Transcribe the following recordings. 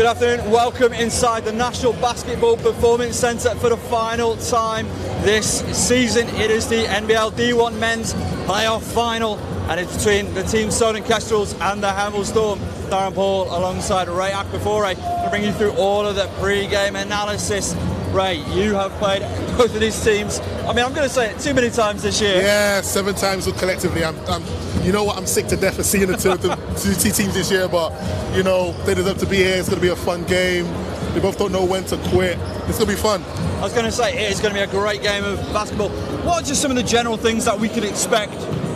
Good afternoon, welcome inside the National Basketball Performance Centre for the final time this season. It is the NBL D1 Men's Playoff Final, and it's between the Team Solent Kestrels and the Hemel Storm. Darren Paul alongside Ray Akbafore to bring you through all of the pre-game analysis. Ray, you have played both of these teams, I'm going to say it too many times this year. Yeah, 7 times collectively. You know what, I'm sick to death of seeing the two teams this year, but, you know, they deserve to be here. It's going to be a fun game. They both don't know when to quit. It's going to be fun. I was going to say, it is going to be a great game of basketball. What are just some of the general things that we could expect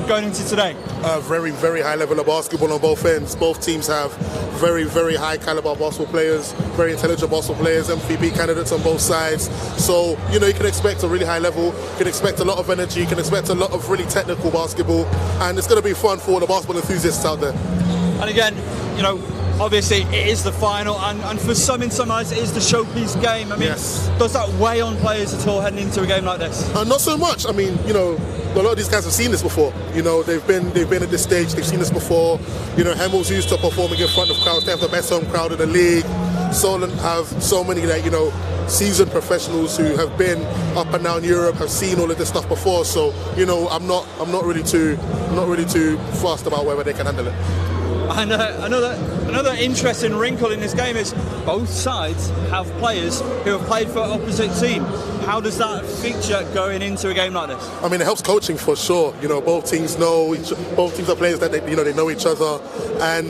going into today? Very, very high level of basketball on both ends. Both teams have very, very high caliber basketball players, very intelligent basketball players, MVP candidates on both sides. So, you know, you can expect a really high level, you can expect a lot of energy, you can expect a lot of really technical basketball, and it's going to be fun for all the basketball enthusiasts out there. And again, you know, obviously it is the final, and for some eyes it is the showpiece game. Yes. Does that weigh on players at all heading into a game like this? Not so much. You know, a lot of these guys have seen this before. You know, they've been at this stage, they've seen this before. You know, Hemel's used to performing in front of crowds. They have the best home crowd in the league. Solent have so many, you know, seasoned professionals who have been up and down Europe, have seen all of this stuff before. So, you know, I'm not really too fussed about whether they can handle it. And another interesting wrinkle in this game is both sides have players who have played for opposite team. How does that feature going into a game like this? It helps coaching for sure. You know, both teams are players that they know each other, and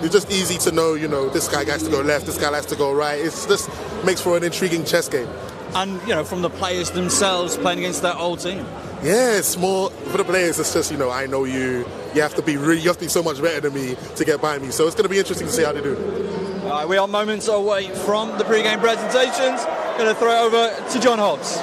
it's just easy to know. You know, this guy has to go left, this guy has to go right. It's just makes for an intriguing chess game. And you know, from the players themselves playing against their old team. Yeah, it's more for the players. It's just, you know, I know you. You have to be so much better than me to get by me. So it's going to be interesting to see how they do. All right, we are moments away from the pre-game presentations. Going to throw it over to John Hobbs.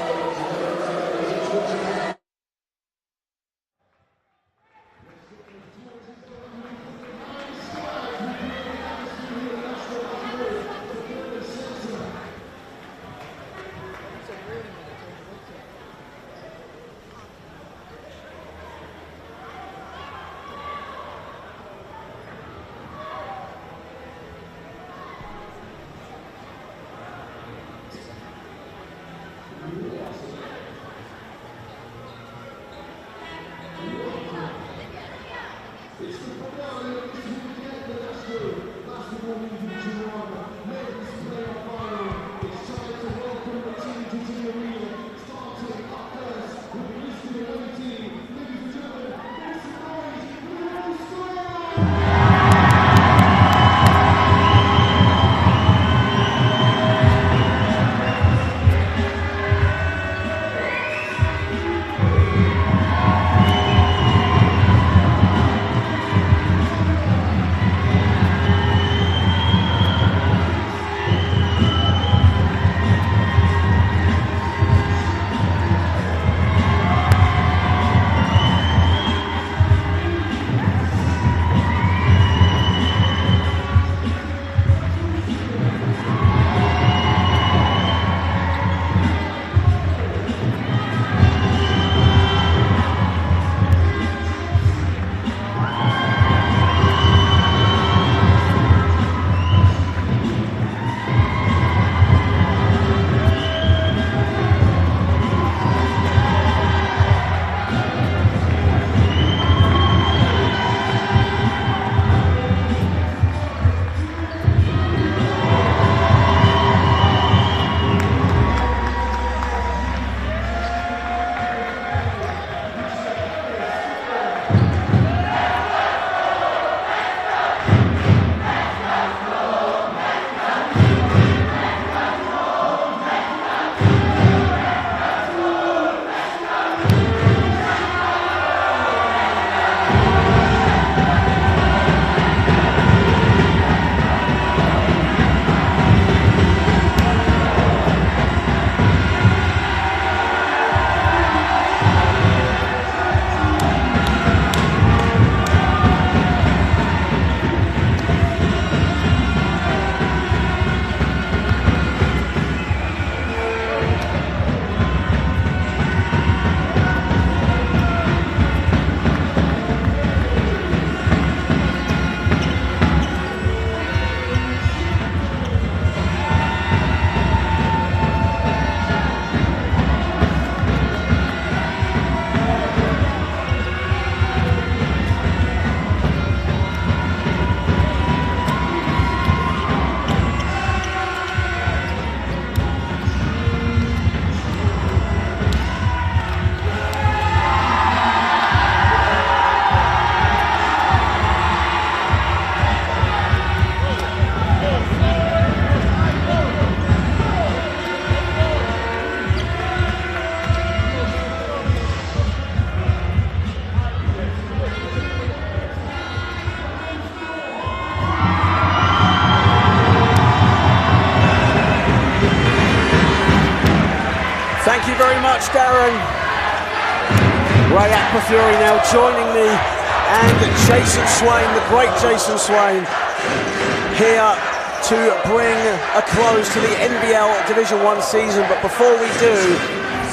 Thank you very much, Darren. Ray Aquafury now joining me, and Jason Swain, the great Jason Swain, here to bring a close to the NBL Division 1 season. But before we do,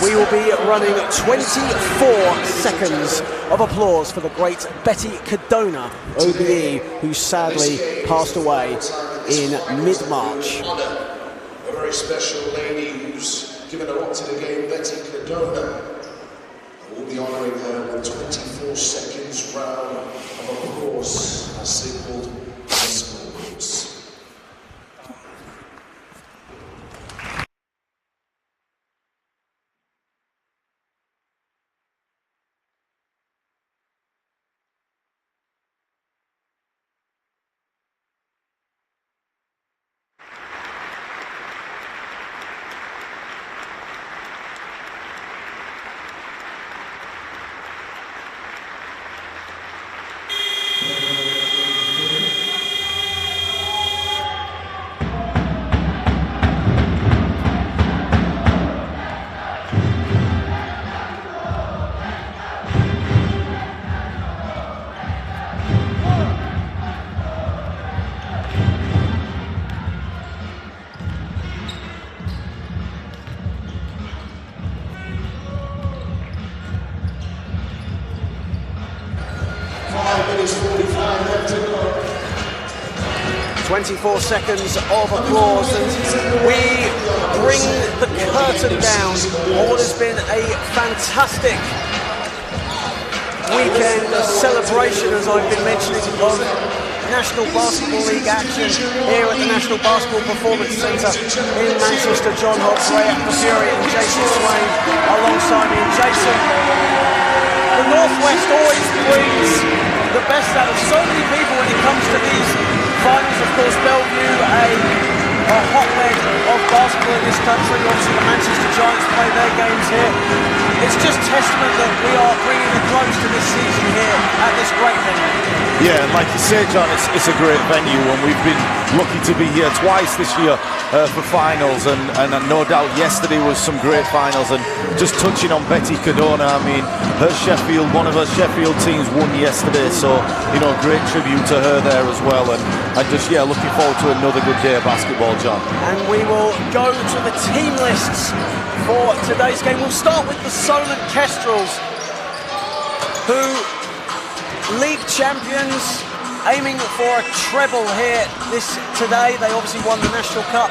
we will be running 24 seconds of applause for the great Betty Cadona, OBE, who sadly passed away in mid-March. A very special lady who's given a lot to the game, Betty Cadona. We'll be honouring her with 24 seconds round of applause as signalled by scoreboards. Minutes 45 left to go. 24 seconds of applause, and we bring the curtain down on what has been a fantastic weekend of celebration, as I've been mentioning, of National Basketball League action here at the National Basketball Performance Centre in Manchester. John Hobbs, Ray Aquafury and Jason Swain alongside me. And Jason, the Northwest always brings the best out of so many people when it comes to these finals. Of course, Bellevue, a hotbed of basketball in this country. Obviously, the Manchester Giants play their games here. It's just testament that we are bringing a close to this season here at this great venue. Yeah, and like you say, John, it's a great venue, and we've been lucky to be here twice this year for finals, and no doubt yesterday was some great finals. And just touching on Betty Cadona, I mean, one of her Sheffield teams won yesterday, so you know, great tribute to her there as well. And just looking forward to another good day of basketball, John. And we will go to the team lists for today's game. We'll start with the Solent Kestrels, who league champions, aiming for a treble here today. They obviously won the National Cup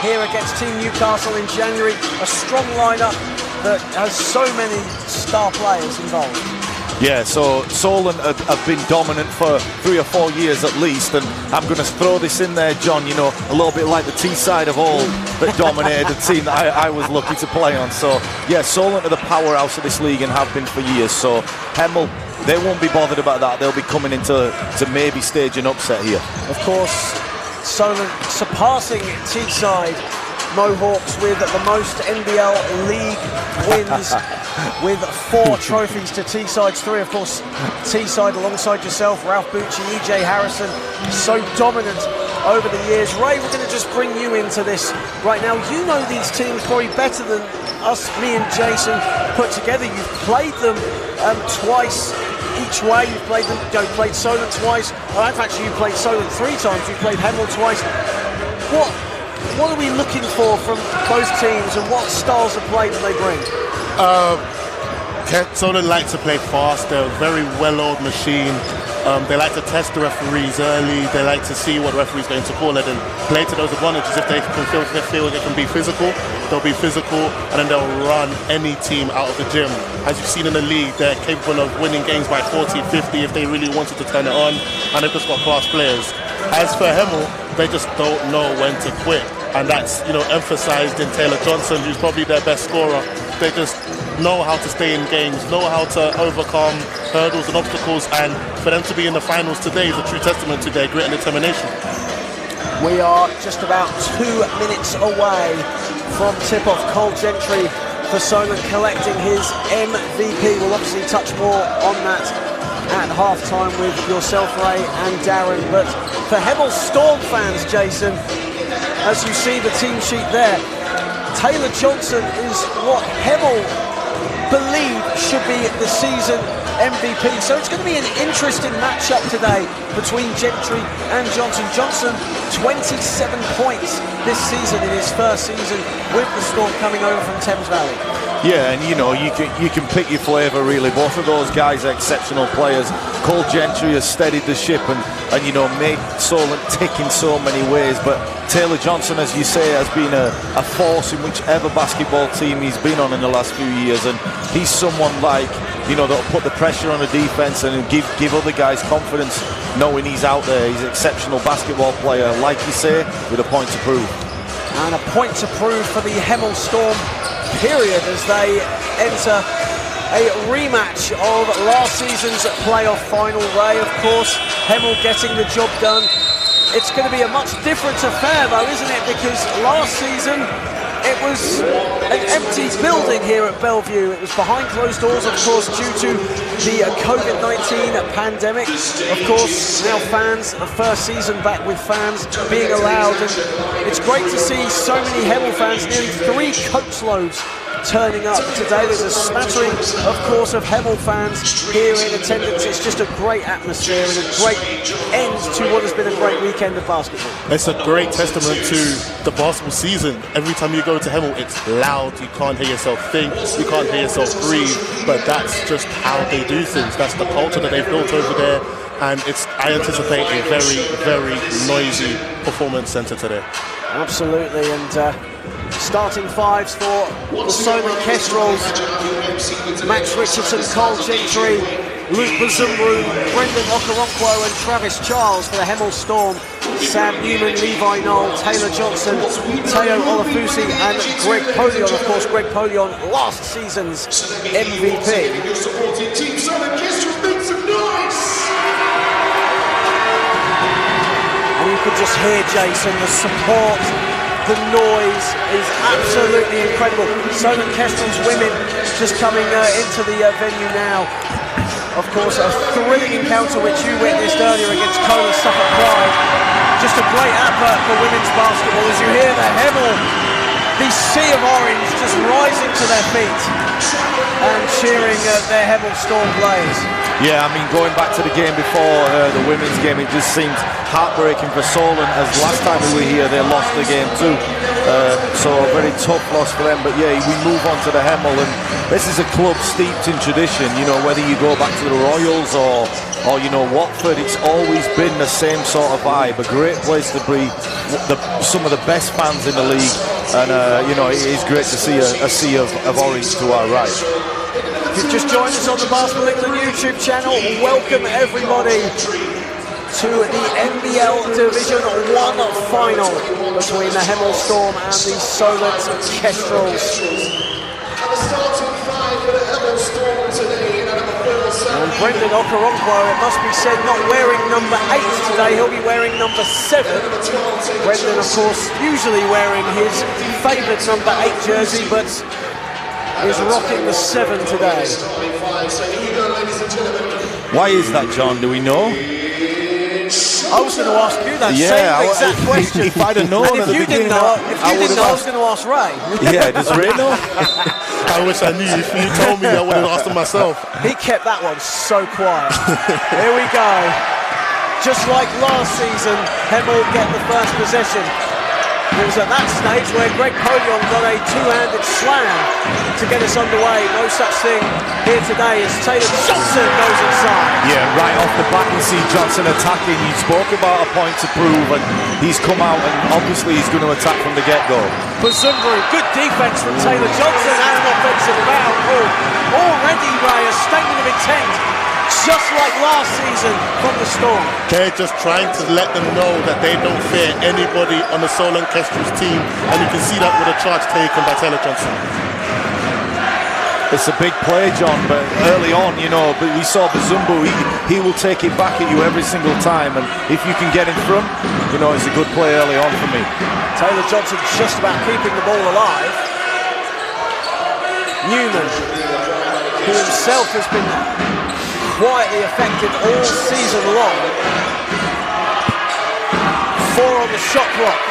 here against Team Newcastle in January. A strong lineup that has so many star players involved. Yeah, so Solent have been dominant for 3 or 4 years at least, and I'm going to throw this in there, John, you know, a little bit like the Teesside of old that dominated the team that I was lucky to play on. So, yeah, Solent are the powerhouse of this league and have been for years. So, Hemel, they won't be bothered about that. They'll be coming into maybe stage an upset here. Of course, Solent surpassing Teesside Mohawks with the most NBL league wins, with 4 trophies to Teesside's 3. Of course, Teesside alongside yourself, Ralph Bucci, EJ Harrison, so dominant over the years. Ray, we're going to just bring you into this right now. You know these teams probably better than us, me and Jason put together. You've played them twice each way. You've played them, played Solent twice. Oh, in fact, you played Solent 3 times. You played Hemel twice. What are we looking for from both teams, and what styles of play do they bring? Solent like to play fast. They're a very well-oiled machine. They like to test the referees early. They like to see what referee's going to call it and play to those advantages. If they feel they can be physical, they'll be physical, and then they'll run any team out of the gym. As you've seen in the league, they're capable of winning games by 40, 50 if they really wanted to turn it on, and they've just got class players. As for Hemel, they just don't know when to quit, and that's, you know, emphasized in Taylor Johnson, who's probably their best scorer. They just know how to stay in games, know how to overcome hurdles and obstacles, and for them to be in the finals today is a true testament to their grit and determination. We are just about 2 minutes away from tip-off. Cole Gentry for Solent collecting his MVP. We'll obviously touch more on that at half-time with yourself, Ray, and Darren. But for Hemel Storm fans, Jason, as you see the team sheet there, Taylor Johnson is what Hemel believe should be the season MVP. So it's going to be an interesting matchup today between Gentry and Johnson. Johnson, 27 points this season in his first season with the Storm coming over from Thames Valley. Yeah, and you know, you can pick your flavour really. Both of those guys are exceptional players. Cole Gentry has steadied the ship and you know, made Solent tick in so many ways. But Taylor Johnson, as you say, has been a force in whichever basketball team he's been on in the last few years. And he's someone like, you know, that'll put the pressure on the defense and give other guys confidence knowing he's out there. He's an exceptional basketball player, like you say, with a point to prove. And a point to prove for the Hemel Storm period as they enter a rematch of last season's playoff final. Ray, of course, Hemel getting the job done. It's going to be a much different affair though, isn't it? Because last season it was an empty building here at Bellevue. It was behind closed doors, of course, due to the COVID-19 pandemic. Of course, now fans, the first season back with fans being allowed. And it's great to see so many Hemel fans, nearly 3 coach loads turning up today. There's a smattering, of course, of Hemel fans here in attendance. It's just a great atmosphere and a great end to what has been a great weekend of basketball. It's a great testament to the basketball season. Every time you go to Hemel, it's loud. You can't hear yourself think. You can't hear yourself breathe. But that's just how they do things. That's the culture that they've built over there. And I anticipate a very, very noisy performance centre today. Absolutely. And starting fives for the Solent Kestrels: Max Richardson, Cole Gentry, Luke Bazumru, Brendan Okoronkwo and Travis Charles. For the Hemel Storm, Sam Newman, Levi Knoll, Taylor Johnson, Teo Olafusi and Greg Polion. Of course, Greg Polion, last season's MVP. Team Solent Kestrels, make some noise! And you could just hear, Jason, the support. The noise is absolutely incredible. Solent Kestrels women just coming into the venue now. Of course, a thrilling encounter which you witnessed earlier against Cola Suffolk Pride. Just a great advert for women's basketball as you hear the Hemel, the sea of orange just rising to their feet and cheering their Hemel Storm players. Yeah, I mean, going back to the game before the women's game, it just seemed heartbreaking for Solent, as last time we were here they lost the game too. So a very tough loss for them. But yeah, we move on to the Hemel, and this is a club steeped in tradition. You know, whether you go back to the Royals or you know, Watford, it's always been the same sort of vibe. A great place to be, some of the best fans in the league, and you know, it is great to see a sea of orange to our right. If you've just joined us on the Basketball England YouTube channel, welcome everybody to the NBL Division 1 final between the Hemel Storm and the Solent Kestrels. And Brendan Okoronkwo, it must be said, not wearing number 8 today, he'll be wearing number 7. Brendan, of course, usually wearing his favourite number 8 jersey, but is rocking the 7 today. Why is that, John? Do we know? I was going to ask you that same exact question. If I'd have known and at the beginning, I was going to ask Ray. Yeah, does Ray know? I wish I knew. If you told me, I would have asked him myself. He kept that one so quiet. Here we go. Just like last season, Hemel get the first possession. It was at that stage where Greg Polion got a two-handed slam to get us underway. No such thing here today as Taylor Johnson goes inside. Yeah, right off the bat you see Johnson attacking. You spoke about a point to prove, and he's come out and obviously he's going to attack from the get-go. Bazumru, good defense from Taylor Johnson and an offensive foul. Already, Ray, a statement of intent. Just like last season from the Storm. They're just trying to let them know that they don't fear anybody on the Solent Kestrels team, and you can see that with a charge taken by Taylor Johnson. It's a big play, John, but early on, you know, but we saw Bazumbu, he will take it back at you every single time, and if you can get in front, you know, it's a good play early on for me. Taylor Johnson just about keeping the ball alive. Newman, who himself has been quietly effective all season long. 4 on the shot clock.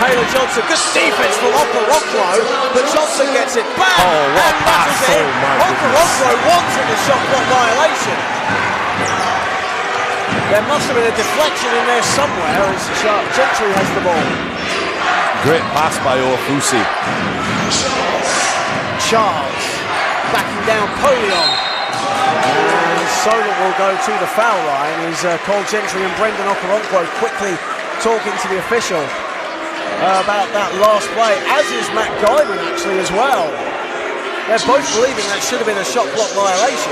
Taylor Johnson, good defense from Okoronkwo, but Johnson gets it back and battles it in. Okoronkwo wanted a shot clock violation. There must have been a deflection in there somewhere as Gentry has the ball. Great pass by Ofusi. Charles backing down Polion. And Solent will go to the foul line as Cole Gentry and Brendan Okoronkwo quickly talking to the official about that last play, as is Matt Guyman actually as well. They're both believing that should have been a shot clock violation.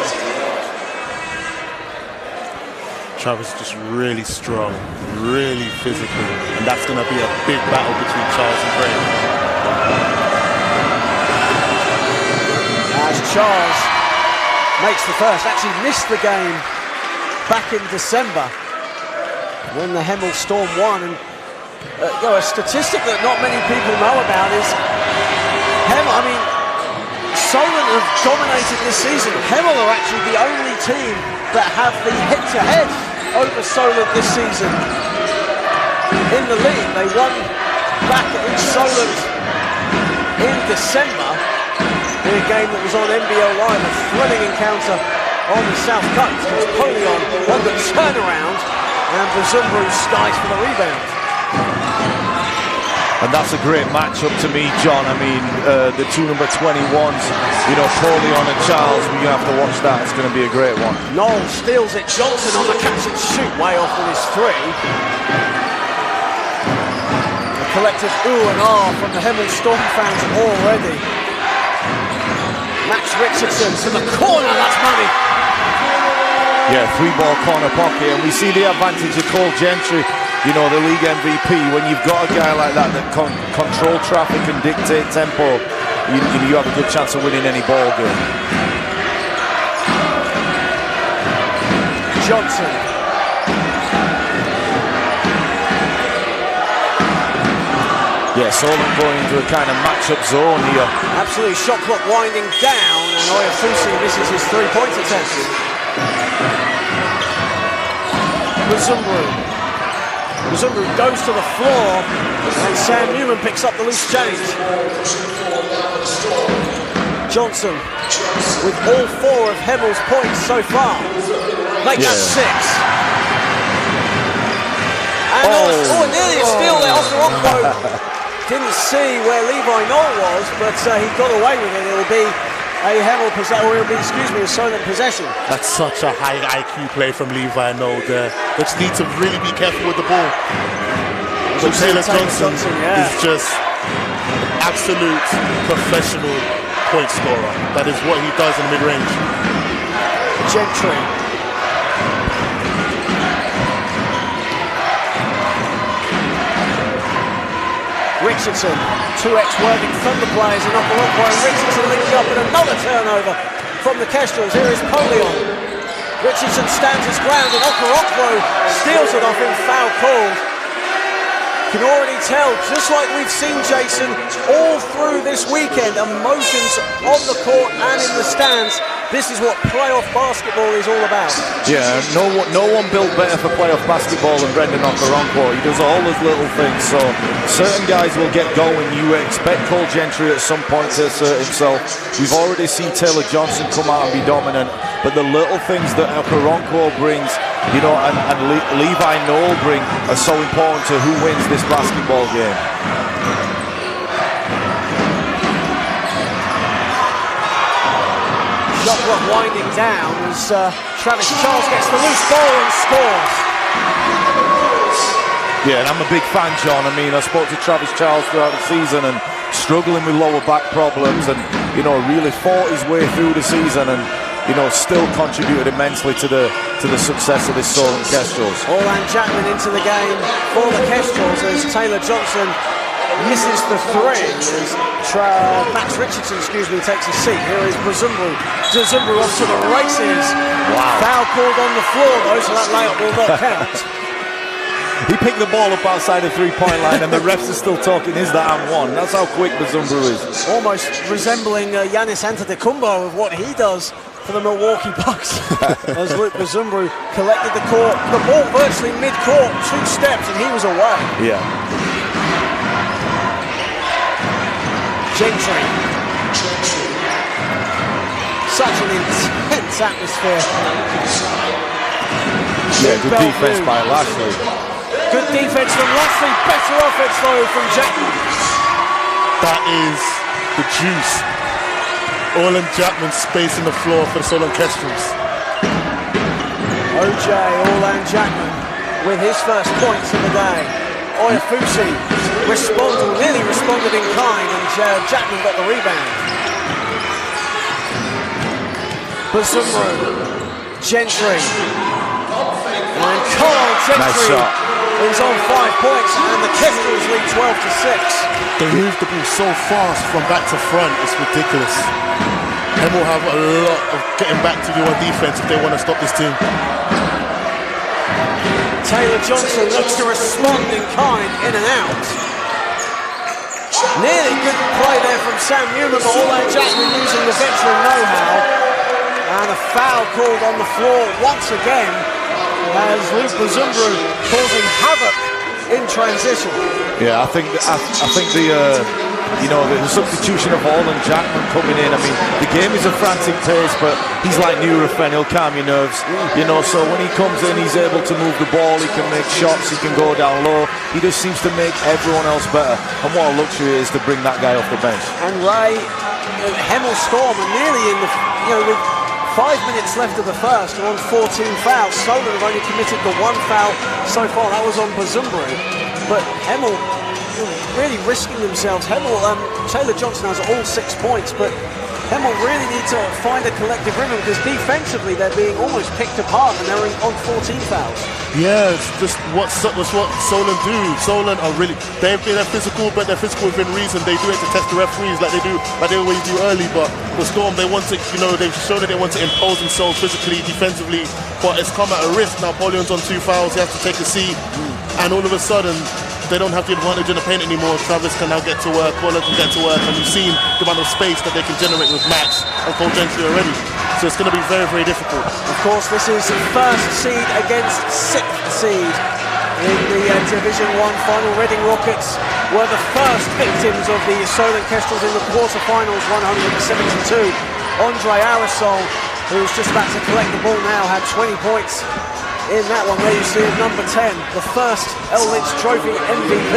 Travis just really strong, really physical, and that's going to be a big battle between Charles and Brendan. As Charles makes the first, actually missed the game back in December when the Hemel Storm won. And a statistic that not many people know about is Solent have dominated this season. Hemel are actually the only team that have the head-to-head over Solent this season in the league. They won back in Solent in December in a game that was on NBL1, a thrilling encounter on the South Coast. Polion won the turnaround and Buzumbru skies for the rebound. And that's a great matchup to me, John. I mean, the two number 21s, Polion and Charles, we're going to have to watch that. It's going to be a great one. Noel steals it. Johnson on the catch and shoot, way off with his three. A collective ooh and ah from the Hemel Storm fans already. Max Richardson to the corner, that's money. Yeah, 3-ball corner pocket, and we see the advantage of Cole Gentry, the league MVP. When you've got a guy like that control traffic and dictate tempo, you have a good chance of winning any ball game. Johnson. Yeah, Solent going into a kind of matchup zone here. Absolutely, shot clock winding down, and Oyafusi misses his three-point attempt. Buzumbru goes to the floor, and Sam Newman picks up the loose change. Johnson, with all 4 of Hemel's points so far, make that 6. And nearly a steal there. Okoronkwo didn't see where Levi Noel was, but he got away with it. It will be a Hemel possession, or it will be, a Solent possession. That's such a high IQ play from Levi Noel there. They just need to really be careful with the ball. So Taylor Johnson is just absolute professional point scorer. That is what he does in mid-range. Gentry. Richardson, 2x Worthing Thunder players in Okoronkwo, and Richardson linking up with another turnover from the Kestrels. Here is Polion. Richardson stands his ground and Okoronkwo steals it off in foul called. Can already tell, just like we've seen, Jason, all through this weekend, emotions on the court and in the stands. This is what playoff basketball is all about. Yeah, no one built better for playoff basketball than Brendan Okoronkwo. He does all those little things, so certain guys will get going. You expect Cole Gentry at some point to assert himself. We've already seen Taylor Johnson come out and be dominant, but the little things that Okoronkwo brings, and Levi Noel bring are so important to who wins this basketball game. Shot clock winding down as Travis Charles gets the loose ball and scores. Yeah, and I'm a big fan, John. I mean, I spoke to Travis Charles throughout the season and struggling with lower back problems, and really fought his way through the season, and still contributed immensely to the success of this Solent Kestrels. Orlan Jackman into the game for the Kestrels as Taylor Johnson misses the three. As Max Richardson, takes a seat. Here is Buzumbru. Buzumbru off to the races. Wow. Foul called on the floor though, so that layup will not count. He picked the ball up outside the three-point line and the refs are still talking, is that and one? That's how quick Buzumbru is. Almost resembling Giannis Antetokounmpo of what he does for the Milwaukee Bucks. As Luke Buzumbru collected the ball virtually mid-court, 2 steps, and he was away. Yeah. Gentry. Such an intense atmosphere. Yeah, good defense by Lashley. Good defense from Lashley. Better offense though from Jackman. That is the juice. Alum Jackman spacing the floor for the Solent Kestrels. OJ Orlan Jackman with his first points of the day. Oyafusi nearly responded in kind, and Jackman got the rebound. Bazumru, Gentry, and Carl Gentry is on 5 points, and the Kestrels lead 12-6. They move the ball so fast from back to front, it's ridiculous. Hemel have a lot of getting back to do on defense if they want to stop this team. Taylor Johnson looks to respond in kind, in and out. Nearly good play there from Sam Newman, but Orlan Jackman using the veteran know-how. And a foul called on the floor once again as Luke Bazumru causing havoc in transition. Yeah, I think the substitution of Orlan Jackman coming in. I mean, the game is a frantic pace, but he's like Nurofen, he'll calm your nerves. So when he comes in, he's able to move the ball, he can make shots, he can go down low. He just seems to make everyone else better. And what a luxury it is to bring that guy off the bench. And Hemel Storm are nearly in the, with 5 minutes left of the first, are on 14 fouls. Solent have only committed the 1 foul so far. That was on Bazumru. But Hemel really risking themselves. Taylor Johnson has all 6 points, but Hemel really need to find a collective rhythm, because defensively they're being almost picked apart and they're on 14 fouls. Yeah, it's just what Solent do. Solent are really, they're physical, but they're physical within reason. They do it to test the referees like they always do early. But the Storm, they want to, they've shown that they want to impose themselves physically, defensively, but it's come at a risk. Now Napoleon's on 2 fouls, he has to take a seat, and all of a sudden they don't have the advantage in the paint anymore. Travis can now get to work, Waller can get to work, and you've seen the amount of space that they can generate with Max and Cole Gentry already. So it's going to be very, very difficult. Of course, this is first seed against 6th seed in the Division 1 final. Reading Rockets were the first victims of the Solent Kestrels in the quarterfinals, 172. Andre Arisol, who's just about to collect the ball now, had 20 points. In that one, there you see number 10, the first L. Lynch Trophy MVP.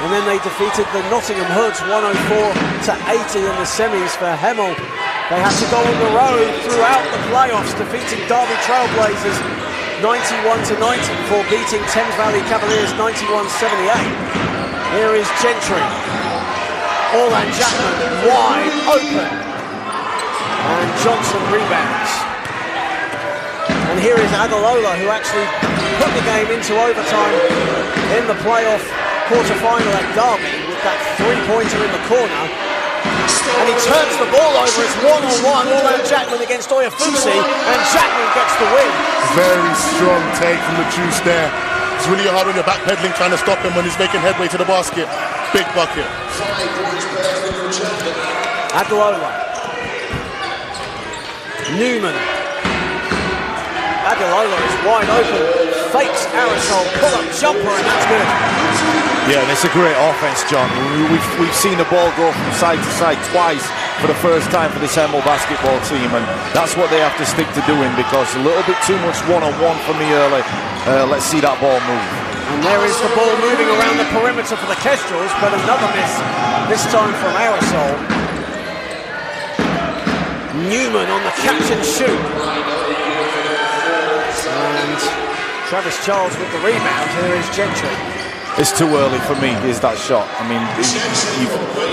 And then they defeated the Nottingham Hoods 104-80 in the semis for Hemel. They had to go on the road throughout the playoffs, defeating Derby Trailblazers 91-90 before beating Thames Valley Cavaliers 91-78. Here is Gentry. Orlan Jackman wide open. And Johnson rebounds. And here is Agalola, who actually put the game into overtime in the playoff quarter-final at Derby with that 3-pointer in the corner. And he turns the ball over. It's 1-on-1. Orlan Jackman against Oyafusi, and Jackman gets the win. Very strong take from the juice there. It's really hard when you're backpedaling trying to stop him when he's making headway to the basket. Big bucket. Agalola. Newman. Agalola is wide open, fakes Arisol, pull-up jumper, and that's good. Yeah, and it's a great offense, John. We've seen the ball go from side to side twice for the first time for this Hemel basketball team, and that's what they have to stick to doing, because a little bit too much one-on-one for me early. Let's see that ball move. And there is the ball moving around the perimeter for the Kestrels, but another miss, this time from Arisol. Newman on the catch and shoot. And Travis Charles with the rebound. Here is Gentry. It's too early for me, is that shot. I mean,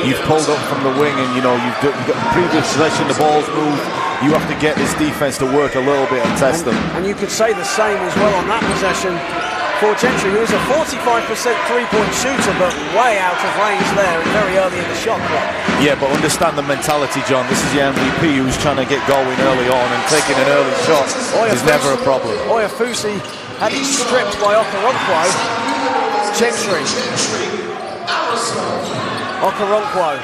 you've pulled up from the wing, and you've got the previous possession, the ball's moved. You have to get this defense to work a little bit and test them. And you could say the same as well on that possession for Gentry, who is a 45% three-point shooter, but way out of range there and very early in the shot clock. Yeah, but understand the mentality, John. This is the MVP who's trying to get going early on, and taking an early shot is never a problem. Oyafusi had it stripped by Okoronkwo. Gentry. Okoronkwo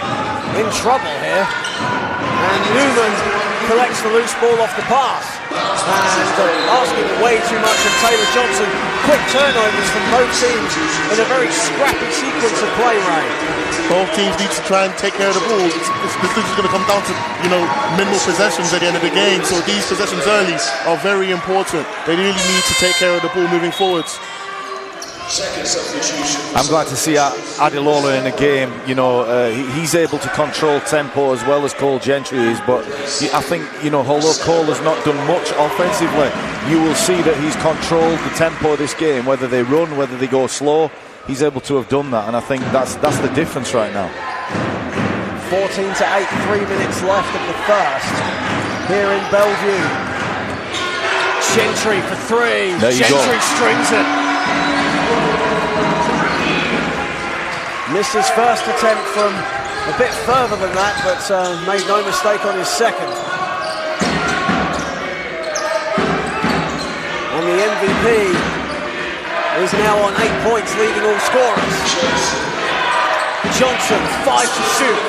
in trouble here. And Newman collects the loose ball off the pass. And asking way too much of Taylor Johnson. Quick turnovers from both teams in a very scrappy sequence of play, Ray. Both teams need to try and take care of the ball. This is going to come down to, minimal possessions at the end of the game. So these possessions early are very important. They really need to take care of the ball moving forwards. I'm glad to see Adelola in a game. He's able to control tempo as well as Cole Gentry is. But I think, although Cole has not done much offensively, you will see that he's controlled the tempo of this game. Whether they run, whether they go slow, he's able to have done that. And I think that's the difference right now. 14 to 8, 3 minutes left of the first here in Bellevue. Gentry for three. Gentry strings it. Missed his first attempt from a bit further than that, but made no mistake on his second. And the MVP is now on 8 points, leading all scorers. Johnson, 5 to shoot.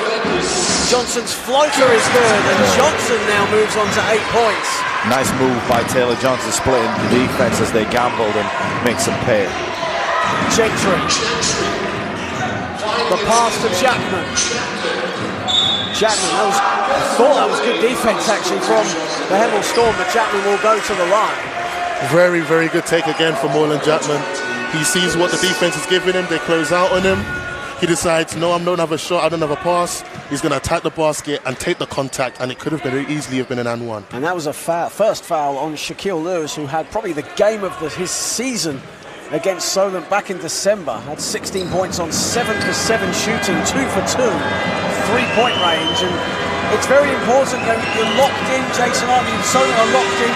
Johnson's floater is good, and Johnson now moves on to 8 points. Nice move by Taylor Johnson, splitting the defense as they gambled and make some pay. Gentry. The pass to Chapman. Chapman, I thought that was good defense actually from the Hemel Storm, but Chapman will go to the line. Very, very good take again from Moreland Chapman. He sees what the defense is giving him. They close out on him. He decides, no, I don't have a shot, I don't have a pass. He's going to attack the basket and take the contact, and it could have very easily have been an and one. And that was a first foul on Shaquille Lewis, who had probably the game of his season against Solent back in December. Had 16 points on 7 for 7 shooting, 2 for 2, 3-point range. And it's very important that you're locked in, Jason, aren't you? Solent are locked in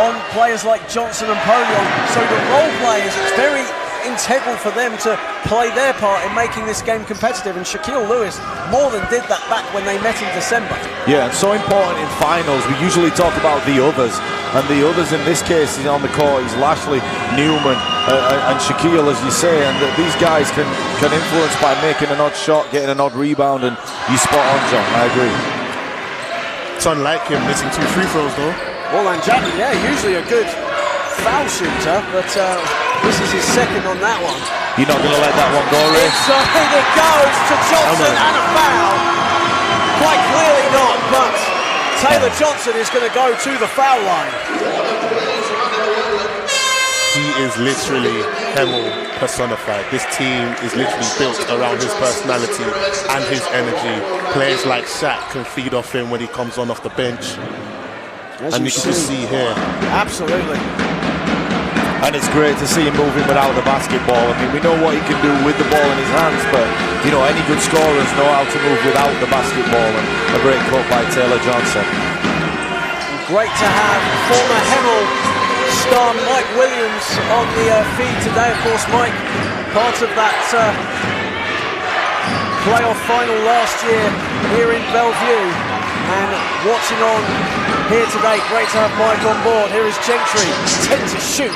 on players like Johnson and Polion. So the role players, it's very integral for them to play their part in making this game competitive, and Shaquille Lewis more than did that back when they met in December. Yeah, and so important in finals. We usually talk about the others, and the others in this case is on the court is Lashley, Newman, and Shaquille, as you say, and these guys can influence by making an odd shot, getting an odd rebound, and you spot on, John. I agree. It's unlike him missing 2 free throws though. Well, and Chapman, yeah, usually a good foul shooter, but this is his second on that one. You're not going to let that one go, Ray? Inside it goes to Johnson and a foul. Quite clearly not, but Taylor Johnson is going to go to the foul line. He is literally Hemel personified. This team is literally built around his personality and his energy. Players like Shaq can feed off him when he comes on off the bench. And you can just see here. Absolutely. And it's great to see him moving without the basketball. I mean, we know what he can do with the ball in his hands, but, any good scorers know how to move without the basketball, and a great cut by Taylor Johnson. Great to have former Hemel star Mike Williams on the feed today. Of course, Mike, part of that playoff final last year here in Bellevue, and watching on here today. Great to have Mike on board. Here is Gentry, 10 to shoot.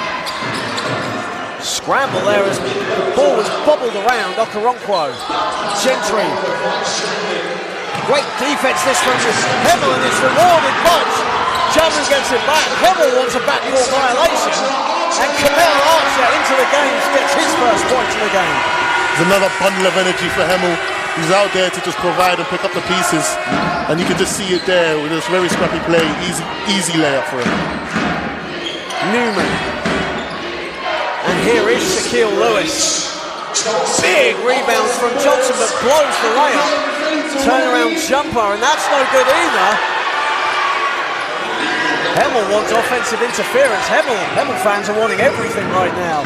Scramble there as the ball was bobbled around. Okoronkwo. Gentry. Great defense this from Hemel, and it's rewarded, but Chapman gets it back. Hemel wants a backcourt violation, and Camille Archer into the game, gets his first points in the game. There's another bundle of energy for Hemel. He's out there to just provide and pick up the pieces, and you can just see it there with this very scrappy play. Easy layup for him. Newman. And here is Shaquille Lewis. Big rebound from Johnson, but blows the layup. Turnaround jumper, and that's no good either. Hemel wants offensive interference. Hemel fans are wanting everything right now.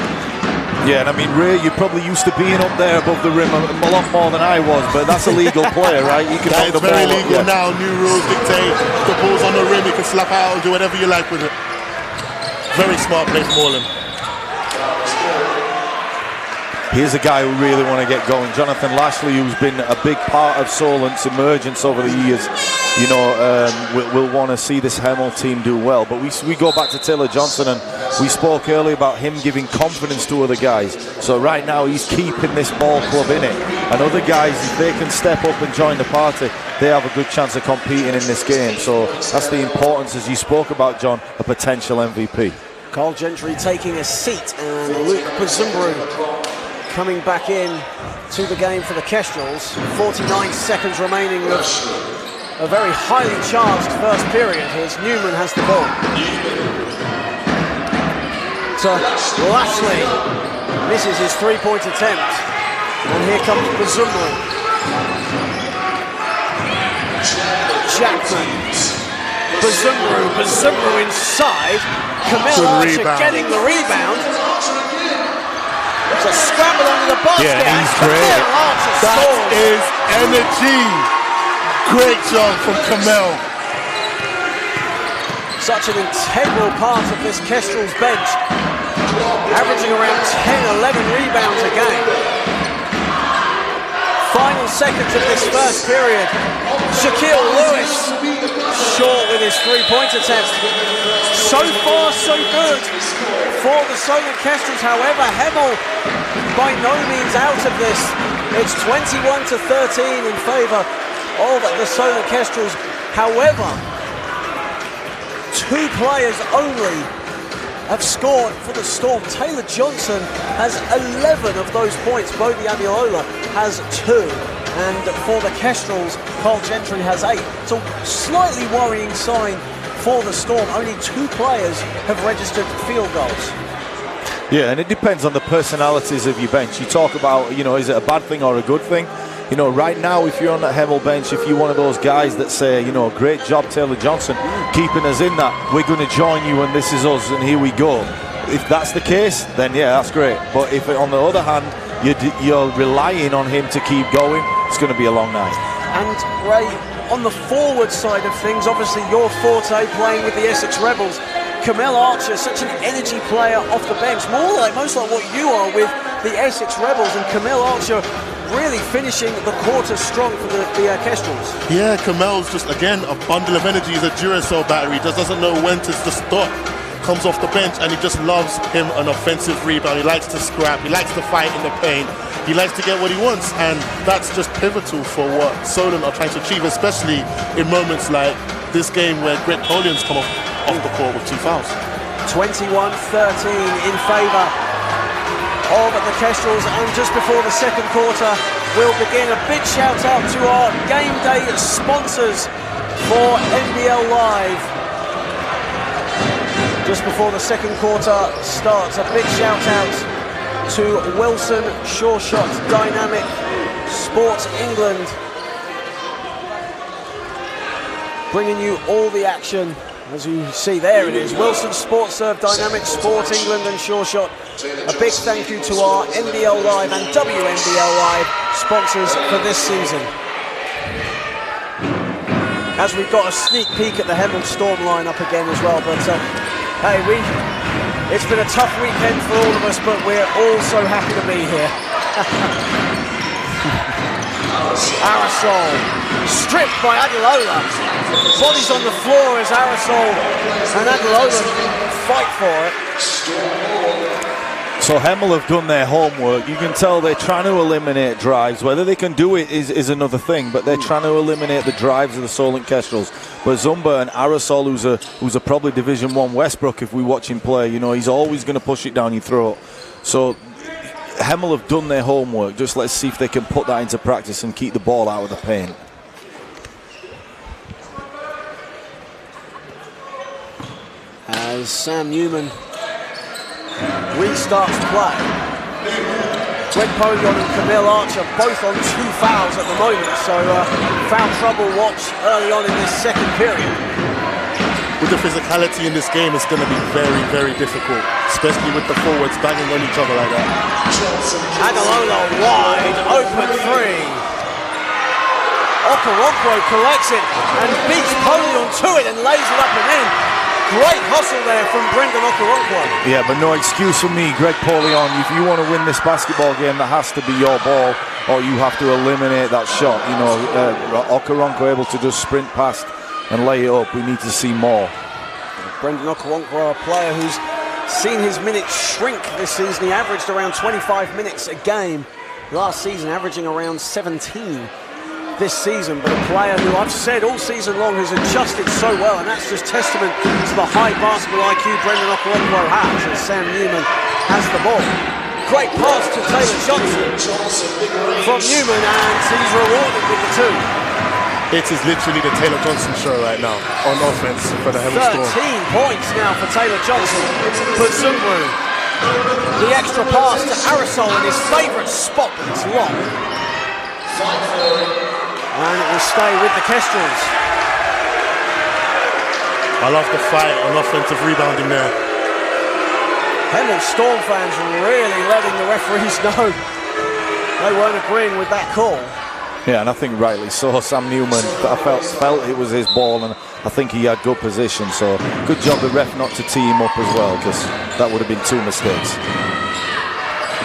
Yeah, and I mean, Ray, you're probably used to being up there above the rim a lot more than I was, but that's a legal play, right? You can it's very legal now. New rules dictate the ball's on the rim. You can slap out and do whatever you like with it. Very smart play from Moreland. Here's a guy who really want to get going. Jonathan Lashley, who's been a big part of Solent's emergence over the years, we'll want to see this Hemel team do well. But we go back to Taylor Johnson, and we spoke earlier about him giving confidence to other guys. So right now he's keeping this ball club in it. And other guys, if they can step up and join the party, they have a good chance of competing in this game. So that's the importance, as you spoke about, John, a potential MVP. Cole Gentry taking a seat, and Luke Pazumbru coming back in to the game for the Kestrels. 49 seconds remaining of a very highly charged first period. Here's Newman has the ball. To Lashley. Misses his three-point attempt. And here comes Bazumru. Jackman. Bazumru inside. Hemel Storm getting the rebound. It's a scramble under the basket. Yeah, he's great. That is energy. Great job from Hemel. Such an integral part of this Kestrels bench. Averaging around 10, 11 rebounds a game. Final seconds of this first period. Shaquille Lewis short with his three-point attempt. So far, so good for the Solent Kestrels. However, Hemel by no means out of this. It's 21-13 in favour of the Solent Kestrels. However, 2 players only have scored for the Storm. Taylor Johnson has 11 of those points. Bodie Adeola has 2. And for the Kestrels, Carl Gentry has 8. It's a slightly worrying sign for the Storm. Only 2 players have registered field goals. Yeah, and it depends on the personalities of your bench. You talk about, you know, is it a bad thing or a good thing? You know, right now, if you're on that Hemel bench, if you're one of those guys that say, you know, great job, Taylor Johnson, keeping us in that, we're going to join you and this is us and here we go. If that's the case, then yeah, that's great. But if on the other hand, you're relying on him to keep going, it's going to be a long night. And Ray, on the forward side of things, obviously your forte playing with the Essex Rebels. Hemel Archer, such an energy player off the bench, most like what you are with the Essex Rebels, and Hemel Archer really finishing the quarter strong for the Kestrels. Yeah, Hemel's just, again, a bundle of energy. He's a Duracell battery. He just doesn't know when to just stop. Comes off the bench and he just loves him an offensive rebound. He likes to scrap. He likes to fight in the paint. He likes to get what he wants, and that's just pivotal for what Solent are trying to achieve, especially in moments like this game where Greg Polian's come off the court with 2 fouls. 21-13 in favour of the Kestrels, and just before the second quarter we'll begin. A big shout out to our game day sponsors for NBL Live. Just before the second quarter starts, a big shout out to Wilson, Sure Shot, Dynamic, Sports England, bringing you all the action. As you see, there it is, Wilson, Sports Serve, Dynamic, Sport England and Sure Shot. A big thank you to our NBL Live and WNBL Live sponsors for this season. As we've got a sneak peek at the Hemel Storm lineup again as well, but hey, it's been a tough weekend for all of us, but we're all so happy to be here. Aerosol, stripped by Adeola. Bodies on the floor as Aerosol and Adeola fight for it. So Hemel have done their homework. You can tell they're trying to eliminate drives. Whether they can do it is another thing, but they're trying to eliminate the drives of the Solent Kestrels. But Zumba and Aerosol, who's a probably Division 1 Westbrook, if we watch him play, you know, he's always going to push it down your throat. So Hemel have done their homework. Just let's see if they can put that into practice and keep the ball out of the paint. As Sam Newman restarts play. Greg Polion and Hemel Archer both on 2 fouls at the moment, so foul trouble watch early on in this second period. With the physicality in this game, it's going to be very, very difficult, especially with the forwards banging on each other like that. Adeola wide open 3. Okoronkwo collects it and beats Polion to it and lays it up and in. Great hustle there from Brendan Okoronkwo. Yeah, but no excuse for me, Greg Polion. If you want to win this basketball game, that has to be your ball, or you have to eliminate that shot. You know, Okoronkwo able to just sprint past and lay it up. We need to see more. Brendan Okoronkwo, a player who's seen his minutes shrink this season. He averaged around 25 minutes a game last season, averaging around 17 this season, but a player who I've said all season long has adjusted so well, and that's just testament to the high basketball IQ Brendan Okoronkwo has, as Sam Newman has the ball. Great pass to Taylor Johnson from Newman, and he's rewarded with the 2. It is literally the Taylor Johnson show right now on offense for the Hemel Storm. 13 points now for Taylor Johnson. But Zumru, the extra pass to Aerosol in his favourite spot, but it's long. And it will stay with the Kestrels. I love the fight on offensive rebounding there. Hemel Storm fans really letting the referees know they weren't agreeing with that call. Yeah, and I think rightly so. Sam Newman, I felt it was his ball, and I think he had good position. So good job the ref not to tee him up as well, because that would have been 2 mistakes.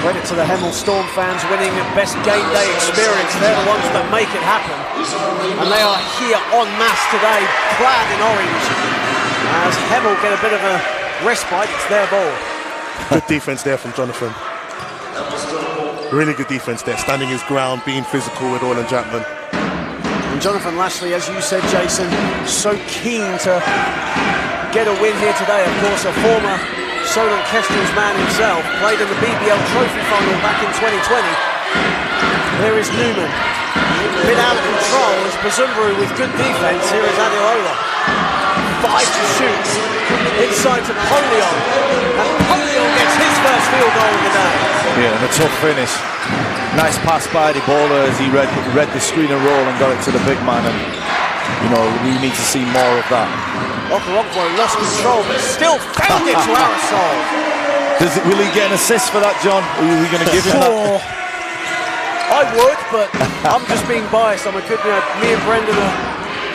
Credit to the Hemel Storm fans winning best game day experience. They're the ones that make it happen. And they are here en masse today, clad in orange. As Hemel get a bit of a respite, it's their ball. Good defense there from Jonathan. Really good defense there, standing his ground, being physical with Orland Chapman. And Jonathan Lashley, as you said, Jason, so keen to get a win here today. Of course, a former Solent Kestrels man himself, played in the BBL Trophy Final back in 2020. There is Newman. A bit out of control as Bazumbu with good defense. Here is Adeola. 5 to shoot. Inside to Polion. And Polion gets his first field goal of the day. Yeah, and a tough finish. Nice pass by the bowler as he read the screen and roll and got it to the big man. And, you know, we need to see more of that. Okoronkwo lost control, but still found it to Aerosol. Will he get an assist for that, John? Or are we going to give him that? I would, but I'm just being biased. I'm a good, me and Brendan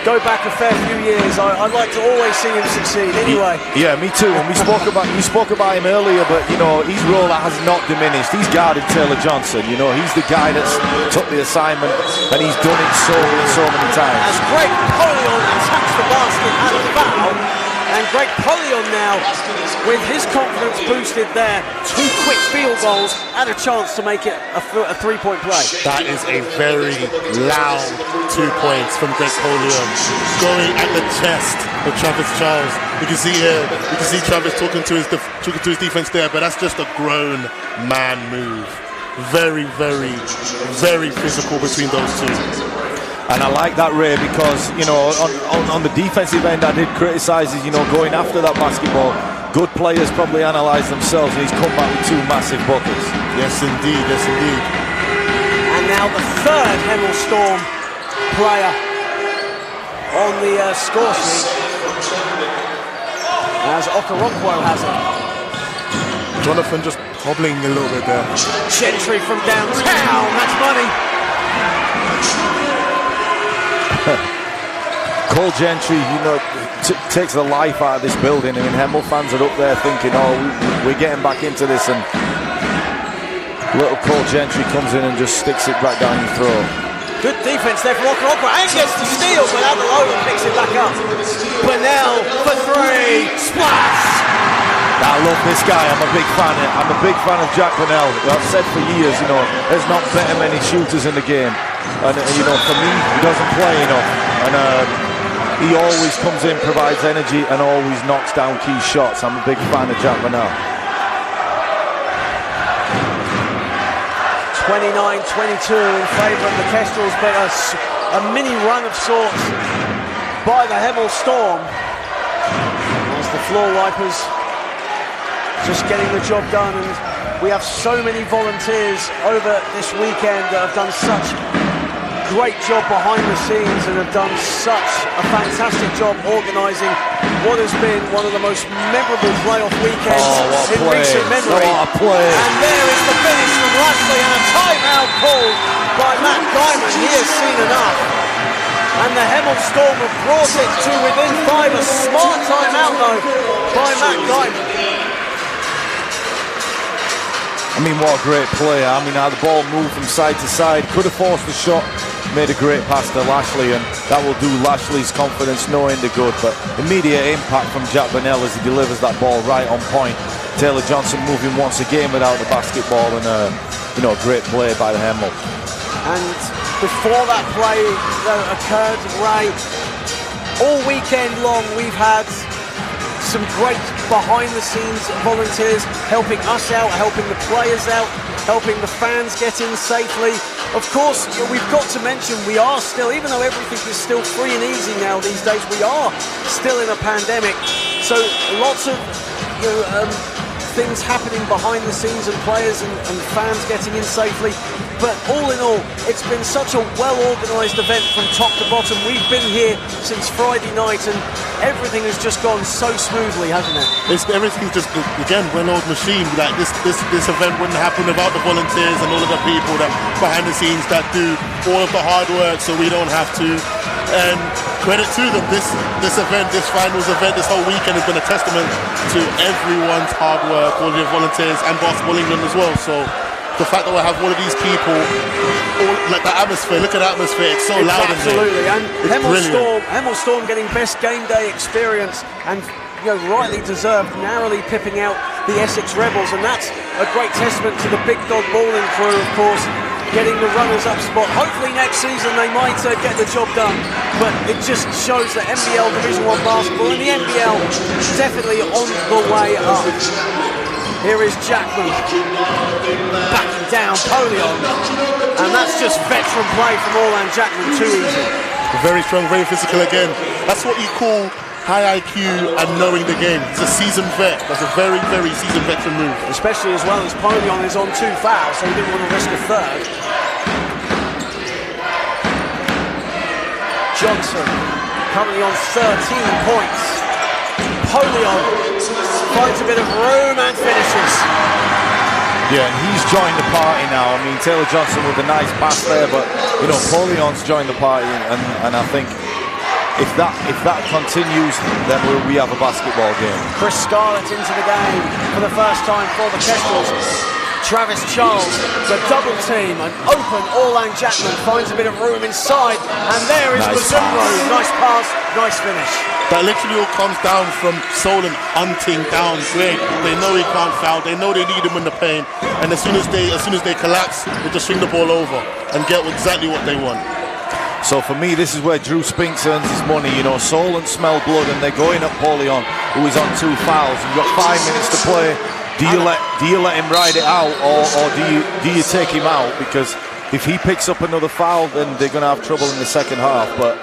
go back a fair few years. I'd like to always see him succeed. Anyway. Yeah, me too. And we spoke about him earlier, but you know his role has not diminished. He's guarded Taylor Johnson. You know he's the guy that's took the assignment, and he's done it so many times. As Greg Polion attacks the basket at a foul, and Greg Polion now, with his confidence boosted there, 2 quick field goals and a chance to make it a 3-point play. That is a very loud 2 points from Greg Polion, going at the chest of Travis Charles. You can see Travis talking to his defense there, but that's just a grown man move. Very, very, very physical between those two. And I like that, Ray, because, you know, on the defensive end, I did criticise his, you know, going after that basketball. Good players probably analyse themselves, and he's come back with 2 massive buckets. Yes, indeed. Yes, indeed. And now the 3rd Hemel Storm player on the score sheet, as Okoronkwo has it. Jonathan just hobbling a little bit there. Gentry from downtown, that's money. Cole Gentry, you know, takes the life out of this building. I mean, Hemel fans are up there thinking, oh, we're getting back into this, and little Cole Gentry comes in and just sticks it right down your throat. Good defense there from Okoronkwo, and gets the steal, but Adeola picks it back up. Bunnell for 3, splash! I love this guy. I'm a big fan of Jack Bunnell. I've said for years, you know, there's not better many shooters in the game, and you know, for me, he doesn't play enough, and he always comes in, provides energy, and always knocks down key shots. I'm a big fan of Jack Bunnell. 29-22 in favour of the Kestrels, but a mini run of sorts by the Hemel Storm as the floor wipers just getting the job done. And we have so many volunteers over this weekend that have done such great job behind the scenes and have done such a fantastic job organising what has been one of the most memorable playoff weekends in recent memory. And there is the finish from Lashley, and a timeout called by Matt Guyman. He has seen enough. And the Hemel Storm have brought it to within 5. A smart timeout though by Matt Guyman. I mean, what a great play. I mean, how the ball moved from side to side. Could have forced the shot, made a great pass to Lashley, and that will do Lashley's confidence no end of good. But immediate impact from Jack Bunnell as he delivers that ball right on point. Taylor Johnson moving once again without the basketball, and you know, great play by the Hemel. And before that play that occurred, Ray, all weekend long we've had some great behind-the-scenes volunteers helping us out, helping the players out, helping the fans get in safely. Of course, we've got to mention we are still, even though everything is still free and easy now these days, we are still in a pandemic. So lots of things happening behind the scenes and players and fans getting in safely. But all in all, it's been such a well-organised event from top to bottom. We've been here since Friday night and everything has just gone so smoothly, hasn't it? Everything's just, again, well-oiled machine. Like this event wouldn't happen without the volunteers and all of the people that behind the scenes that do all of the hard work so we don't have to. And credit to them, this event, this finals event, this whole weekend has been a testament to everyone's hard work, all the volunteers and Basketball England as well. So the fact that we have all of these people, like the atmosphere, look at the atmosphere, it's so loud in here. Absolutely, and Hemel Storm getting best game day experience and rightly deserved, narrowly pipping out the Essex Rebels, and that's a great testament to the big dog balling crew, of course, getting the runners-up spot. Hopefully next season they might get the job done, but it just shows that NBL Division 1 basketball and the NBL definitely on the way up. Here is Jackman backing down Polion, and that's just veteran play from Orlan Jackman, too easy. Very strong, very physical again. That's what you call high IQ and knowing the game. He's a seasoned vet. That's a very, very seasoned veteran move. Especially as well as Polion is on 2 fouls, so he didn't want to risk a third. Johnson currently on 13 points. Polion finds a bit of room and finishes. Yeah, and he's joined the party now. I mean, Taylor Johnson with a nice pass there, but Polion's joined the party, and I think if that continues, then we have a basketball game. Chris Scarlett into the game for the first time for the Kestrels. Travis Charles, the double team, an open Orlan Jackman finds a bit of room inside, and there is Bazumbo. Nice pass, nice finish. That literally all comes down from Solent hunting down Greg. They know he can't foul, they know they need him in the paint, and as soon as they collapse, they just swing the ball over and get exactly what they want. So for me, this is where Drew Spinks earns his money. Solent smell blood and they're going at Polion, who is on 2 fouls. You've got 5 minutes to play. Do you let him ride it out, or do you take him out? Because if he picks up another foul, then they're going to have trouble in the second half. But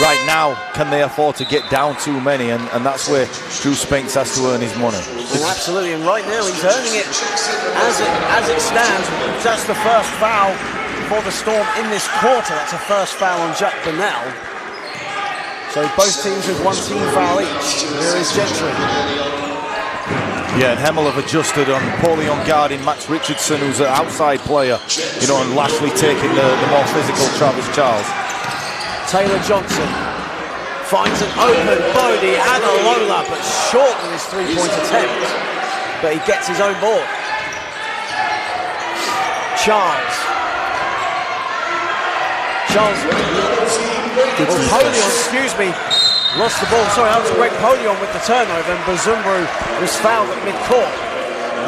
right now, can they afford to get down too many? And that's where Drew Spinks has to earn his money. And absolutely, and right now he's earning it as it stands. That's the first foul for the Storm in this quarter. That's a first foul on Jack Burnell. So both teams with 1 team foul each. Here is Gentry. Yeah, and Hemel have adjusted on Polion guarding Max Richardson, who's an outside player, and Lashley taking the more physical Travis Charles. Taylor Johnson finds an open Bodie Adalola, but short with his 3-point attempt. But he gets his own board. Polion, excuse me, lost the ball. Sorry, that was Greg Polion with the turnover, and Bazumbu was fouled at mid-court.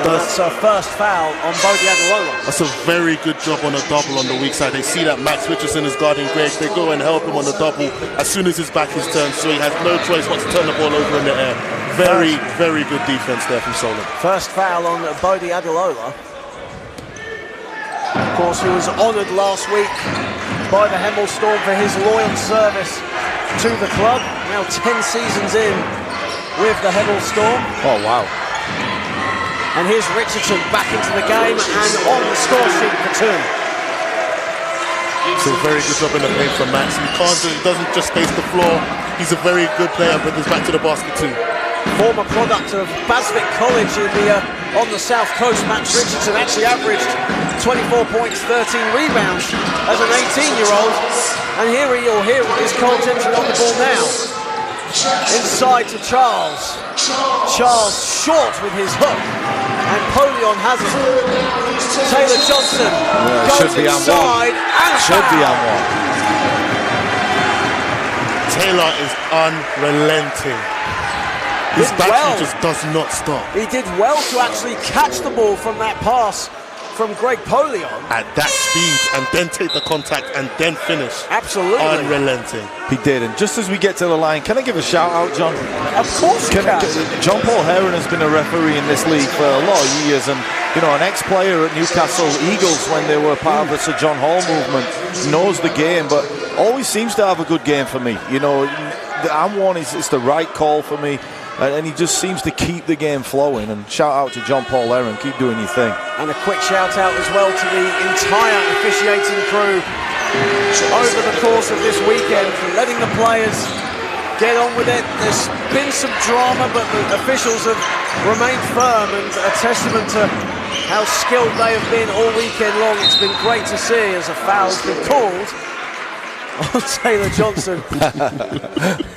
That's a first foul on Bodie Adalola. That's a very good job on a double on the weak side. They see that Max Richardson is guarding Greg. They go and help him on the double as soon as his back is turned, so he has no choice but to turn the ball over in the air. Very, very good defense there from Solent. First foul on Bodie Adalola. Of course, he was honoured last week by the Hemel Storm for his loyal service to the club. Now 10 seasons in with the Hemel Storm. Oh, wow. And here's Richardson back into the game and on the score sheet for 2. It's a very good job in the paint from Max. He doesn't just space the floor. He's a very good player, but he's back to the basket too. Former product of Basvic College on the south coast, Max Richardson actually averaged 24 points, 13 rebounds as an 18-year-old. And here is Cole Gentry on the ball now. Inside to Charles. Charles short with his hook. And Polion has it. Taylor Johnson goes inside and should be on 1. Taylor is unrelenting. His back just does not stop. He did well to actually catch the ball from that pass from Greg Polion. At that speed, and then take the contact, and then finish. Absolutely. Unrelenting. He did, and just as we get to the line, can I give a shout out, John? Of course you can. John Paul Heron has been a referee in this league for a lot of years, and you know, an ex-player at Newcastle Eagles when they were part of the Sir John Hall movement, knows the game, but always seems to have a good game for me. You know, the AM1 is the right call for me. And he just seems to keep the game flowing. And shout out to John Paul Heron, keep doing your thing. And a quick shout out as well to the entire officiating crew over the course of this weekend for letting the players get on with it. There's been some drama, but the officials have remained firm, and a testament to how skilled they have been all weekend long. It's been great to see as a foul's been called on Taylor Johnson.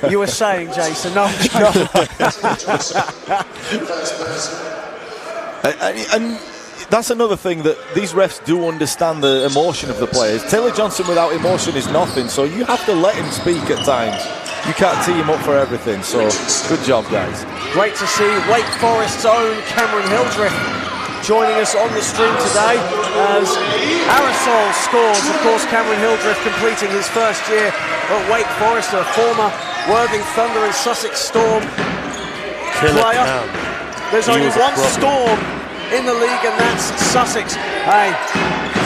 You were saying, Jason? No. And that's another thing, that these refs do understand the emotion of the players. Taylor Johnson without emotion is nothing, so you have to let him speak at times. You can't tee him up for everything, so good job, guys. Great to see Wake Forest's own Cameron Hildreth joining us on the stream today as Aerosol scores. Of course, Cameron Hildreth completing his first year at Wake Forest, a former Worthing Thunder and Sussex Storm player. There's only one Storm in the league, and that's Sussex. Hey,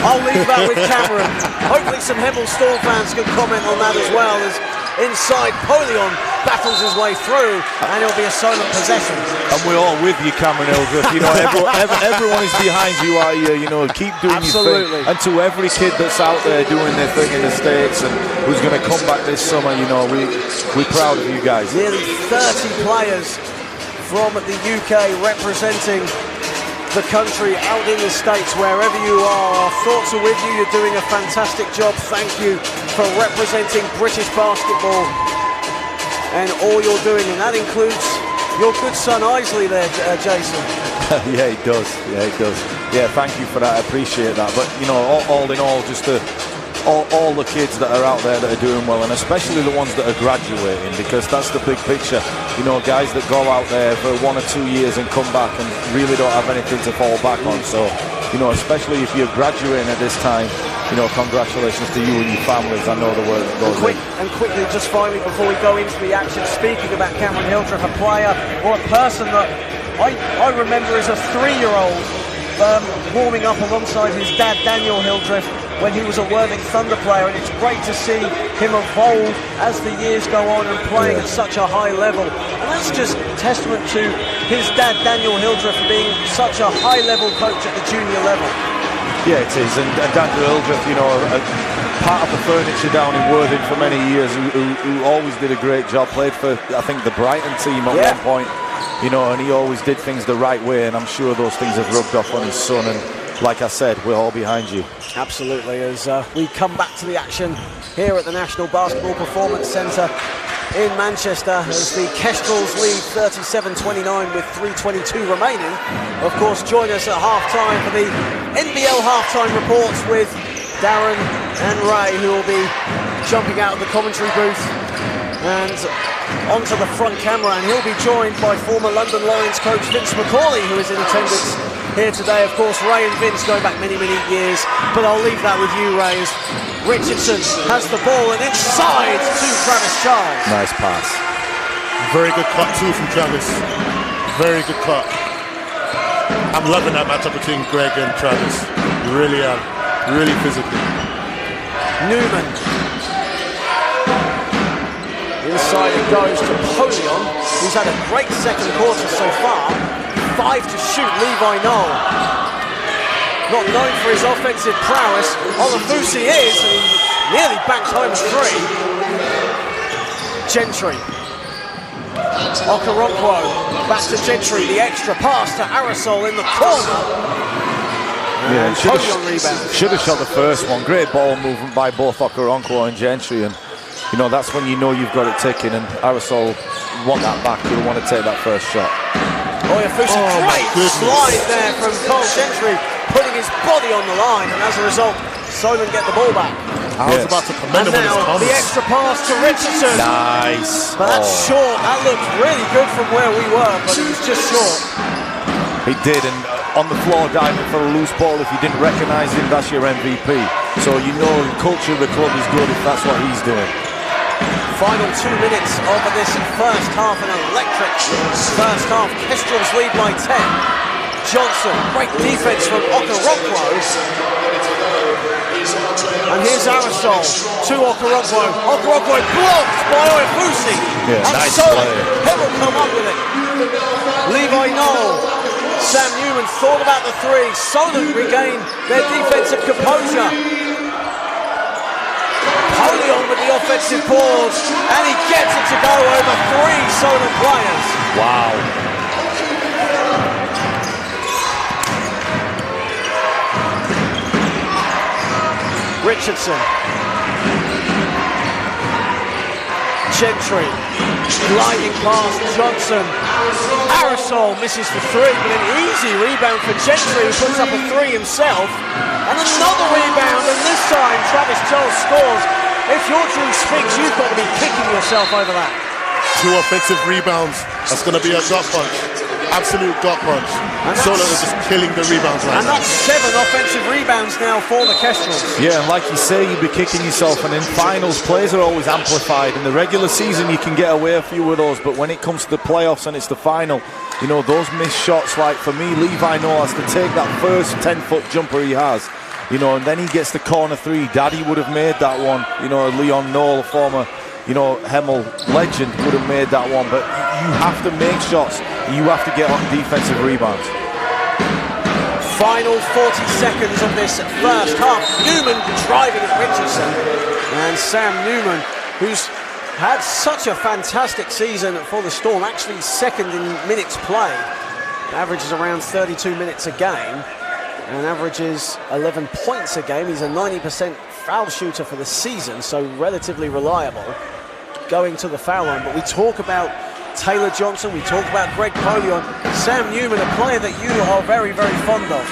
I'll leave that with Cameron. Hopefully some Hemel Storm fans can comment on that as well, as inside Polion battles his way through, and it'll be a Solent possession. And we're all with you, Cameron Hildreth. You know, everyone is behind you out here. You know, keep doing your thing. And to every kid that's out there doing their thing in the States and who's going to come back this summer, you know, we're proud of you guys. Nearly 30 players from the UK representing the country out in the States. Wherever you are, our thoughts are with you. You're doing a fantastic job. Thank you for representing British basketball and all you're doing, and that includes your good son Isley there, Jason. Yeah, he does. Yeah, thank you for that. I appreciate that. But you know, all in all, just all the kids that are out there that are doing well, and especially the ones that are graduating, because that's the big picture. You know, guys that go out there for 1 or 2 years and come back and really don't have anything to fall back on. So, you know, especially if you're graduating at this time, you know, congratulations to you and your families. I know the work that goes in. And quickly, just finally, before we go into the action, speaking about Cameron Hildreth, a player or a person that I remember as a 3-year-old warming up alongside his dad, Daniel Hildreth, when he was a Worthing Thunder player, and it's great to see him evolve as the years go on and playing at such a high level. And that's just testament to his dad, Daniel Hildreth, being such a high-level coach at the junior level. Yeah, it is, and Daniel Hildreth, you know, part of the furniture down in Worthing for many years, who always did a great job, played for, I think, the Brighton team at one point, you know, and he always did things the right way, and I'm sure those things have rubbed off on his son, and like I said, we're all behind you. Absolutely, as we come back to the action here at the National Basketball Performance Centre in Manchester, as the Kestrels lead 37-29 with 3:22 remaining. Of course, join us at half-time for the NBL half-time reports with Darren and Ray, who will be jumping out of the commentary booth and onto the front camera, and he'll be joined by former London Lions coach Vince McCauley, who is in attendance here today. Of course, Ray and Vince going back many, many years, but I'll leave that with you, Ray, as Richardson has the ball and inside to Travis Charles. Nice pass. Very good cut too from Travis. Very good cut. I'm loving that matchup between Greg and Travis. Really am. Really physical. Newman. Inside it goes to Polion, who's had a great second quarter so far. 5 to shoot, Levi Knoll. Not known for his offensive prowess. Olafusi is, and he nearly banks home a 3. Gentry. Okoronkwo back to Gentry, the extra pass to Aerosol in the corner. Yeah, should have shot the first one. Great ball movement by both Okoronkwo and Gentry, and you know, that's when you know you've got it ticking, and Aerosol want that back. You want to take that first shot. Olafusi, great slide there from Cole Gentry, putting his body on the line, and as a result, Solent get the ball back. I was about to commend him on his comments. The extra pass to Richardson. Nice. But that's short. That looked really good from where we were, but it was just short. He did, and on the floor diving for a loose ball. If you didn't recognise him, that's your MVP. So you know the culture of the club is good if that's what he's doing. Final 2 minutes of this first half, an electric first half. Kestrels lead by 10. Johnson, great defense from Okorokwo. And here's Arisol to Okorokwo. Okorokwo blocked by Oefusi. Yeah, and nice Solent Hemel come up with it. Levi Knoll, Sam Newman thought about the three. Solent regained their defensive composure. Polion with the offensive pause, and he gets it to go over 3 Solent players. Wow. Richardson. Gentry. Gliding past Johnson. Arisol misses for 3, but an easy rebound for Gentry, who puts up a 3 himself. And another rebound, and this time Travis Charles scores. If you're Drew Spinks, you've got to be kicking yourself over that. 2 offensive rebounds. That's going to be a gut punch. Absolute gut punch. Solent is just killing the rebounds right now. And that's 7 offensive rebounds now for the Kestrels. Yeah, and like you say, you'd be kicking yourself, and in finals, plays are always amplified. In the regular season, you can get away a few of those, but when it comes to the playoffs and it's the final, you know, those missed shots, like for me, Levi Knoll has to take that first 10-foot jumper he has, you know, and then he gets the corner 3. Daddy would have made that one. You know, Leon Knoll, a former, you know, Hemel legend, would have made that one, but you have to make shots. You have to get on defensive rebounds. Final 40 seconds of this first half. Newman driving at Richardson. And Sam Newman, who's had such a fantastic season for the Storm, actually second in minutes played. Averages around 32 minutes a game and averages 11 points a game. He's a 90% foul shooter for the season, so relatively reliable going to the foul line. But we talk about Taylor Johnson, we talk about Greg Polion. Sam Newman, a player that you are very, very fond of.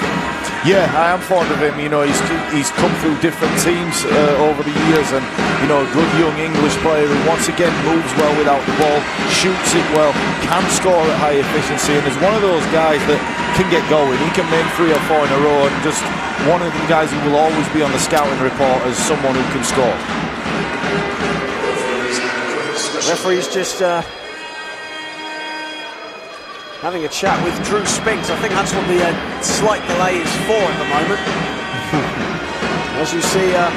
Yeah, I am fond of him. You know, he's come through different teams over the years, and you know, a good young English player who once again moves well without the ball, shoots it well, can score at high efficiency, and is one of those guys that can get going. He can make 3 or 4 in a row, and just one of the guys who will always be on the scouting report as someone who can score. Referee's just having a chat with Drew Spinks. I think that's what the slight delay is for at the moment. As you see, a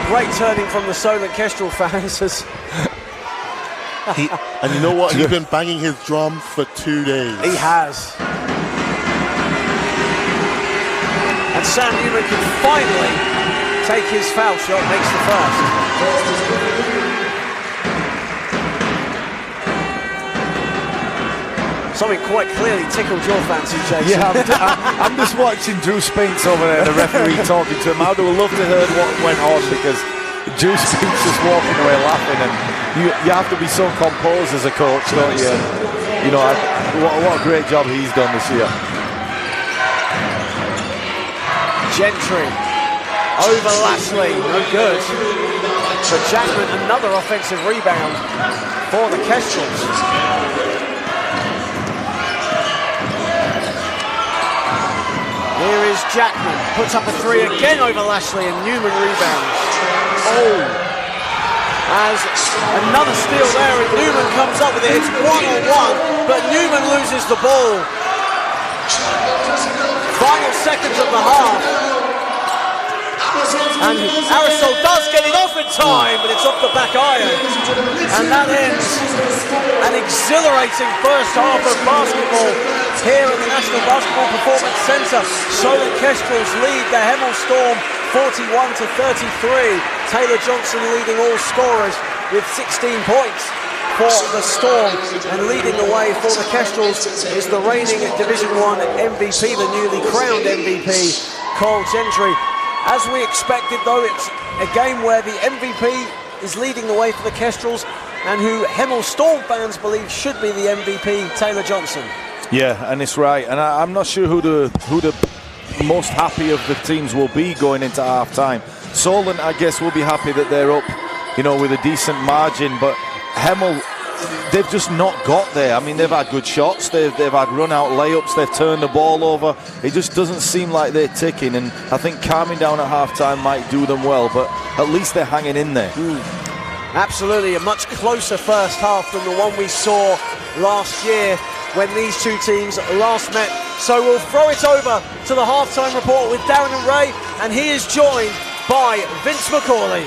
great turning from the Solent Kestrel fans. And you know what? He's been banging his drum for 2 days. He has. And Sam Newman can finally take his foul shot, makes the first. Something quite clearly tickled your fancy, Jason. Yeah, I'm just watching Drew Spinks over there, the referee talking to him. I would have loved to hear what went on, because Drew Spinks just walking away laughing, and you have to be so composed as a coach, don't you? And, you know, what a great job he's done this year. Gentry over Lashley, no good. But Jackman, another offensive rebound for the Kestrels. Here is Jackman, puts up a 3 again over Lashley, and Newman rebounds. Oh! As another steal there, and Newman comes up with it. It's 1-on-1, but Newman loses the ball. Final seconds of the half. And Arisol does get it off in time, but it's off the back iron. And that ends an exhilarating first half of basketball here at the National Basketball Performance Centre. Solent Kestrels lead the Hemel Storm 41-33. Taylor Johnson leading all scorers with 16 points for the Storm, and leading the way for the Kestrels is the reigning Division 1 MVP, the newly crowned MVP, Cole Gentry. As we expected, though, it's a game where the MVP is leading the way for the Kestrels, and who Hemel Storm fans believe should be the MVP, Taylor Johnson. Yeah, and it's right, and I'm not sure who the most happy of the teams will be going into half-time. Solent, I guess, will be happy that they're up, you know, with a decent margin, but Hemel they've just not got there. I mean, they've had good shots, they've had run-out layups, they've turned the ball over. It just doesn't seem like they're ticking, and I think calming down at half-time might do them well, but at least they're hanging in there. Absolutely, a much closer first half than the one we saw last year when these two teams last met. So we'll throw it over to the halftime report with Darren and Ray, and he is joined by Vince McCauley.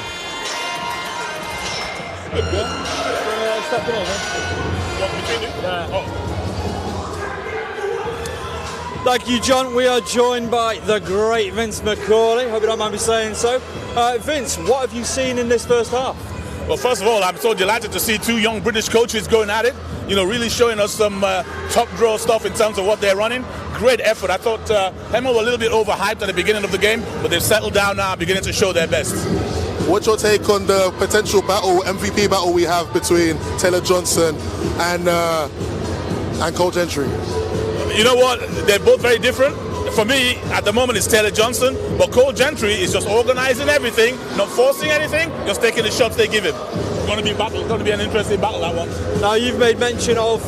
Thank you, John. We are joined by the great Vince McCauley. Hope you don't mind me saying so. Vince, what have you seen in this first half? Well, first of all, I'm so delighted to see two young British coaches going at it. You know, really showing us some top draw stuff in terms of what they're running. Great effort. I thought Hemel were a little bit overhyped at the beginning of the game, but they've settled down now, beginning to show their best. What's your take on the potential battle, MVP battle we have between Taylor Johnson and Cole Gentry? You know what? They're both very different. For me, at the moment, it's Taylor Johnson, but Cole Gentry is just organizing everything, not forcing anything, just taking the shots they give him. It's going to be a battle. It's going to be an interesting battle, that one. Now, you've made mention of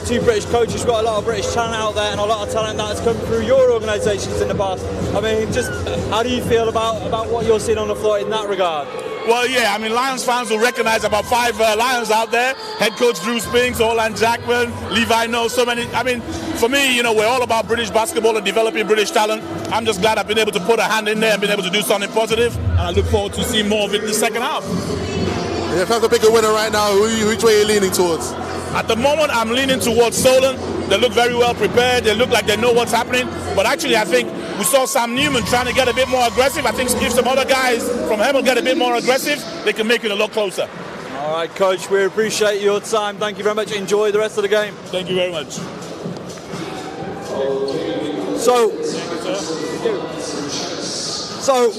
two British coaches. You've got a lot of British talent out there, and a lot of talent that has come through your organisations in the past. I mean, just how do you feel about what you're seeing on the floor in that regard? Well, yeah, I mean, Lions fans will recognize about 5 Lions out there. Head coach Drew Spinks, Orland Jackman, Levi Knows, so many. I mean, for me, we're all about British basketball and developing British talent. I'm just glad I've been able to put a hand in there and been able to do something positive. And I look forward to seeing more of it in the second half. If you have to pick a winner right now, which way are you leaning towards? At the moment, I'm leaning towards Solent. They look very well prepared. They look like they know what's happening. But actually, I think we saw Sam Newman trying to get a bit more aggressive. I think if some other guys from Hemel get a bit more aggressive, they can make it a lot closer. All right, Coach, we appreciate your time. Thank you very much. Enjoy the rest of the game. Thank you very much. So,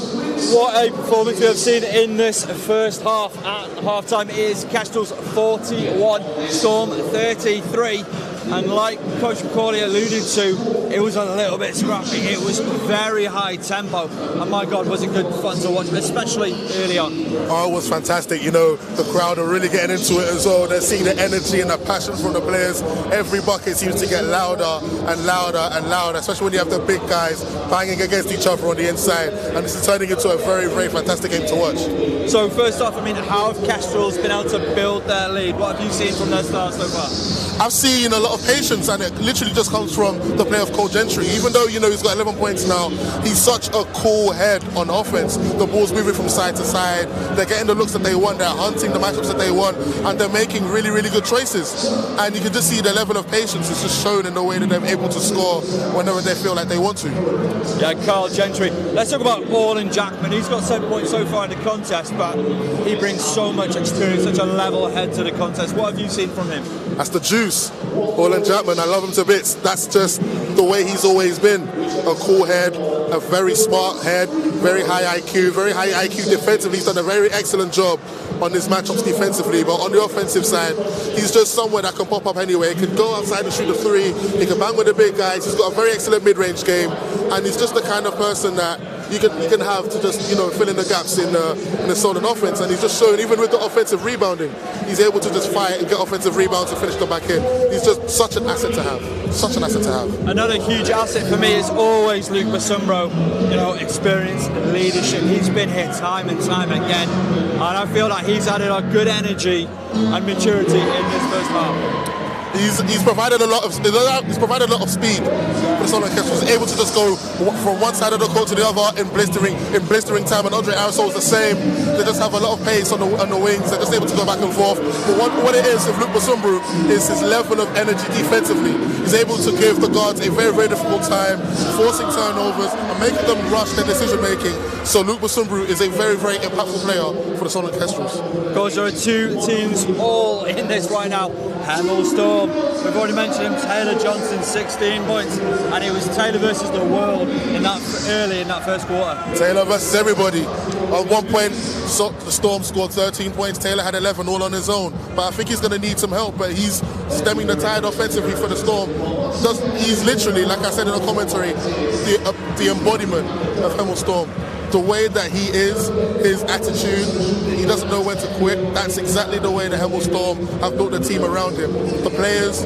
what a performance we have seen in this first half. At halftime is Kestrels 41, Storm 33. And like Coach McCauley alluded to, it was a little bit scrappy. It was very high tempo. And my God, was it good fun to watch, especially early on. Oh, it was fantastic. The crowd are really getting into it as well. They're seeing the energy and the passion from the players. Every bucket seems to get louder and louder and louder, especially when you have the big guys banging against each other on the inside. And this is turning into a very, very fantastic game to watch. So first off, how have Kestrels been able to build their lead? What have you seen from their start so far? I've seen a lot of patience, and it literally just comes from the play of Cole Gentry. Even though he's got 11 points now, he's such a cool head on offense. The ball's moving from side to side. They're getting the looks that they want. They're hunting the matchups that they want, and they're making really, really good choices. And you can just see the level of patience is just shown in the way that they're able to score whenever they feel like they want to. Yeah, Carl Gentry. Let's talk about Orland Jackman. He's got 7 points so far in the contest, but he brings so much experience, such a level head to the contest. What have you seen from him? That's the juice. Orland Jackman, I love him to bits. That's just the way he's always been. A cool head, a very smart head, very high IQ defensively. He's done a very excellent job on his matchups defensively, but on the offensive side, he's just someone that can pop up anywhere. He can go outside and shoot a three. He can bang with the big guys. He's got a very excellent mid-range game, and he's just the kind of person that you can have to just fill in the gaps in the Solent offense. And he's just shown, even with the offensive rebounding, he's able to just fight and get offensive rebounds and finish the back end. He's just such an asset to have. Such an asset to have. Another huge asset for me is always Luke Basumbro. Experience, leadership. He's been here time and time again, and I feel like he's added a good energy and maturity in this first half. He's provided a lot of speed for the Solent Kestrels. He's able to just go from one side of the court to the other in blistering time. And Andre Aerosol's the same. They just have a lot of pace on the wings. They're just able to go back and forth. But what it is with Luke Basumbro is his level of energy defensively. He's able to give the guards a very, very difficult time, forcing turnovers and making them rush their decision making. So Luke Basumbro is a very, very impactful player for the Solent Kestrels. Because there are two teams all in this right now. Hemel Storm, we've already mentioned him, Taylor Johnson, 16 points, and it was Taylor versus the world early in that first quarter. Taylor versus everybody. At one point, the Storm scored 13 points, Taylor had 11 all on his own, but I think he's going to need some help, but he's stemming the tide offensively for the Storm. He's literally, like I said in the commentary, the embodiment of Hemel Storm. the way that he is, his attitude, he doesn't know when to quit. That's exactly the way the Hemel Storm have built a team around him. The players,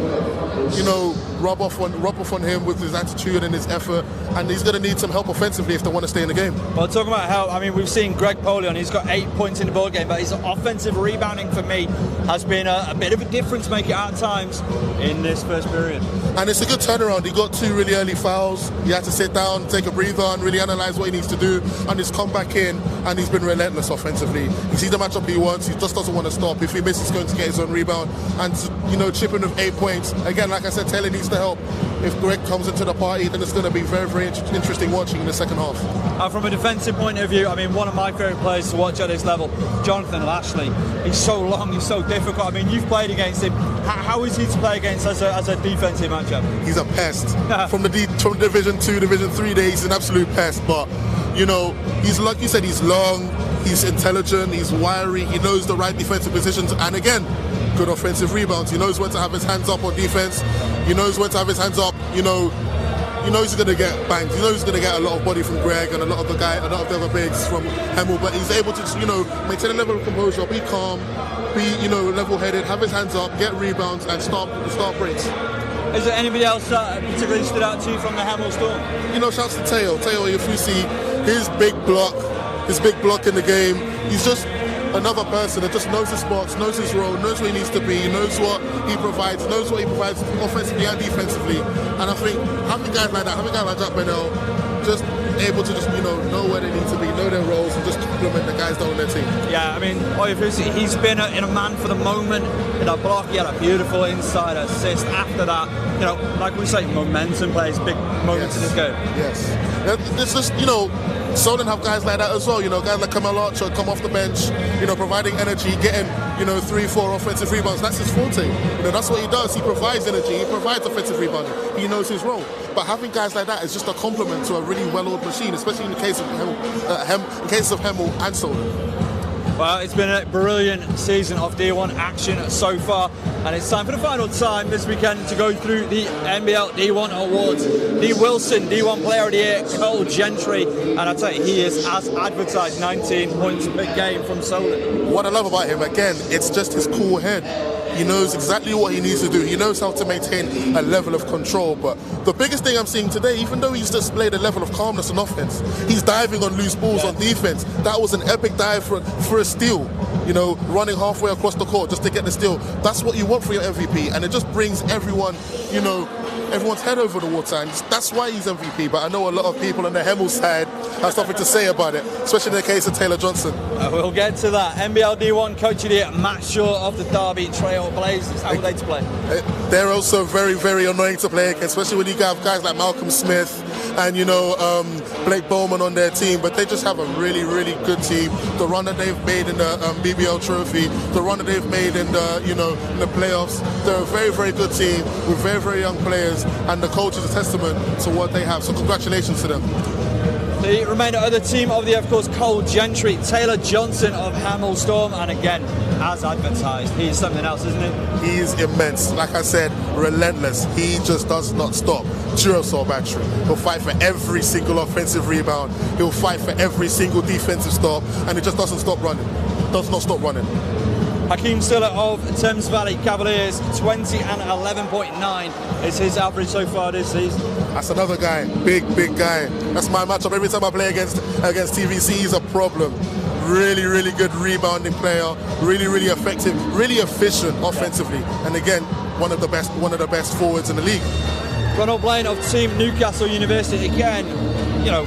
you know, rub off on him with his attitude and his effort, and he's going to need some help offensively if they want to stay in the game. Well, talking about help, I mean, we've seen Greg Polion, he's got 8 points in the ball game, but his offensive rebounding for me has been a bit of a difference maker at times in this first period. And it's a good turnaround. He got 2 really early fouls. He had to sit down, take a breather, and really analyse what he needs to do, and he's come back in, and he's been relentless offensively. He sees the matchup he wants, he just doesn't want to stop. If he misses, he's going to get his own rebound, and, you know, chipping with 8 points. Again, like I said, Taylor needs to help. If Greg comes into the party, then it's going to be very, very interesting watching in the second half. From a defensive point of view, I mean, one of my favourite players to watch at this level, Jonathan Lashley. He's so long, he's so difficult. I mean, you've played against him. How is he to play against as a defensive matchup? He's a pest. from Division 2, Division 3 days, he's an absolute pest. But, you know, he's, like you said, he's long, he's intelligent, he's wiry, he knows the right defensive positions, and again, good offensive rebounds. He knows when to have his hands up on defense. He knows when to have his hands up. You know he's going to get banged. You know he's going to get a lot of body from Greg and a lot of the other bigs from Hemel. But he's able to just, you know, maintain a level of composure, be calm, be, you know, level-headed, have his hands up, get rebounds, and start breaks. Is there anybody else that particularly stood out to you from the Hemel Storm? You know, shouts to Teo. Teo, if you see his big block in the game, he's just another person that just knows his spots, knows his role, knows where he needs to be, knows what he provides offensively and defensively. And I think having guys like that, having guys like Jack Bennell, just able to just, you know where they need to be, know their roles, and just complement the guys down on their team. Yeah, I mean, he's been in a man for the moment in that block. He had a beautiful inside assist. After that, you know, like we say, momentum plays big moments in this game. Yes. It's just, you know, Solent have guys like that as well, you know, guys like Hemel Archer come off the bench, you know, providing energy, getting, you know, 3-4 offensive rebounds. That's his forte. You know, that's what he does. He provides energy, he provides offensive rebounding. He knows his role. But having guys like that is just a compliment to a really well-oiled machine, especially in the case of Hemel and Solent. Well, it's been a brilliant season of D1 action so far, and it's time for the final time this weekend to go through the NBL D1 awards. D. Wilson, D1 Player of the Year, Cole Gentry, and I tell you, he is as advertised, 19 points per game from Solent. What I love about him, again, it's just his cool head. He knows exactly what he needs to do. He knows how to maintain a level of control. But the biggest thing I'm seeing today, even though he's displayed a level of calmness on offense, he's diving on loose balls on defense. That was an epic dive for a steal. You know, running halfway across the court just to get the steal. That's what you want for your MVP. And it just brings everyone, you know, everyone's head over the water, and that's why he's MVP. But I know a lot of people on the Hemel side have something to say about it, especially in the case of Taylor Johnson. We'll get to that. NBL D1 Coach of the Year, Matt Shaw of the Derby Trail Blazers. How are they to play? They're also very, very annoying to play against, especially when you have guys like Malcolm Smith and, you know, Blake Bowman on their team. But they just have a really, really good team. The run that they've made in the BBL Trophy, the run that they've made in the, you know, in the playoffs, they're a very, very good team with very, very young players, and the coach is a testament to what they have. So congratulations to them. The remainder of the team of the year, of course, Cole Gentry, Taylor Johnson of Hemel Storm, and again, as advertised, he's something else, isn't he? He's immense. Like I said, relentless. He just does not stop. Duracell battery. He'll fight for every single offensive rebound. He'll fight for every single defensive stop, and he just doesn't stop running. Does not stop running. Hakeem Stiller of Thames Valley Cavaliers, 20 and 11.9 is his average so far this season. That's another guy, big guy. That's my matchup. Every time I play against TVC, he's a problem. Really, really good rebounding player. Really, really effective. Really efficient offensively. And again, one of the best forwards in the league. Ronald Blaine of Team Newcastle University, again, you know,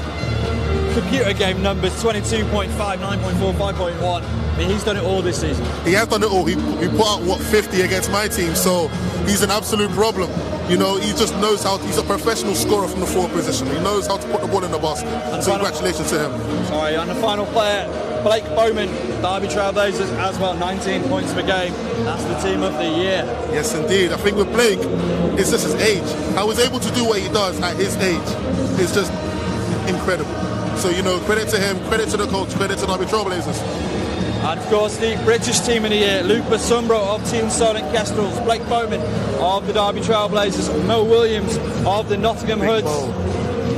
computer game numbers, 22.5, 9.4, 5.1. I mean, he's done it all this season. He has done it all. He put out, 50 against my team, so he's an absolute problem. You know, he just knows how, he's a professional scorer from the forward position. He knows how to put the ball in the basket. And so congratulations to him. Sorry, and the final player, Blake Bowman, Derby Trailblazers as well, 19 points per game. That's the team of the year. Yes, indeed. I think with Blake, it's just his age. How he's able to do what he does at his age is just incredible. So, you know, credit to him, credit to the coach, credit to Derby Trailblazers. And of course, the British team of the year, Luke Basumbro of Team Solent Kestrels, Blake Bowman of the Derby Trailblazers, Mo Williams of the Nottingham Hoods.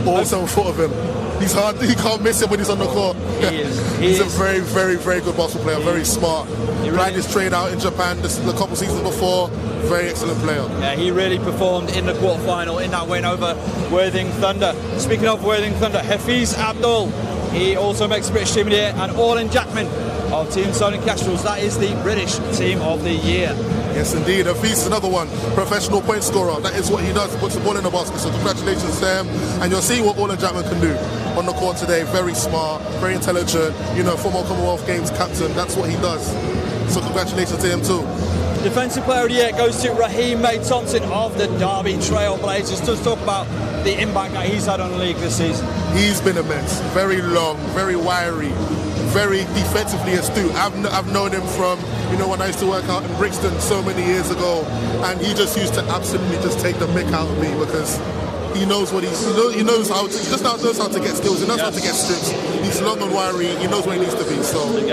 Also a foot of him. He's hard. He can't miss him when he's on the court. He's a very, very, very good basketball player. Very smart. He ran his trade out in Japan a couple seasons before. Very excellent player. Yeah, he really performed in the quarterfinal in that win over Worthing Thunder. Speaking of Worthing Thunder, Hafiz Abdul, he also makes British Team of the Year, and Orlin Jackman of Team Solent Kestrels. That is the British Team of the Year. Yes, indeed. Hafiz is another one. Professional point scorer. That is what he does. He puts the ball in the basket. So congratulations to him. And you're seeing what Orlin Jackman can do on the court today. Very smart, very intelligent. You know, former Commonwealth Games captain. That's what he does. So congratulations to him too. Defensive Player of the Year goes to Raheem May-Thompson of the Derby Trail Blazers. Just talk about the impact that he's had on the league this season. He's been immense. Very long, very wiry, very defensively astute. I've known him from, you know, when I used to work out in Brixton so many years ago, and he just used to absolutely just take the mick out of me because he knows what he knows how to get steals. He knows how to get strips. He's long and wiry. He knows where he needs to be. So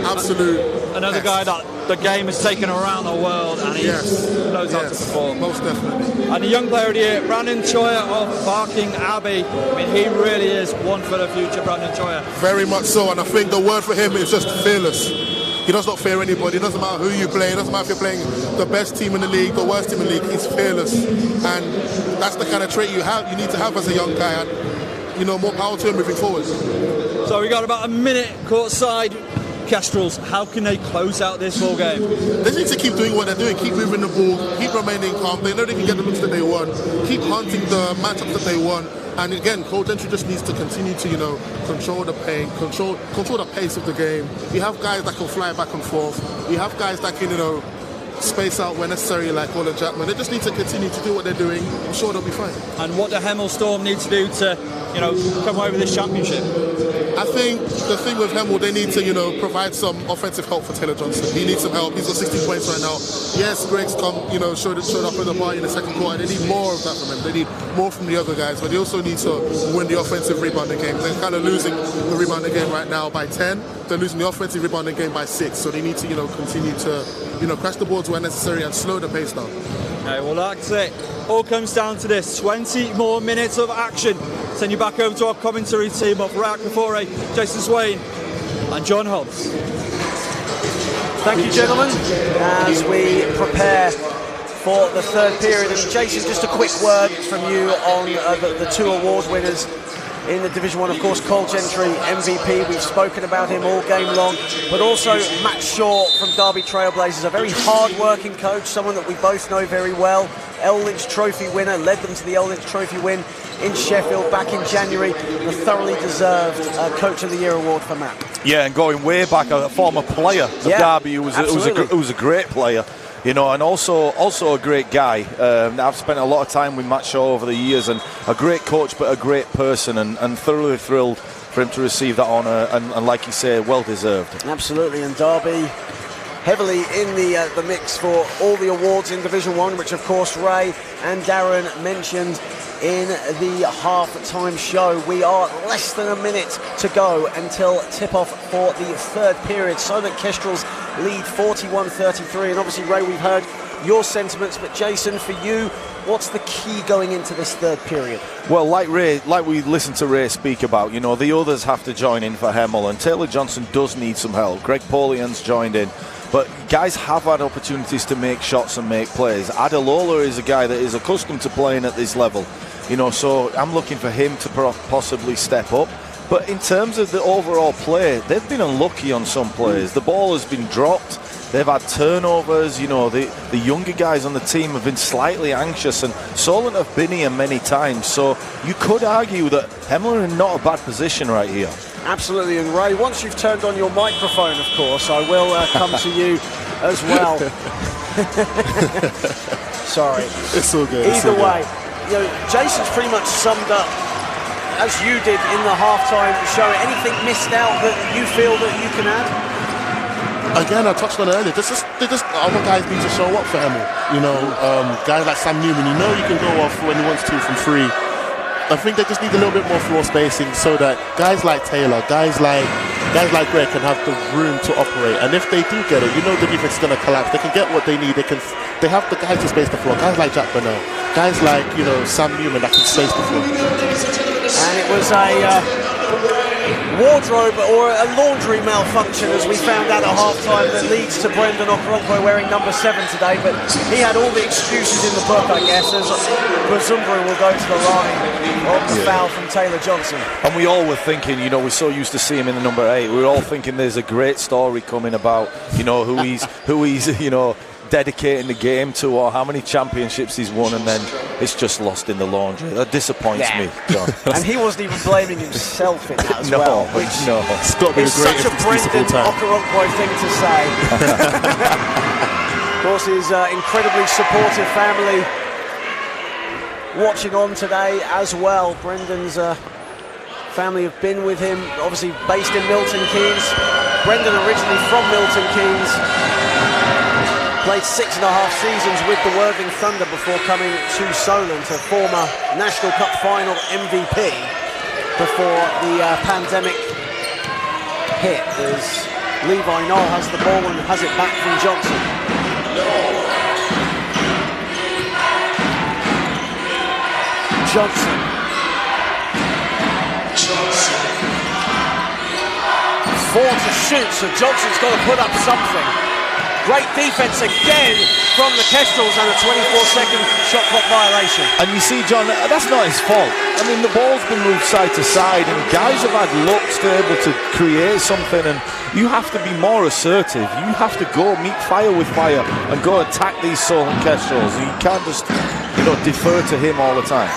absolute. Another guy that the game has taken around the world, and he knows how to perform. Most definitely. And the Young Player of the Year, Brandon Choyer of Barking Abbey. I mean, he really is one for the future, Brandon Choyer. Very much so, and I think the word for him is just fearless. He does not fear anybody. It doesn't matter who you play. It doesn't matter if you're playing the best team in the league, the worst team in the league. He's fearless, and that's the kind of trait you need to have as a young guy. And you know, more power to him moving forward. So we got about a minute courtside. Kestrels, how can they close out this ball game? They need to keep doing what they're doing, keep moving the ball, keep remaining calm. They know they can get the looks that they want, keep hunting the matchups that they want. And again, Coach Gentry just needs to continue to, you know, control the pace, control the pace of the game. We have guys that can fly back and forth. We have guys that can, you know, space out where necessary, like Orlin Jackman. They just need to continue to do what they're doing. I'm sure they'll be fine. And what do Hemel Storm need to do to, you know, come away with this championship? I think the thing with Hemel, they need to, you know, provide some offensive help for Taylor Johnson. He needs some help. He's got 16 points right now. Yes, Greg's showed up in the party in the second quarter. They need more of that from him. They need more from the other guys, but they also need to win the offensive rebounding game. They're kind of losing the rebounding game right now by 10. They're losing the offensive rebounding game by 6. So they need to, you know, continue to, you know, crash the boards where necessary and slow the pace down. Okay, well, that's it. All comes down to this. 20 more minutes of action. Send you back over to our commentary team of Ray Kafore, Jason Swain and John Hobbs. Thank you, gentlemen, as we prepare for the third period. And Jason, just a quick word from you on the two award winners in the Division 1, of course, Cole Gentry, MVP. We've spoken about him all game long, but also Matt Shaw from Derby Trailblazers, a very hard-working coach, someone that we both know very well. El Lynch Trophy winner, led them to the El Lynch Trophy win in Sheffield back in January. The thoroughly deserved Coach of the Year award for Matt. Yeah, and going way back, a former player of Derby who was a great player. You know, and also a great guy. I've spent a lot of time with Matt Shaw over the years, and a great coach, but a great person, and thoroughly thrilled for him to receive that honour, and like you say, well deserved. Absolutely, and Derby heavily in the mix for all the awards in Division 1, which of course Ray and Darren mentioned in the half-time show. We are less than a minute to go until tip-off for the third period. Solent Kestrels lead 41-33, and obviously, Ray, we've heard your sentiments, but Jason, for you, what's the key going into this third period? Well, like we listened to Ray speak about, you know, the others have to join in for Hemel, and Taylor Johnson does need some help. Greg Polian's joined in. But guys have had opportunities to make shots and make plays. Adelola is a guy that is accustomed to playing at this level, you know, so I'm looking for him to possibly step up. But in terms of the overall play, they've been unlucky on some plays. The ball has been dropped. They've had turnovers. You know, the younger guys on the team have been slightly anxious, and Solent have been here many times. So you could argue that Hemel are in not a bad position right here. Absolutely, and Ray, once you've turned on your microphone, of course, I will come to you as well. Sorry. It's all good. Either way, you know, Jason's pretty much summed up, as you did in the halftime show. Anything missed out that you feel that you can add? Again, I touched on it earlier. Other guys need to show up for Hemel. You know, guys like Sam Newman, you know you can go off when he wants to from free. I think they just need a little bit more floor spacing so that guys like Taylor, guys like Greg can have the room to operate. And if they do get it, you know the defense is going to collapse. They can get what they need. They have the guys to space the floor. Guys like Jack Burnell, guys like, you know, Sam Newman that can space the floor. And it was a wardrobe or a laundry malfunction, as we found out at half-time, that leads to Brendan Okoronkwo wearing number 7 today. But he had all the excuses in the book, I guess, as Bazumburu will go to the line on the foul from Taylor Johnson. And we all were thinking, you know, we're so used to seeing him in the number 8. We were all thinking there's a great story coming about, you know, who he's, you know, dedicating the game to, or how many championships he's won, and then it's just lost in the laundry. That disappoints me, John. And he wasn't even blaming himself in that as well, which it's got to be is such a Brendan Okoronkwo thing to say. Of course, his incredibly supportive family watching on today as well. Brendan's family have been with him, obviously based in Milton Keynes. Brendan originally from Milton Keynes. Played 6.5 seasons with the Worthing Thunder before coming to Solent, a former National Cup final MVP before the pandemic hit, as Levi Knoll has the ball and has it back from Johnson. Johnson. 4 to shoot, so Johnson's got to put up something. Great defense again from the Kestrels, and a 24-second shot clock violation. And you see, John, that's not his fault. I mean, the ball's been moved side to side, and guys have had looks to be able to create something, and you have to be more assertive. You have to go meet fire with fire and go attack these Solent Kestrels. You can't just, you know, defer to him all the time.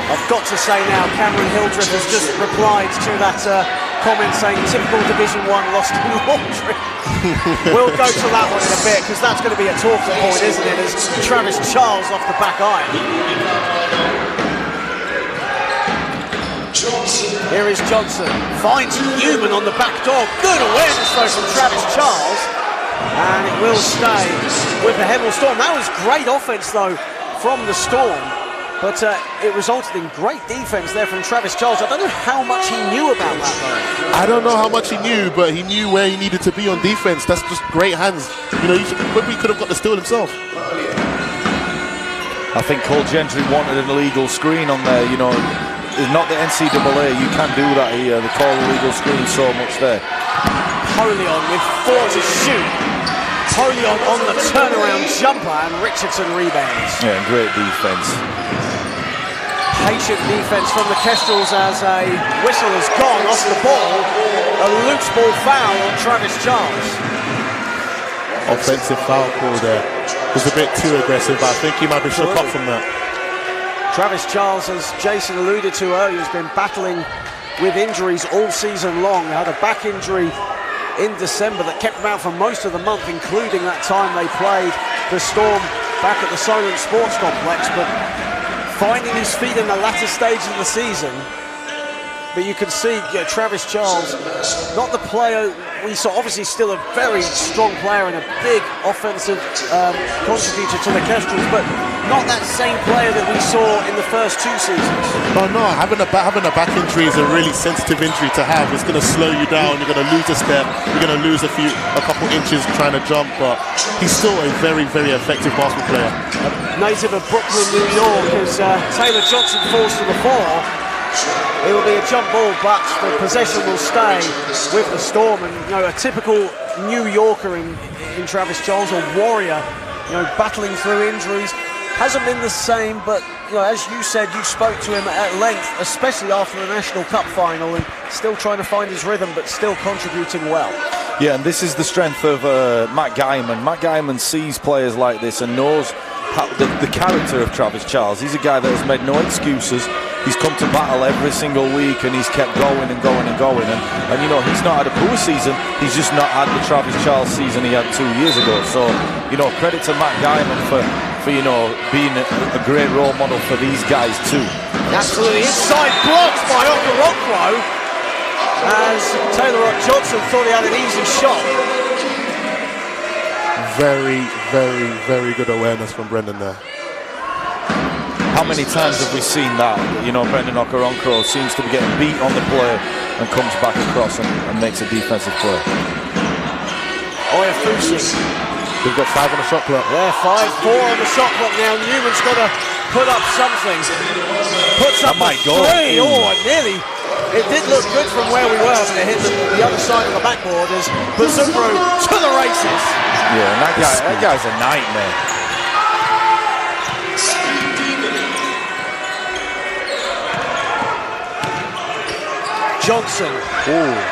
I've got to say now, Cameron Hildreth has just replied to that comment saying typical Division 1 lost in laundry. We'll go to that one in a bit, because that's going to be a talking point, isn't it, as Travis Charles off the back iron. Here is Johnson, finds Newman on the back door. Good awareness though from Travis Charles, and it will stay with the Hemel Storm. That was great offense though from the Storm. But it resulted in great defense there from Travis Charles. I don't know how much he knew about that, though. I don't know how much he knew, but he knew where he needed to be on defense. That's just great hands. You know, he could have got the steal himself. I think Cole Gentry wanted an illegal screen on there. You know, it's not the NCAA. You can't do that here. They call illegal screen so much there. Polion with 4 to shoot. Polion on the turnaround jumper, and Richardson rebounds. Yeah, great defense. Patient defense from the Kestrels as a whistle has gone off the ball. A loose ball foul on Travis Charles. Offensive foul call there. Was a bit too aggressive, but I think he might be shook up from that. Travis Charles, as Jason alluded to earlier, has been battling with injuries all season long. He had a back injury in December that kept him out for most of the month, including that time they played the Storm back at the Solent Sports Complex. But finding his feet in the latter stage of the season, but you can see Travis Charles, not the player we saw, obviously still a very strong player and a big offensive contributor to the Kestrels, but not that same player that we saw in the first 2 seasons. No, having a back injury is a really sensitive injury to have. It's going to slow you down. You're going to lose a step. You're going to lose a couple inches trying to jump, but he's still a very, very effective basketball player. Native of Brooklyn, New York, as Taylor Johnson falls to the floor. It will be a jump ball, but the possession will stay with the Storm. And you know, a typical New Yorker in Travis Charles, a warrior, you know, battling through injuries. Hasn't been the same, but you know, as you said, you spoke to him at length, especially after the National Cup final, and still trying to find his rhythm, but still contributing well. Yeah, and this is the strength of Matt Guyman. Matt Guyman sees players like this and knows the character of Travis Charles. He's a guy that has made no excuses. He's come to battle every single week, and he's kept going and going and going. And you know, he's not had a poor season. He's just not had the Travis Charles season he had 2 years ago. So, you know, credit to Matt Guyman for you know, being a great role model for these guys too. Absolutely, inside blocked by Okoronkwo, as Taylor Johnson thought he had an easy shot. Very, very, very good awareness from Brendan there. How many times have we seen that? You know, Brendan Okoronkwo seems to be getting beat on the play and comes back across and makes a defensive play. Oyafusi. We've got 5 on the shot clock. Yeah, 5-4 on the shot clock now. Newman's got to put up something. Puts up might go. three. Oh, nearly. It did look good from where we were, but it hit the other side of the backboard as Bazumbrou to the races. Yeah, and that guy's a nightmare. Johnson.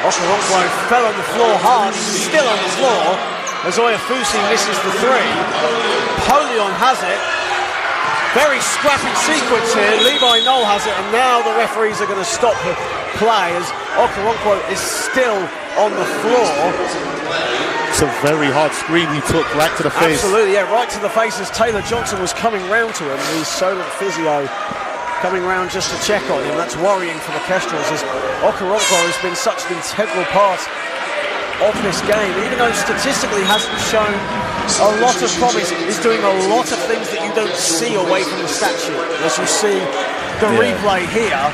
Okoronkwo fell on the floor hard. He's still on the floor as Oyafusi misses the three. Polion has it. Very scrappy sequence here. Levi Knoll has it, and now the referees are going to stop the play as Okoronkwo is still on the floor. It's a very hard screen he took right to the face. Absolutely, yeah, right to the face as Taylor Johnson was coming round to him. The Solent physio coming round just to check on him. That's worrying for the Kestrels as Okoronkwo has been such an integral part of this game, even though statistically hasn't shown a lot of promise. He's doing a lot of things that you don't see away from the stat sheet. As you see the replay here.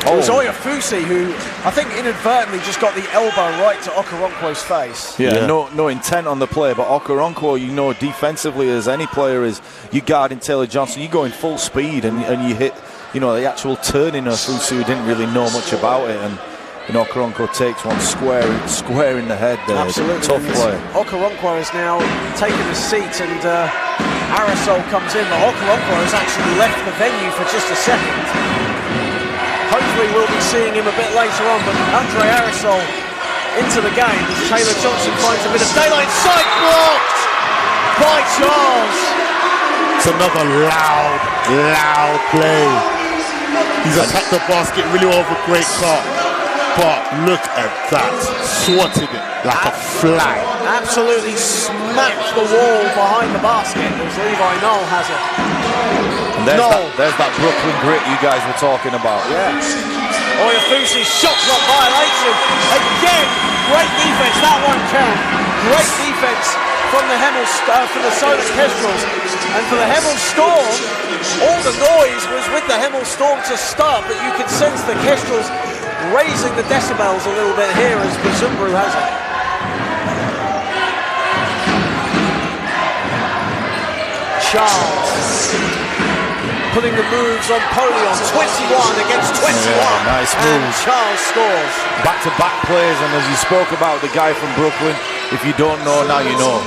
It was Oyafusi who I think inadvertently just got the elbow right to Okoronkwo's face. Yeah. No intent on the play, but Okoronkwo, you know, defensively as any player is, you guarding Taylor Johnson, you go in full speed and you hit, you know, the actual turning of Fusi who didn't really know much about it, and Okoronkwo takes one square in the head there. Absolutely. Tough play. Okoronkwo has now taken a seat and Arisol comes in, but Okoronkwo has actually left the venue for just a second. Hopefully we'll be seeing him a bit later on, but Andre Arisol into the game as Taylor Johnson finds a bit of daylight. Side blocked by Charles. It's another loud play. He's attacked the basket really over great cut. But look at that, swatted it like a fly. Absolutely smacked the wall behind the basket as Levi Knoll has it. And there's that Brooklyn grit you guys were talking about. Yeah. Oyafusi's shot clock violation. Again, great defense, that won't count. Great defense from the Solent Kestrels. And for the Hemel Storm, all the noise was with the Hemel Storm to start, but you can sense the Kestrels raising the decibels a little bit here as Bazumbrou has it. Charles putting the moves on Polion, 21 against 21. Yeah, nice moves. Charles scores. Back-to-back plays, and as you spoke about the guy from Brooklyn, if you don't know, now you know.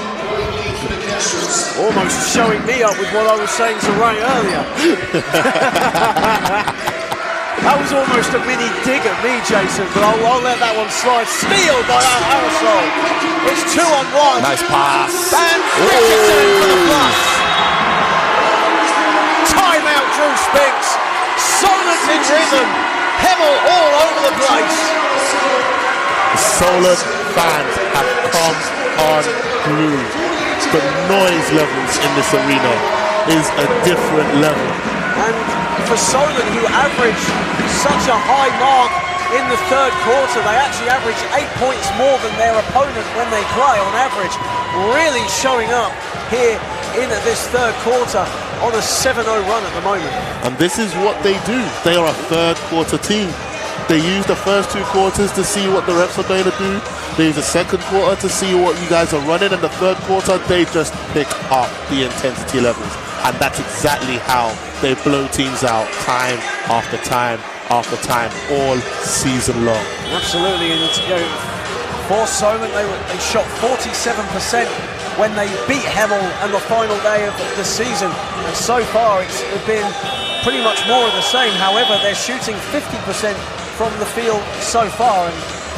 Almost showing me up with what I was saying to Ray earlier. That was almost a mini dig at me, Jason, but I'll let that one slide. Steal by Arisol. It's 2-on-1. Nice pass. And Richardson for the plus. Timeout, Drew Spinks. Solent in rhythm. Hemel all over the place. The Solent fans have come unglued. The noise levels in this arena is a different level. And for Solent, who averaged such a high mark in the third quarter, they actually average 8 points more than their opponent when they play on average. Really showing up here in this third quarter on a 7-0 run at the moment. And this is what they do. They are a third quarter team. They use the first two quarters to see what the reps are going to do. They use the second quarter to see what you guys are running. And the third quarter, they just pick up the intensity levels. And that's exactly how they blow teams out time after time after time all season long. Absolutely. And for Solent, they shot 47% when they beat Hemel on the final day of the season. And so far, it's been pretty much more of the same. However, they're shooting 50% from the field so far. And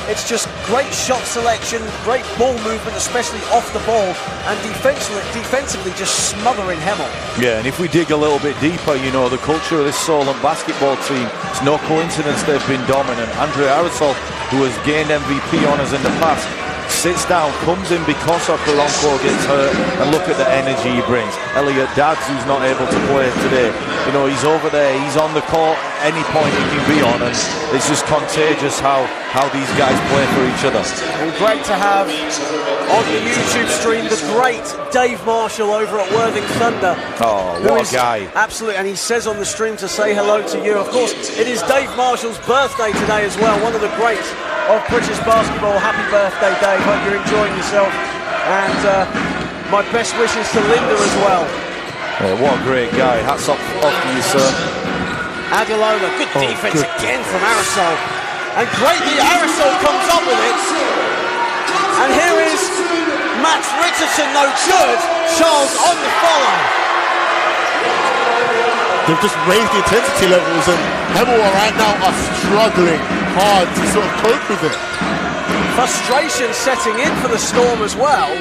it's just great shot selection, great ball movement, especially off the ball, and defensively just smothering Hemel. Yeah, and if we dig a little bit deeper, you know, the culture of this Solent basketball team, it's no coincidence they've been dominant. Andre Arisol, who has gained MVP honours in the past, sits down, comes in because Okoronkwo gets hurt, and look at the energy he brings. Elliot Daggs, who's not able to play today, you know, he's over there, he's on the court any point he can be on, and it's just contagious how these guys play for each other. And great to have on the YouTube stream the great Dave Marshall over at Worthing Thunder. Oh, what a guy. Absolutely, and he says on the stream to say hello to you. Of course, it is Dave Marshall's birthday today as well, one of the greats of British basketball. Happy birthday, Dave. Hope you're enjoying yourself. And my best wishes to Linda as well. What a great guy. Hats off to you, sir. Adelola, good defense again from Aerosol. And greatly, Aerosol comes up with it. And here is Max Richardson, no good. Charles on the follow. They've just raised the intensity levels, and Hemel right now are struggling hard to sort of cope with it. Frustration setting in for the Storm as well.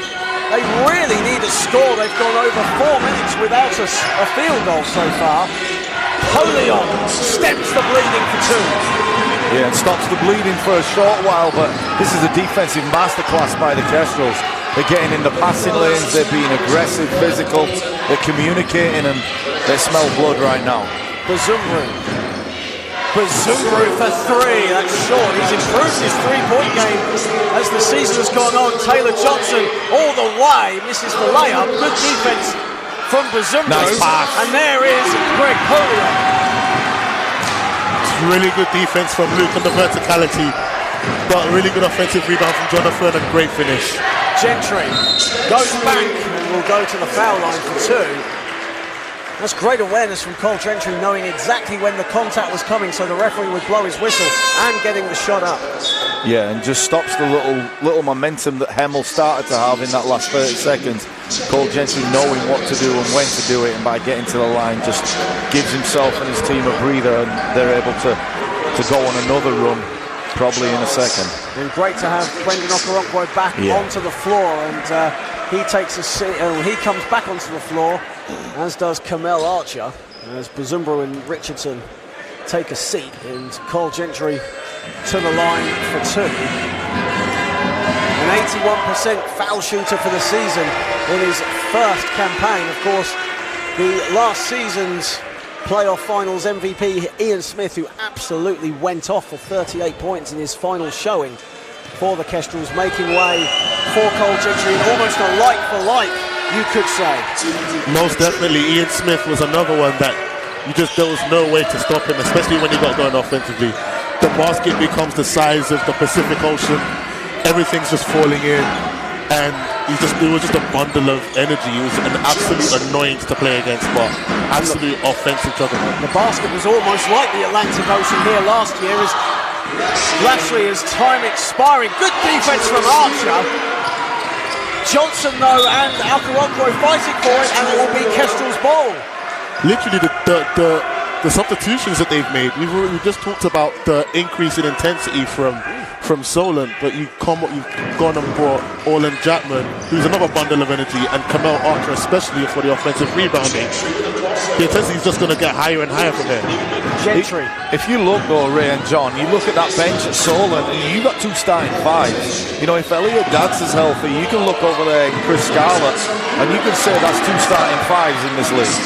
They really need a score. They've gone over 4 minutes without a field goal so far. Polion steps the bleeding for 2. Yeah, and stops the bleeding for a short while, but this is a defensive masterclass by the Kestrels. They're getting in the passing lanes, they're being aggressive, physical, they're communicating, and they smell blood right now. Bazumbru for 3, that's short. He's improved his 3-point game as the season has gone on. Taylor Johnson all the way, misses the layup. Good defense from Bazumbru. Nice pass. And there is Greg Polion. Really good defense from Luke on the verticality, but really good offensive rebound from Jonathan and great finish. Gentry goes back and will go to the foul line for 2. That's great awareness from Cole Gentry, knowing exactly when the contact was coming, so the referee would blow his whistle and getting the shot up. Yeah, and just stops the little momentum that Hemel started to have in that last 30 seconds. Cole Gentry knowing what to do and when to do it, and by getting to the line just gives himself and his team a breather, and they're able to go on another run probably in a second. And great to have Brendan Okoronkwo back onto the floor, and he takes a seat. He comes back onto the floor, as does Kamel Archer, as Bazumbru and Richardson take a seat, and Cole Gentry to the line for 2. An 81% foul shooter for the season in his first campaign. Of course, the last season's playoff finals MVP Ian Smith, who absolutely went off for 38 points in his final showing for the Kestrels, making way for Cole Gentry, almost a like for like, you could say. Most definitely, Ian Smith was another one that there was no way to stop him, especially when he got going offensively. The basket becomes the size of the Pacific Ocean. Everything's just falling in, and it was just a bundle of energy. It was an absolute annoyance to play against, but absolute offensive juggernaut. The basket was almost like the Atlantic Ocean here last year, as Lashley has time expiring. Good defense from Archer. Johnson, though, and Okoronkwo fighting for it, and it will be Kestrel's ball. Literally, the substitutions that they've made. We just talked about the increase in intensity from Solent, but you've gone and brought Orland Jackman, who's another bundle of energy, and Kamel Archer, especially for the offensive rebounding. The intensity is just going to get higher and higher from there. Gentry. If you look, though, Ray and John, you look at that bench at Solent, and you got 2 starting 5s. You know, if Elliot Dance is healthy, you can look over there at Chris Scarlett, and you can say that's 2 starting 5s in this league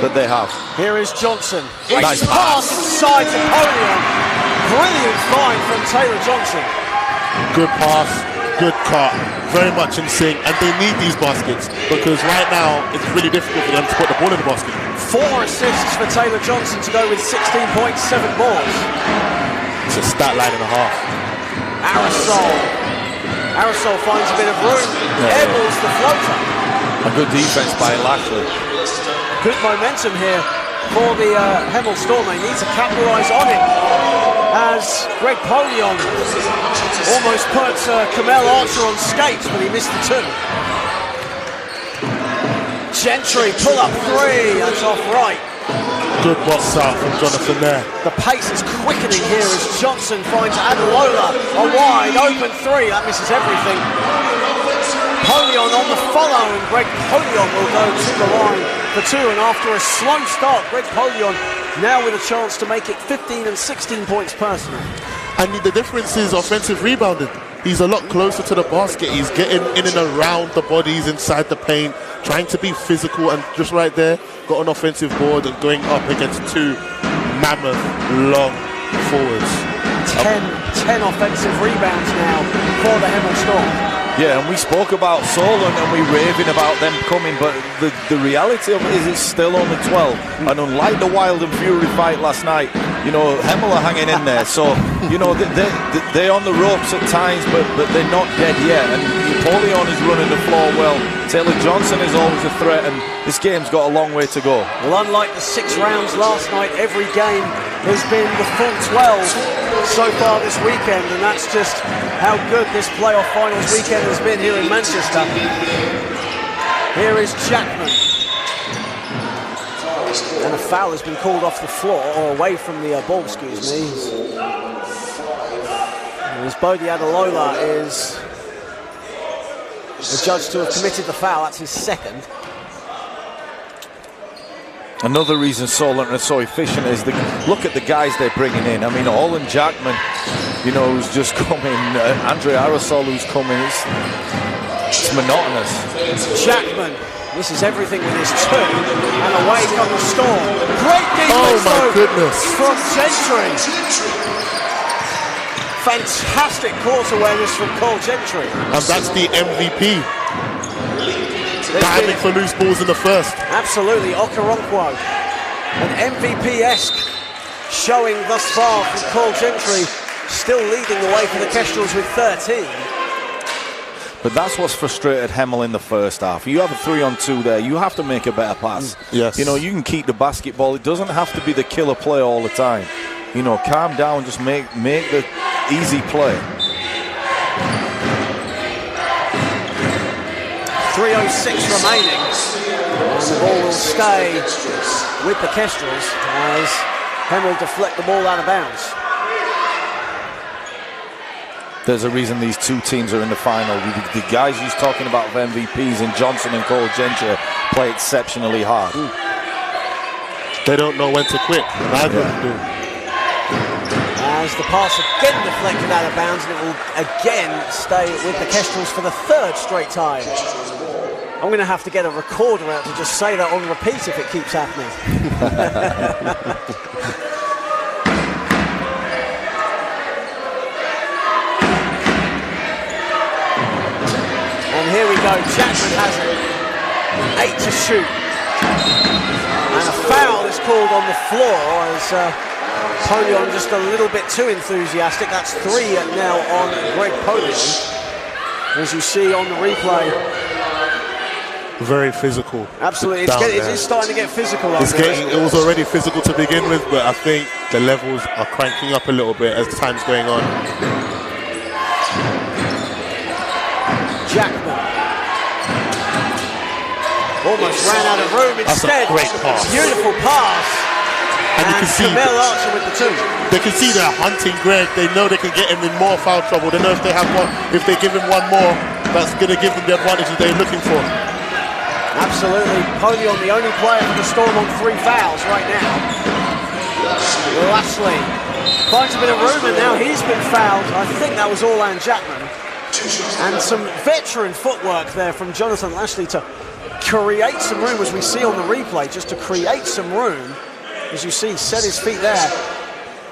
that they have. Here is Johnson. Nice pass inside to Polion. Brilliant find from Taylor Johnson. Good pass, good cut, very much in sync, and they need these baskets because right now it's really difficult for them to put the ball in the basket. 4 assists for Taylor Johnson to go with 16 points, 7 boards. It's a stat line and a half. Aerosol finds a bit of room, airballs the floater. A good defense by Lashley. Good momentum here for the Hemel Storm. They need to capitalise on it, as Greg Polion almost put Kamel Archer on skates, but he missed the 2. Gentry, pull up 3, that's off right. Good box out from Jonathan there. The pace is quickening here as Johnson finds Adelola, a wide open 3, that misses everything. Polion on the follow, and Greg Polion will go to the line for 2, and after a slow start, Greg Polion now with a chance to make it 15 and 16 points personal. And the difference is offensive rebounding. He's a lot closer to the basket. He's getting in and around the bodies inside the paint, trying to be physical, and just right there, got an offensive board and going up against 2 mammoth long forwards. 10 offensive rebounds now for the Hemel Storm. Yeah, and we spoke about Solent and we raving about them coming, but the reality of it is it's still only 12. And unlike the Wild and Fury fight last night, You know, Hemel are hanging in there, so you know they're on the ropes at times, but they're not dead yet. And Napoleon is running the floor well. Taylor Johnson is always a threat, and this game's got a long way to go. Well, unlike the 6 rounds last night, every game has been the full 12 so far this weekend, and that's just how good this playoff finals weekend has been here in Manchester. Here is Jackman. And a foul has been called off the floor, or away from the ball, excuse me. As Bodie Adalola is adjudged to have committed the foul. That's his second. Another reason Solent are so efficient is look at the guys they're bringing in. I mean, Olin Jackman, you know, who's just coming. Andre Aerosol, who's coming. It's monotonous. Jackman. This is everything with his 2, and away comes Storm. Great defense from Gentry. Fantastic court awareness from Cole Gentry. And that's the MVP. Diving for loose balls in the first. Absolutely, Okoronkwo. An MVP-esque showing thus far from Cole Gentry, still leading the way for the Kestrels with 13. But that's what's frustrated Hemel in the first half. You have a 3-on-2 there. You have to make a better pass. Yes. You know, you can keep the basketball. It doesn't have to be the killer play all the time. You know, calm down. Just make the easy play. 3:06 remaining. And the ball will stay with the Kestrels as Hemel deflect the ball out of bounds. There's a reason these two teams are in the final. The guys he's talking about for MVPs in Johnson and Cole Gentry play exceptionally hard. They don't know when to quit. Neither do. As the pass again deflected out of bounds, and it will again stay with the Kestrels for the 3rd straight time. I'm going to have to get a recorder out to just say that on repeat if it keeps happening. And here we go, Jackman has it, 8 to shoot. And a foul is called on the floor as Polion just a little bit too enthusiastic. That's 3 now on Greg Polion. As you see on the replay. Very physical. Absolutely, it is starting to get physical. It was already physical to begin with, but I think the levels are cranking up a little bit as time's going on. Jackman almost ran out of room. Instead, that's a great pass. Beautiful pass. And you can see Hemel Archer with the 2. They can see they're hunting Greg. They know they can get him in more foul trouble. They know if they have one, if they give him one more, that's going to give them the advantage that they're looking for. Absolutely. Polion, the only player for the Storm on 3 fouls right now. Lashley finds a bit of room, and now he's been fouled. I think that was Orlan Jackman. And some veteran footwork there from Jonathan Lashley to create some room, as we see on the replay, just to create some room. As you see, set his feet there.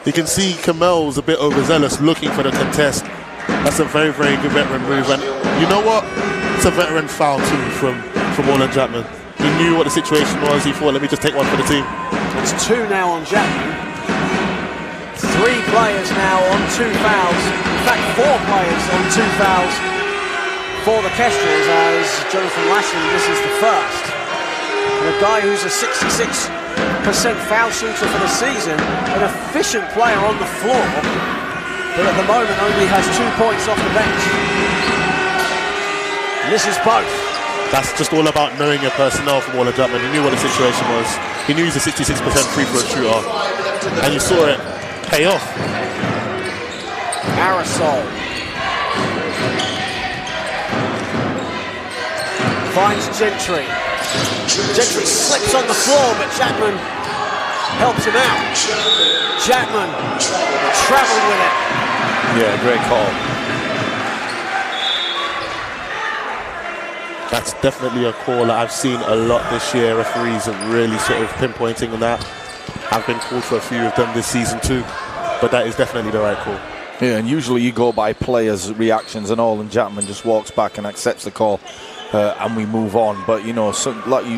You can see Kamel's a bit overzealous looking for the contest. That's a very, very good veteran move. And you know what? It's a veteran foul too from Orlan Jackman. He knew what the situation was. He thought, let me just take one for the team. It's 2 now on Jackman. 3 players now on 2 fouls. In fact, 4 players on 2 fouls for the Kestrels as Jonathan Lashley misses the first. And a guy who's a 66% foul shooter for the season, an efficient player on the floor, but at the moment only has 2 points off the bench. Misses both. That's just all about knowing your personnel from Orlan Jackman. He knew what the situation was. He knew he's a 66% free throw shooter. And you saw it pay off. Aerosol finds Gentry. Gentry slips on the floor, but Jackman helps him out. Jackman travelled with it. Yeah, great call. That's definitely a call that I've seen a lot this year. Referees are really sort of pinpointing on that. I've been called for a few of them this season too, but that is definitely the right call. Yeah, and usually you go by players' reactions, and Orlan Jackman just walks back and accepts the call, and we move on. But you know,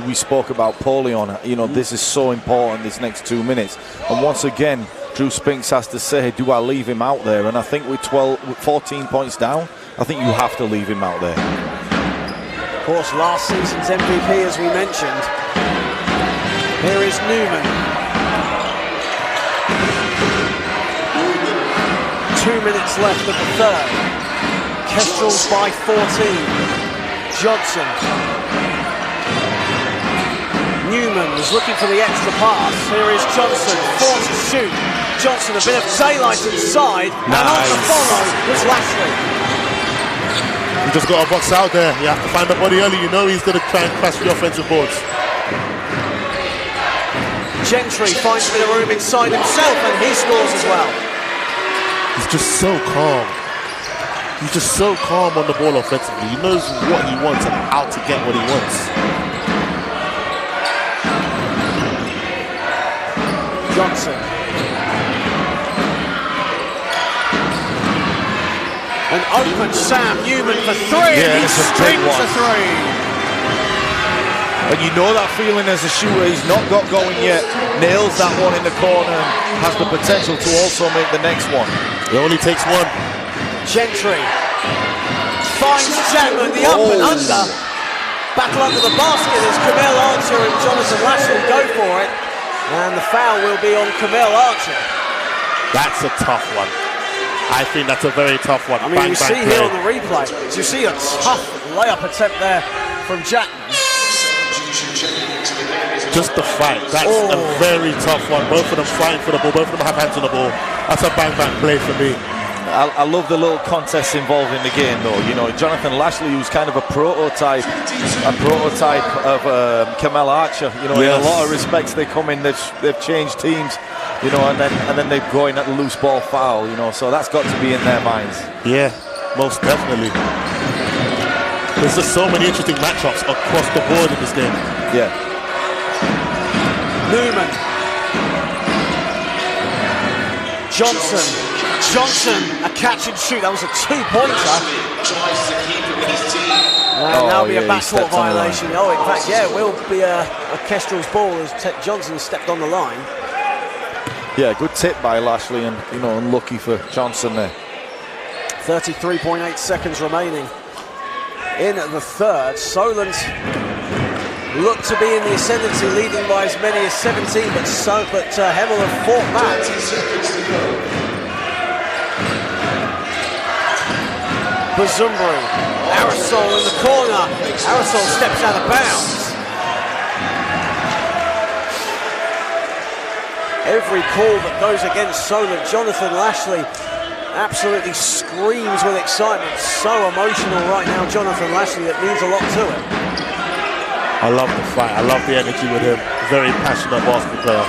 we spoke about Polion. You know, this is so important, this next 2 minutes. And once again, Drew Spinks has to say, do I leave him out there? And I think with 14 points down, I think you have to leave him out there. Of course, last season's MVP, as we mentioned. Here is Newman. 2 minutes left of the third. Kestrels by 14. Johnson. Newman was looking for the extra pass. Here is Johnson, forced to shoot. Johnson, a bit of daylight inside. Nice. And on the follow was Lashley. You just got a box out there. You have to find the body early. You know he's going to try and crash the offensive boards. Gentry finds a bit of room inside himself and he scores as well. He's just so calm. He's just so calm on the ball offensively. He knows what he wants and how to get what he wants. Johnson. An open Sam Newman for three. Yeah, He strings a three. And you know that feeling as a shooter, he's not got going yet, nails that one in the corner and has the potential to also make the next one. It only takes one. Gentry finds Jackman, the up and under. Battle under the basket as Hemel Archer and Jonathan Lashley go for it. And the foul will be on Hemel Archer. That's a tough one. I think that's a very tough one. I mean, you see here on the replay, you see a tough layup attempt there from Jackman. Just the fight. That's a very tough one. Both of them fighting for the ball. Both of them have hands on the ball. That's a bang-bang play for me. I love the little contests involved in the game, though. You know, Jonathan Lashley, who's kind of a prototype of Hemel Archer. You know, yes. In a lot of respects, they come in, they've changed teams, you know, and then they go in at the loose ball foul. You know, so that's got to be in their minds. Yeah, most definitely. There's just so many interesting matchups across the board in this game. Yeah. Newman. Johnson, a catch and shoot. That was a two-pointer. And that'll be a backcourt violation. Oh, in fact, yeah, it will be a Kestrels ball as Johnson stepped on the line. Yeah, good tip by Lashley, and you know, unlucky for Johnson there. 33.8 seconds remaining in the third. Solent look to be in the ascendancy, leading by as many as 17, but Hemel have fought back. Bazumbru, Aerosol in the corner. Aerosol steps out of bounds. Every call that goes against Solent, Jonathan Lashley absolutely screams with excitement. So emotional right now, Jonathan Lashley, it means a lot to him. I love the fight. I love the energy with him. Very passionate basketball player.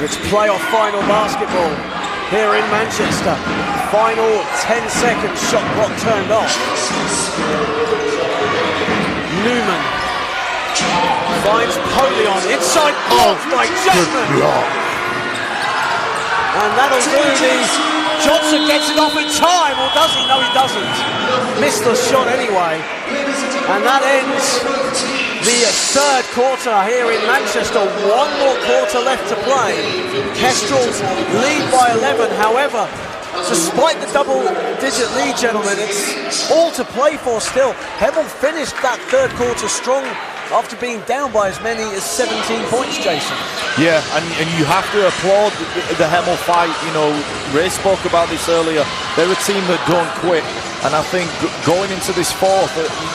It's playoff final basketball here in Manchester. Final 10 seconds, shot clock turned off. Newman finds Polion inside by Jackman. And that'll do the... Johnson gets it off in time, or does he? No, he doesn't. Missed the shot anyway. And that ends the third quarter here in Manchester. One more quarter left to play. Kestrels lead by 11. However, despite the double-digit lead, gentlemen, it's all to play for still. Hemel finished that third quarter strong after being down by as many as 17 points, Jason. Yeah, and you have to applaud the Hemel fight. You know, Ray spoke about this earlier. They're a team that don't quit. And I think going into this fourth,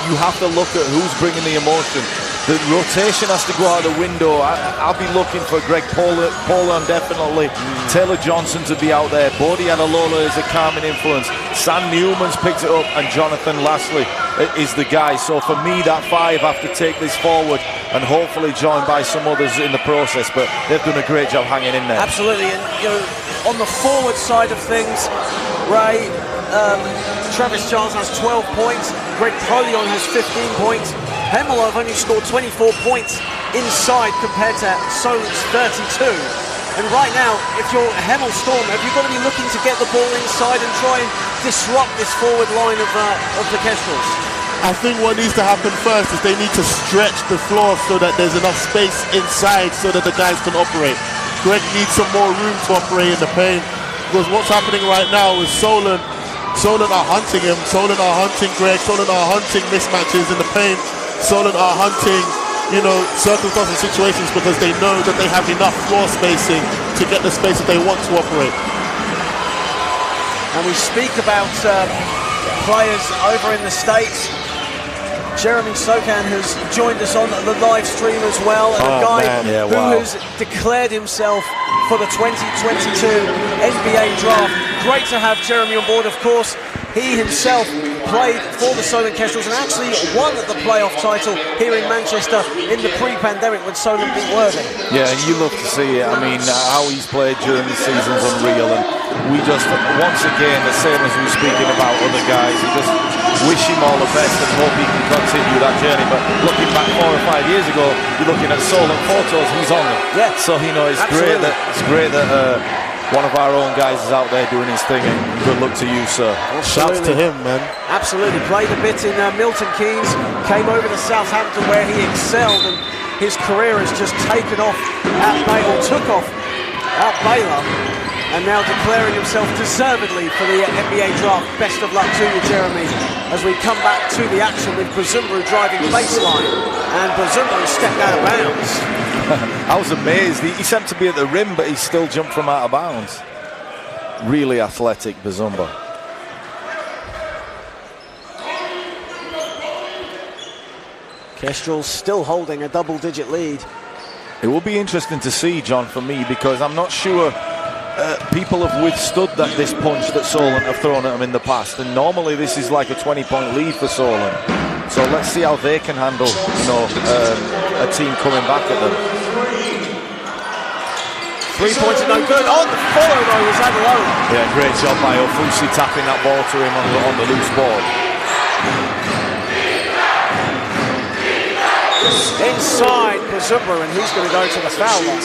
you have to look at who's bringing the emotion. The rotation has to go out the window. I'll be looking for Greg Poland definitely. Taylor Johnson to be out there. Bodie Adalola is a calming influence. Sam Newman's picked it up, and Jonathan Lashley is the guy. So for me, that five have to take this forward and hopefully joined by some others in the process. But they've done a great job hanging in there. Absolutely, and you know, on the forward side of things, Ray, Travis Charles has 12 points. Greg Polion has 15 points. Hemel have only scored 24 points inside compared to Solent's 32. And right now, if you're Hemel Storm, have you got to be looking to get the ball inside and try and disrupt this forward line of the Kestrels? I think what needs to happen first is they need to stretch the floor so that there's enough space inside so that the guys can operate. Greg needs some more room to operate in the paint, because what's happening right now is Solent are hunting him. Solent are hunting Greg. Solent are hunting mismatches in the paint. Solent are hunting, circumstances, situations, because they know that they have enough floor spacing to get the space that they want to operate. And we speak about players over in the States. Jeremy Stokan has joined us on the live stream as well, and a guy who has declared himself for the 2022 NBA draft. Great to have Jeremy on board, of course. He himself played for the Solent Kestrels and actually won the playoff title here in Manchester in the pre-pandemic when Solent beat Worthing. Yeah, and you love to see it. I mean, how he's played during the season's unreal, and we just, once again, the same as we were speaking about other guys, we just wish him all the best and hope he can continue that journey. But looking back 4 or 5 years ago, you're looking at Solent photos, he's on them. Yeah. So, it's great that one of our own guys is out there doing his thing, and good luck to you, sir. Shouts to him, man. Absolutely. Played a bit in Milton Keynes, came over to Southampton where he excelled, and his career has just taken off took off at Baylor, and now declaring himself deservedly for the NBA draft. Best of luck to you, Jeremy, as we come back to the action with Bazumbu driving baseline, and Bazumbu stepped out of bounds. I was amazed. He seemed to be at the rim, but he still jumped from out of bounds. Really athletic, Bazumbu. Kestrels still holding a double-digit lead. It will be interesting to see, John, for me, because I'm not sure people have withstood this punch that Solent have thrown at them in the past, and normally this is like a 20-point lead for Solent. So let's see how they can handle, a team coming back at them. 3 points are no good. On the follow though was alum. Yeah, great job by Ofusi tapping that ball to him on the loose ball. Inside Bazumbu, and he's going to go to the foul line.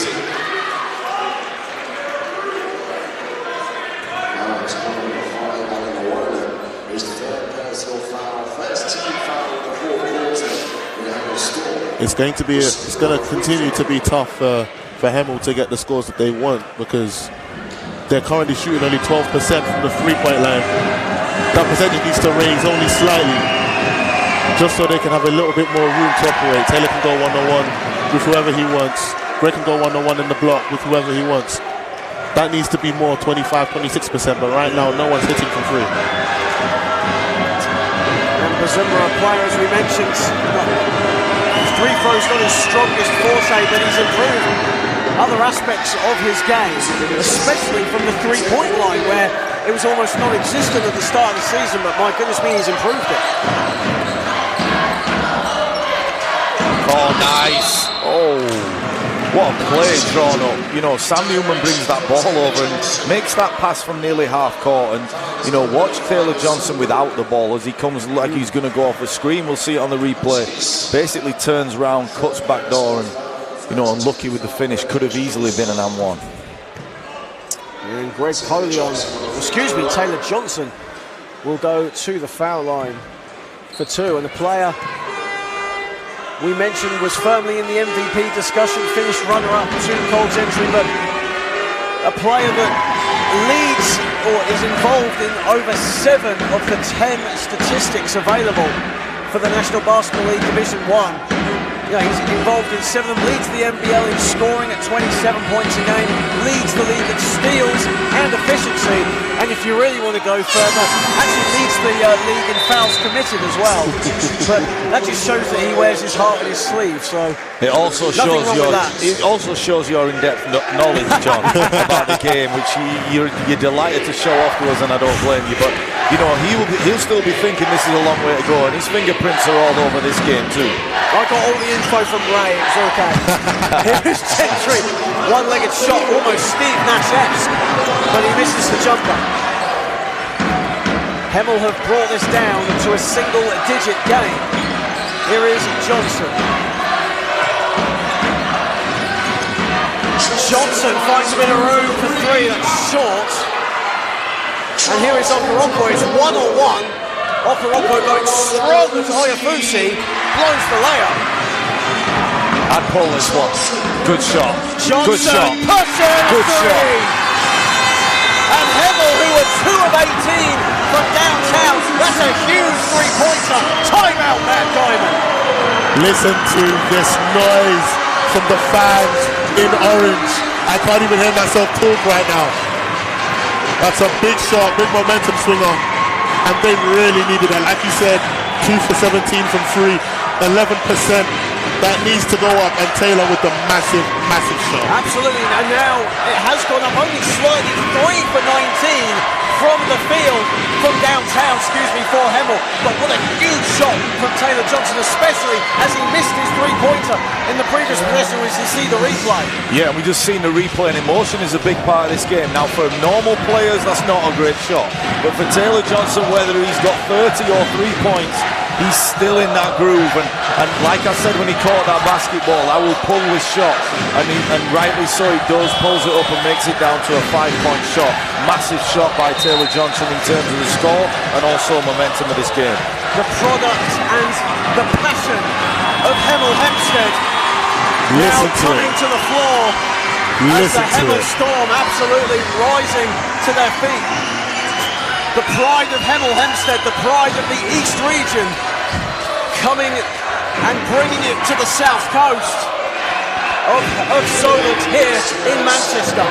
It's going to continue to be tough for Hemel to get the scores that they want, because they're currently shooting only 12% from the three-point line. That percentage needs to raise only slightly, just so they can have a little bit more room to operate. Taylor can go one-on-one with whoever he wants. Greg can go one-on-one in the block with whoever he wants. That needs to be more 25, 26%, but right now no one's hitting for free. And Bazumbu, a player, as we mentioned, free throws not his strongest forte, but he's improved other aspects of his game, especially from the three-point line, where it was almost non-existent at the start of the season, but my goodness me, he's improved it. Oh, nice. Oh, what a play drawn up. Sam Newman brings that ball over and makes that pass from nearly half court, and watch Taylor Johnson without the ball as he comes like he's going to go off a screen. We'll see it on the replay. Basically turns round, cuts back door, and unlucky with the finish. Could have easily been an and one. And Taylor Johnson will go to the foul line for two, and the player we mentioned was firmly in the MVP discussion, finished runner-up to Gentry, but a player that leads or is involved in over 7 of the 10 statistics available for the National Basketball League Division 1. He's involved in 7 of them, leads the NBL in scoring at 27 points a game, leads the league at steals and efficiency, and if you really want to go further, actually leads the league in fouls committed as well. But that just shows that he wears his heart on his sleeve, so it also shows your in-depth knowledge, John, about the game, which you're delighted to show off to us, and I don't blame you. But he'll still be thinking this is a long way to go, and his fingerprints are all over this game too. I got all the info from Ray, it was okay. Here's Gentry, one-legged shot, almost Steve Nash-esque, but he misses the jumper. Hemel have brought this down to a single-digit game. Here is Johnson. Johnson finds a bit of room for three, that's short. And here is Okoronkwo, it's one-on-one. Okoronkwo going strong to Ofusi, blows the layup. I'd pull this one. Good shot. Johnson, good shot. Good shot. And Hemel, who were 2 of 18 from downtown. That's a huge three-pointer. Timeout, Matt Diamond. Listen to this noise from the fans in orange. I can't even hear myself talk right now. That's a big shot, big momentum swinger. And they really needed that. Like you said, 2 for 17 from 3, 11%. That needs to go up, and Taylor with the massive, massive shot. Absolutely, and now it has gone up only slightly, 3 for 19 from the field, from downtown, for Hemel. But what a huge shot from Taylor Johnson, especially as he missed his three-pointer in the previous possession, as you see the replay. Yeah, we just seen the replay, and emotion is a big part of this game. Now, for normal players, that's not a great shot. But for Taylor Johnson, whether he's got 30 or 3 points, he's still in that groove, and like I said when he caught that basketball, I will pull this shot, and rightly so he does, pulls it up and makes it down to a 5-point shot. Massive shot by Taylor Johnson in terms of the score and also momentum of this game. The product and the passion of Hemel Hempstead now coming to the floor as the Hemel Storm absolutely rising to their feet. The pride of Hemel Hempstead, the pride of the East region, coming and bringing it to the south coast of Solent here in Manchester.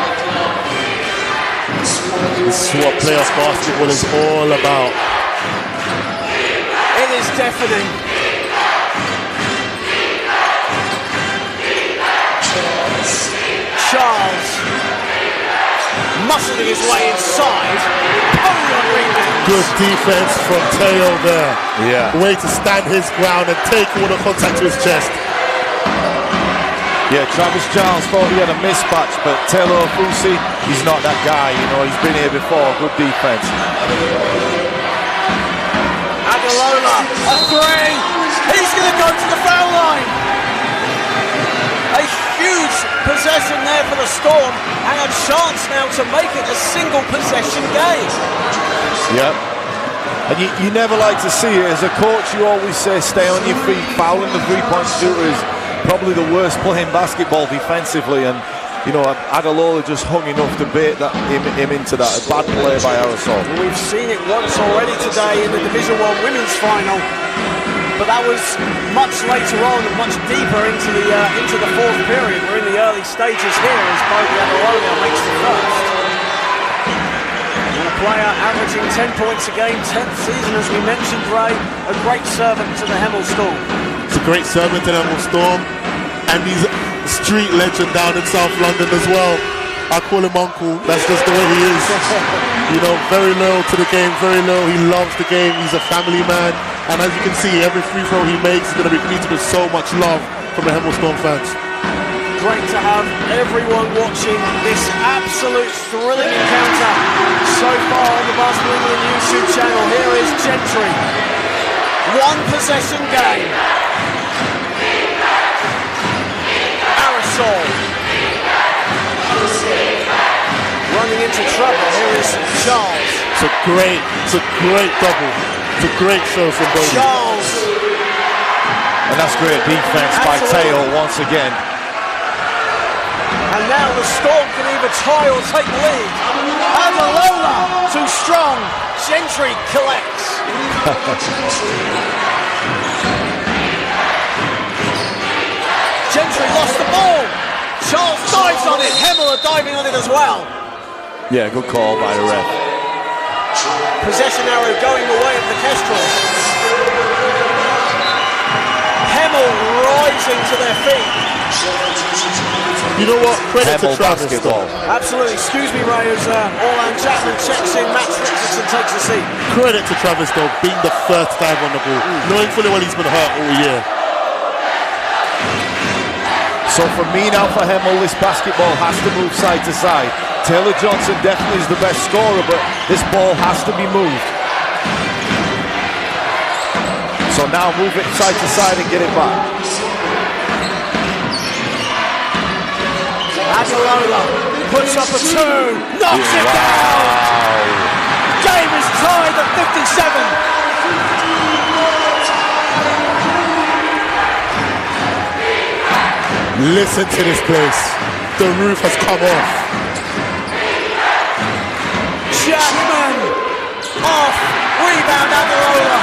This is what playoff basketball is all about. It is deafening. Charles muscling his way inside. Good defense from Teo there. Yeah. Way to stand his ground and take all the contact to his chest. Yeah, Travis Charles thought he had a mismatch, but Taylor Ofusi, he's not that guy, he's been here before. Good defense. Adelola, a 3. He's going to go to the foul line. A huge possession there for the Storm, and a chance now to make it a single possession game. Yep. And you never like to see it. As a coach, you always say stay on your feet. Fouling the three-point shooter is probably the worst playing basketball defensively, and Adelola just hung enough to bait him into that. A bad play by Aerosol. We've seen it once already today in the Division 1 Women's Final, but that was much later on and much deeper into the fourth period. We're in the early stages here as Bodie Adelola makes the first. And a player averaging 10 points a game, 10th season as we mentioned, Ray, a great servant to the Hemel Storm. It's a great servant to the Hemel Storm, and he's a street legend down in South London as well. I call him Uncle, that's just the way he is. Very loyal to the game, very loyal. He loves the game, he's a family man. And as you can see, every free throw he makes is going to be greeted with so much love from the Hemel Storm fans. Great to have everyone watching this absolute thrilling encounter so far on the Basketball England YouTube channel. Here is Gentry. 1 possession game. Aerosol. Running into trouble. Here is Charles. It's a great double. It's a great show from Bodie. Charles. And that's great defense by Teo once again. And now the Storm can either tie or take the lead. Adelola, too strong. Gentry collects. Gentry lost the ball. Charles dives on it. Hemel are diving on it as well. Yeah, good call by the ref. Possession arrow going the way of the Kestrels. Hemel rising to their feet. You know what? Credit to Hemel Travis. basketball. Absolutely. Excuse me, Ray, as Orlan Chapman checks in. Matt Richardson takes the seat. Credit to Travis, though, being the first dive on the ball, knowing fully well he's been hurt all year. So for me now, for Hemel, this basketball has to move side to side. Taylor Johnson definitely is the best scorer, but this ball has to be moved. So now move it side to side and get it back. Adelola puts up a 2, knocks it down. Game is tied at 57. Listen to this place. The roof has come off. Jackman off. Rebound Aderola.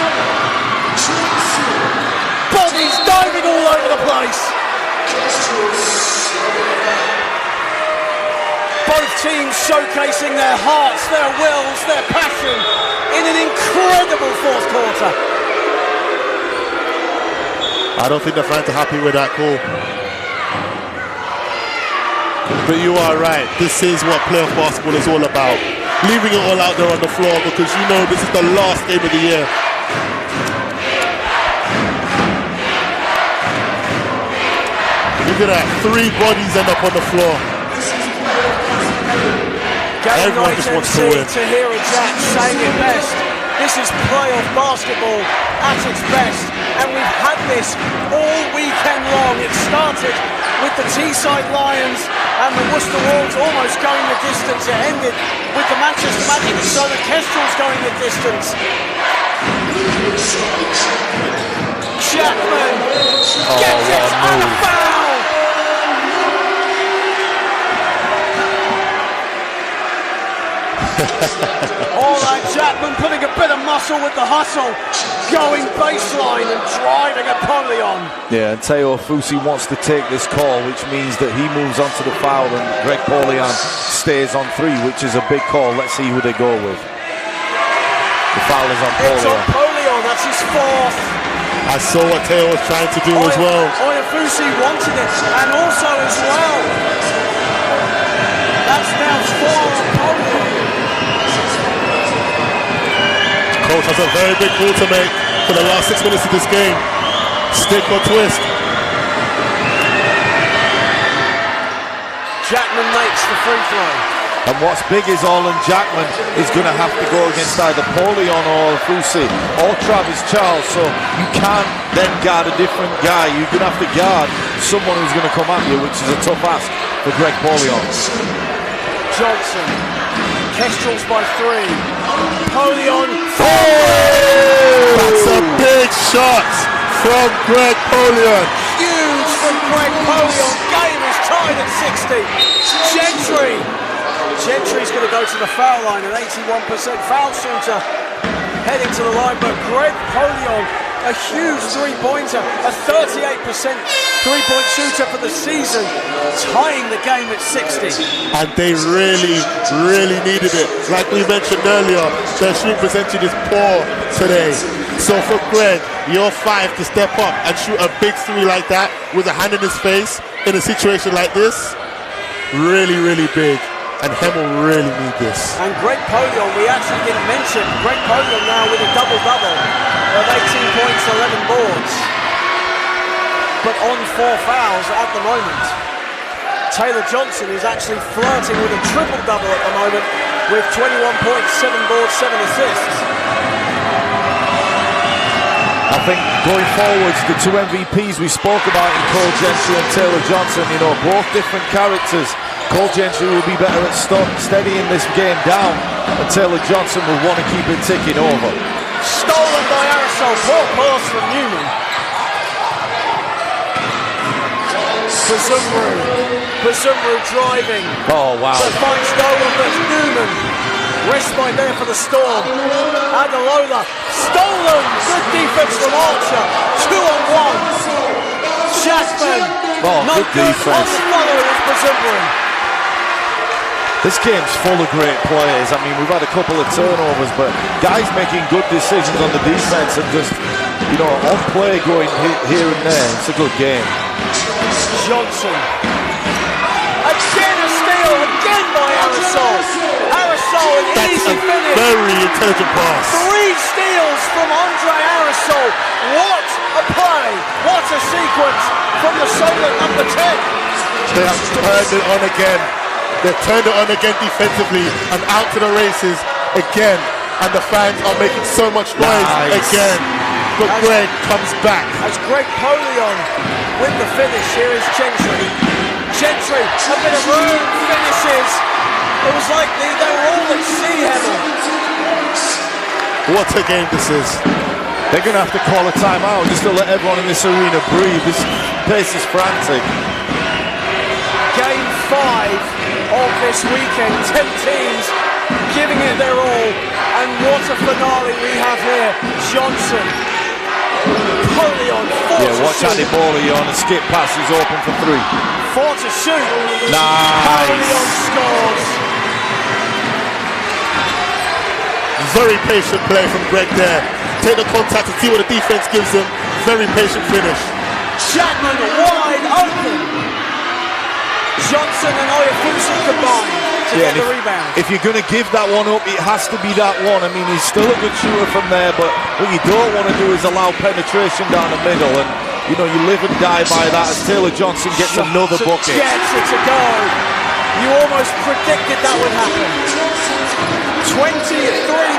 Bodies diving all over the place. Both teams showcasing their hearts, their wills, their passion in an incredible fourth quarter. I don't think the fans are happy with that call. But you are right. This is what playoff basketball is all about. Leaving it all out there on the floor because you know this is the last game of the year. Look at that. 3 bodies end up on the floor. Everyone just wants to win. Tahira Jack saying it best. This is playoff basketball at its best. And we've had this all weekend long. It started with the Teesside Lions and the Worcester Wolves almost going the distance. It ended with the Manchester Magic and Solent Kestrels going the distance. Jackman gets it and a foul! All that Jackman putting a bit of muscle with the hustle, going baseline and driving at Polion. Yeah, and Teo Fusi wants to take this call, which means that he moves on to the foul and Greg Polion stays on 3, which is a big call. Let's see who they go with. The foul is on Polion. It's on Polion, that's his 4th. I saw what Teo was trying to do as well. Fusi wanted it, and also as well. That's now 4 on Polion. Coach has a very big call to make for the last 6 minutes of this game. Stick or twist. Jackman makes the free throw. And what's big is Orland Jackman is going to have to go against either Polion or Fusi or Travis Charles. So you can't then guard a different guy. You're going to have to guard someone who's going to come at you, which is a tough ask for Greg Polion. Johnson. Kestrels by 3. Polion. That's a big shot from Greg Polion. Huge from Greg Polion. Game is tied at 60. Gentry's going to go to the foul line, an 81% foul shooter heading to the line, but Greg Polion, a huge three-pointer, a 38% three-point shooter for the season, tying the game at 60. And they really, really needed it. Like we mentioned earlier, their shooting percentage is poor today. So for Greg, your 5 to step up and shoot a big 3 like that with a hand in his face in a situation like this, really, really big. And Hemel really need this. And Greg Polion, we actually didn't mention, Greg Polion now with a double-double of 18 points, 11 boards. But on 4 fouls at the moment. Taylor Johnson is actually flirting with a triple-double at the moment with 21 points, 7 boards, 7 assists. I think going forwards, the 2 MVPs we spoke about in Cole Gentry and Taylor Johnson, you know, both different characters. Cole Gentry will be better at steadying this game down, and Taylor Johnson will want to keep it ticking over. Stolen by Aerosol, poor pass from Newman. Bazumru driving. Oh, wow. But finds Stolen, but Newman. Respite there for the Storm. Aderola, stolen. Good defense from Archer. 2-on-1. Jackman. Oh, not good defense. On the follow is Bazumru. This game's full of great players. I mean, we've had a couple of turnovers, but guys making good decisions on the defense and just, you know, on play going here and there. It's a good game. Johnson. Again a steal, again by Aerosol. Aerosol, an easy finish. Very intelligent pass. 3 steals from Andre Aerosol. What a play. What a sequence from the Solent number 10. They have turned it on again. They've turned it on again defensively and out to the races again. And the fans are making so much noise again. But Greg comes back. As Greg Polion with the finish, here is Gentry. Gentry, a bit of room, finishes. It was like they were all at sea, Hemel. What a game this is. They're going to have to call a timeout just to let everyone in this arena breathe. This place is frantic. of this weekend. 10 teams giving it their all, and what a finale we have here. Johnson, Polion, 4 to watch shoot. Andy Bowley on a skip pass, he's open for 3. 4 to shoot. Nice. Polion scores. Very patient play from Greg there. Take the contact and see what the defense gives him. Very patient finish. Jackman wide open. Johnson and Oyafusi combined to get the rebound. If you're going to give that one up, it has to be that one. I mean, he's still a good shooter from there, but what you don't want to do is allow penetration down the middle, and you know, you live and die by that as Taylor Johnson gets another bucket. Gets it to go. You almost predicted that would happen. 23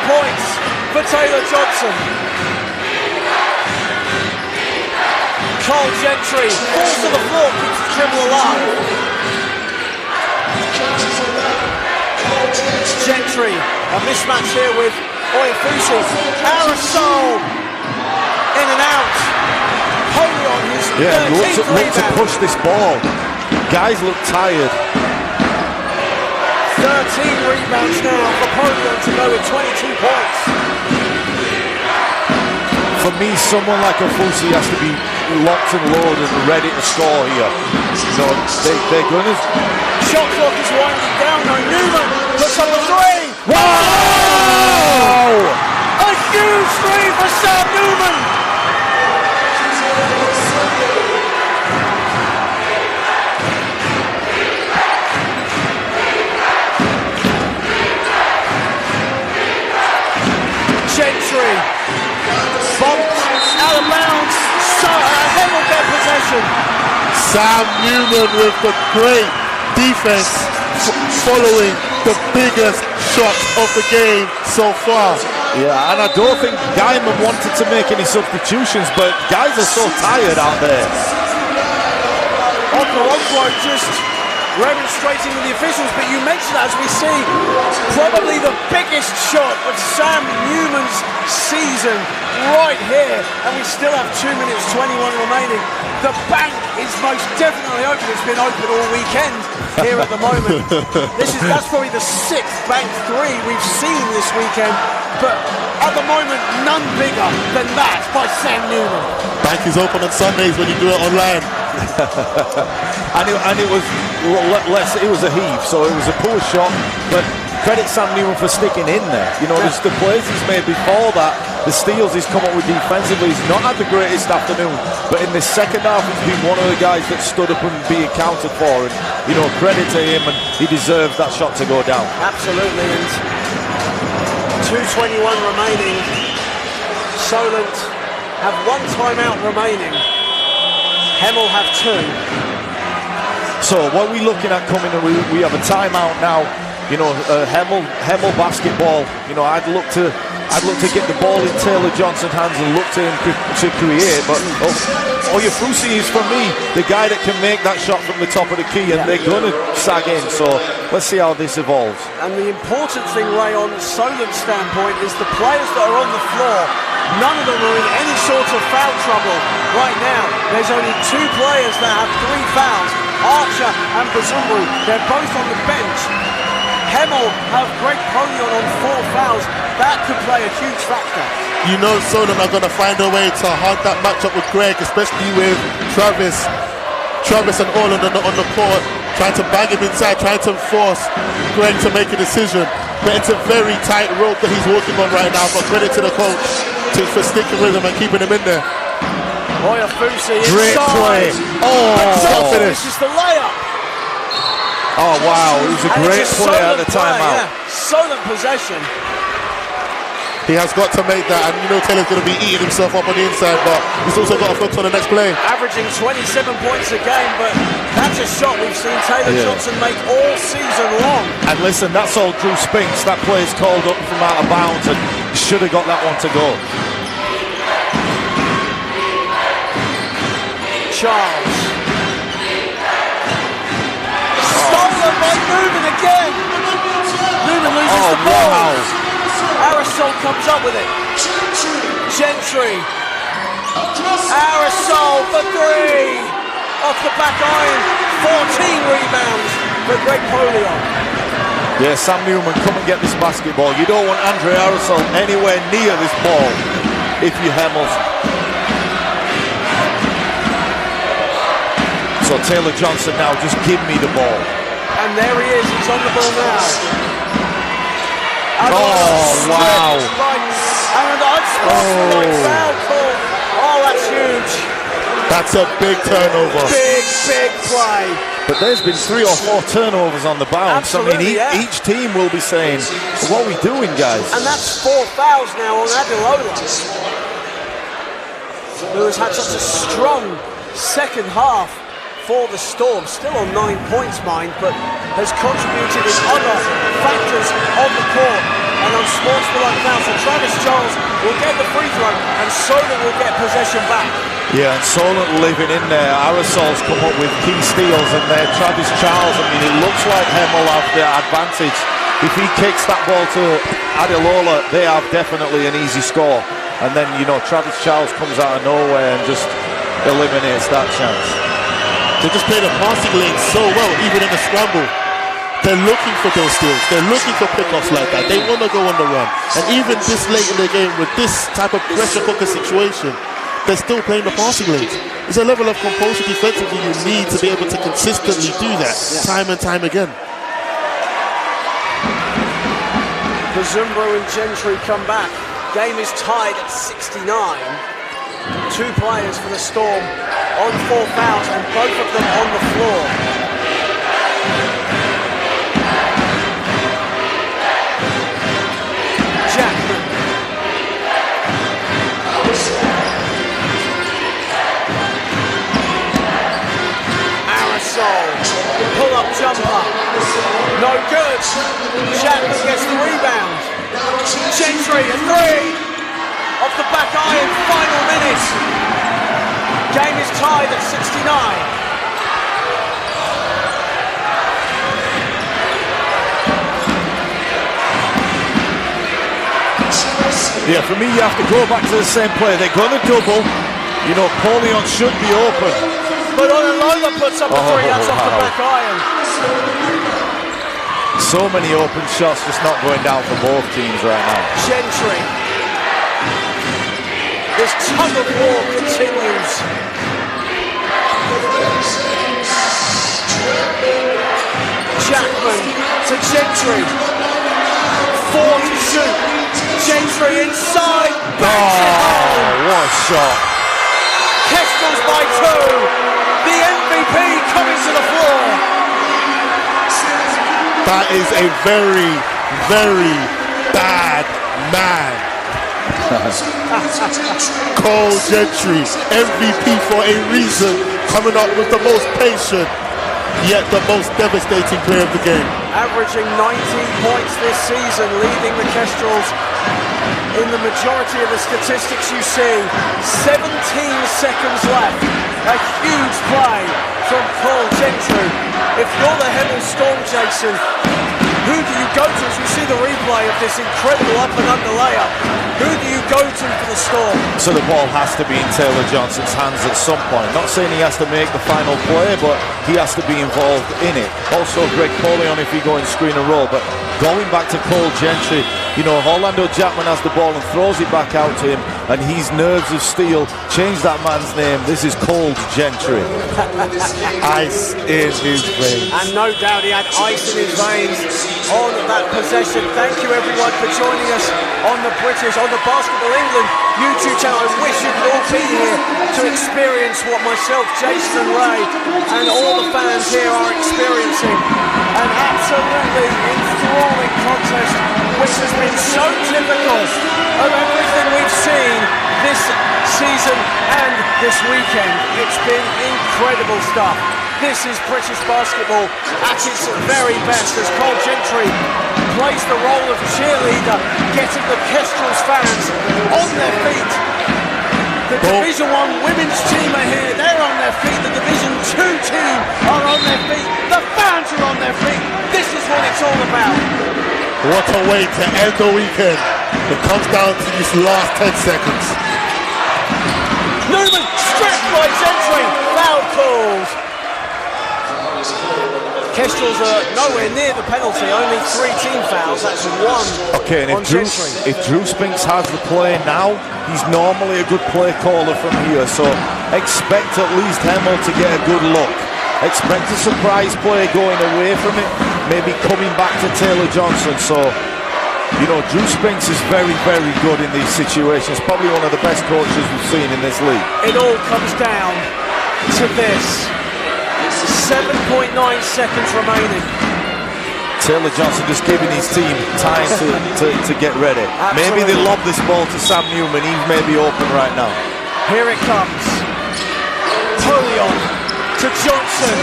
points for Taylor Johnson. Cole Gentry falls to the floor, keeps the dribble alive. Gentry, a mismatch here with Oyafusi. Aerosol, in and out. Holy on his 13th look to push this ball. Guys look tired. 13 rebounds now for Polion to go with 22 points. For me, someone like Ofusi has to be locked and loaded and ready to score here. You know, they're going to... Shot clock is winding down now. Newman puts up a 3. Wow! A huge 3 for Sam Newman. Gentry bumped out of bounds. Hemel get possession. Sam Newman with the great defense following the biggest shot of the game so far. Yeah, and I don't think Guyman wanted to make any substitutions, but guys are so tired out there. Okoronkwo just remonstrating with the officials, but you mentioned as we see probably the biggest shot of Sam Newman's season right here, and we still have 2 minutes 21 remaining. The bank is most definitely open. It's been open all weekend here at the moment. That's probably the 6th bank 3 we've seen this weekend, but at the moment none bigger than that by Sam Newman. Bank is open on Sundays when you do it online. and it was it was a heave, so it was a poor shot, but credit Sam Newman for sticking in there. You know, the plays he's made before that, the steals he's come up with defensively, he's not had the greatest afternoon, but in the second half he's been one of the guys that stood up and be accounted for, and you know, credit to him, and he deserves that shot to go down. Absolutely, and 2:21 remaining. Solent have 1 timeout remaining. Hemel have 2. So what are we looking at coming? We have a timeout now. You know, Hemel basketball. You know, I'd look to get the ball in Taylor Johnson's hands and look to him to create. But Oyafusi is, for me, the guy that can make that shot from the top of the key, and they're going to sag in. So let's see how this evolves. And the important thing, Ray, on Solent's standpoint, is the players that are on the floor. None of them are in any sort of foul trouble right now. There's only 2 players that have 3 fouls, Archer and Bazumbu. They're both on the bench. Hemel have Greg Polion on 4 fouls. That could play a huge factor. You know Solent are going to find a way to hug that matchup with Greg, especially with Travis and Orland on the court, trying to bang him inside, trying to force Greg to make a decision. But it's a very tight rope that he's walking on right now, but credit to the coach for sticking with him and keeping him in there. Oyafusi Great play. Oh, finishes the layup. Oh wow, it was a great play at the timeout. Solent possession. He has got to make that, and you know Taylor's going to be eating himself up on the inside, but he's also got to focus on the next play. Averaging 27 points a game, but that's a shot we've seen Taylor Johnson make all season long. And listen, that's all Drew Spinks. That play's called up from out of bounds, and should have got that one to go. Charles. Stolen by Newman again. Newman loses the ball. Wow. Aerosol comes up with it. Gentry. Aerosol for 3. Off the back iron. 14 rebounds for Greg Polion. Yeah, Sam Newman, come and get this basketball. You don't want Andre Aerosol anywhere near this ball if you Hemels. So Taylor Johnson now, just give me the ball. And there he is, he's on the ball now. And oh, wow. And unsportsmanlike foul call. Oh, that's huge. That's a big turnover. Big play. But there's been 3 or 4 turnovers on the bounce. Absolutely, I mean, each team will be saying, what are we doing, guys? And that's 4 fouls now on Adelola, who has had such a strong second half for the Storm. Still on 9 points, mind, but has contributed in other factors on the court. And unsportsmanlike foul. So Travis Charles will get the free throw, and Solent will get possession back. Yeah, and Solent living in there. Aerosol's come up with key steals, and there Travis Charles, I mean, it looks like Hemel have the advantage. If he kicks that ball to Adelola, they have definitely an easy score. And then, you know, Travis Charles comes out of nowhere and just eliminates that chance. They just play the passing lane so well, even in the scramble. They're looking for those steals. They're looking for pickoffs like that. They want to go on the run. And even this late in the game, with this type of pressure cooker situation, they're still playing the passing lanes. There's a level of composure defensively you need to be able to consistently do that time and time again. Bazumbro and Gentry come back. Game is tied at 69. 2 players for the Storm on 4 fouls, and both of them on the floor. Jackman. Aerosol. Pull-up jumper. No good. Jackman gets the rebound. Gentry, a 3. Off the back iron, final minute. Game is tied at 69. Yeah, for me, you have to go back to the same play. They're going to double. You know, Polion should be open. But Adelola puts up a 3. That's off the back iron. So many open shots just not going down for both teams right now. Gentry. This tug of war continues. Jackman to Gentry. 4 to shoot. Gentry inside. Banks it home. What a shot. Kestrels by 2. The MVP coming to the floor. That is a very, very bad man. Cole Gentry, MVP for a reason, coming up with the most patient, yet the most devastating player of the game. Averaging 19 points this season, leading the Kestrels in the majority of the statistics you see. 17 seconds left. A huge play from Cole Gentry. If you're the Hemel Storm, Jason, who do you go to as you see the replay of this incredible up and under layup? Who do you go to for the Storm? So the ball has to be in Taylor Johnson's hands at some point. Not saying he has to make the final play, but he has to be involved in it. Also Greg Polion if he go in screen and roll. But going back to Cole Gentry, you know, Orlando Jackman has the ball and throws it back out to him, and he's nerves of steel. Change that man's name. This is Cole Gentry. Ice in his veins. And no doubt he had ice in his veins on that possession. Thank you everyone for joining us on the Basketball England YouTube channel. I wish you could all be here to experience what myself, Jason and Ray, and all the fans here are experiencing. An absolutely enthralling contest, which has been so typical of everything we've seen this season and this weekend. It's been incredible stuff. This is British basketball at its very best as Cole Gentry plays the role of cheerleader, getting the Kestrels fans on their feet. The Division 1 women's team are here, they're on their feet. The Division 2 team are on their feet. The fans are on their feet. This is what it's all about. What a way to end the weekend. It comes down to these last 10 seconds. Newman stripped by Gentry. Foul calls. Kestrels are nowhere near the penalty, only 3 team fouls, that's 1 okay, and on Gentry. if Drew Spinks has the play now, he's normally a good play caller from here, so expect at least Hemel to get a good look. Expect a surprise play going away from it, maybe coming back to Taylor Johnson. So, you know, Drew Spinks is very, very good in these situations. Probably one of the best coaches we've seen in this league. It all comes down to this. 7.9 seconds remaining. Taylor Johnson just giving his team time to get ready. Absolutely. Maybe they lob this ball to Sam Newman. He may be open right now. Here it comes. Polion to Johnson.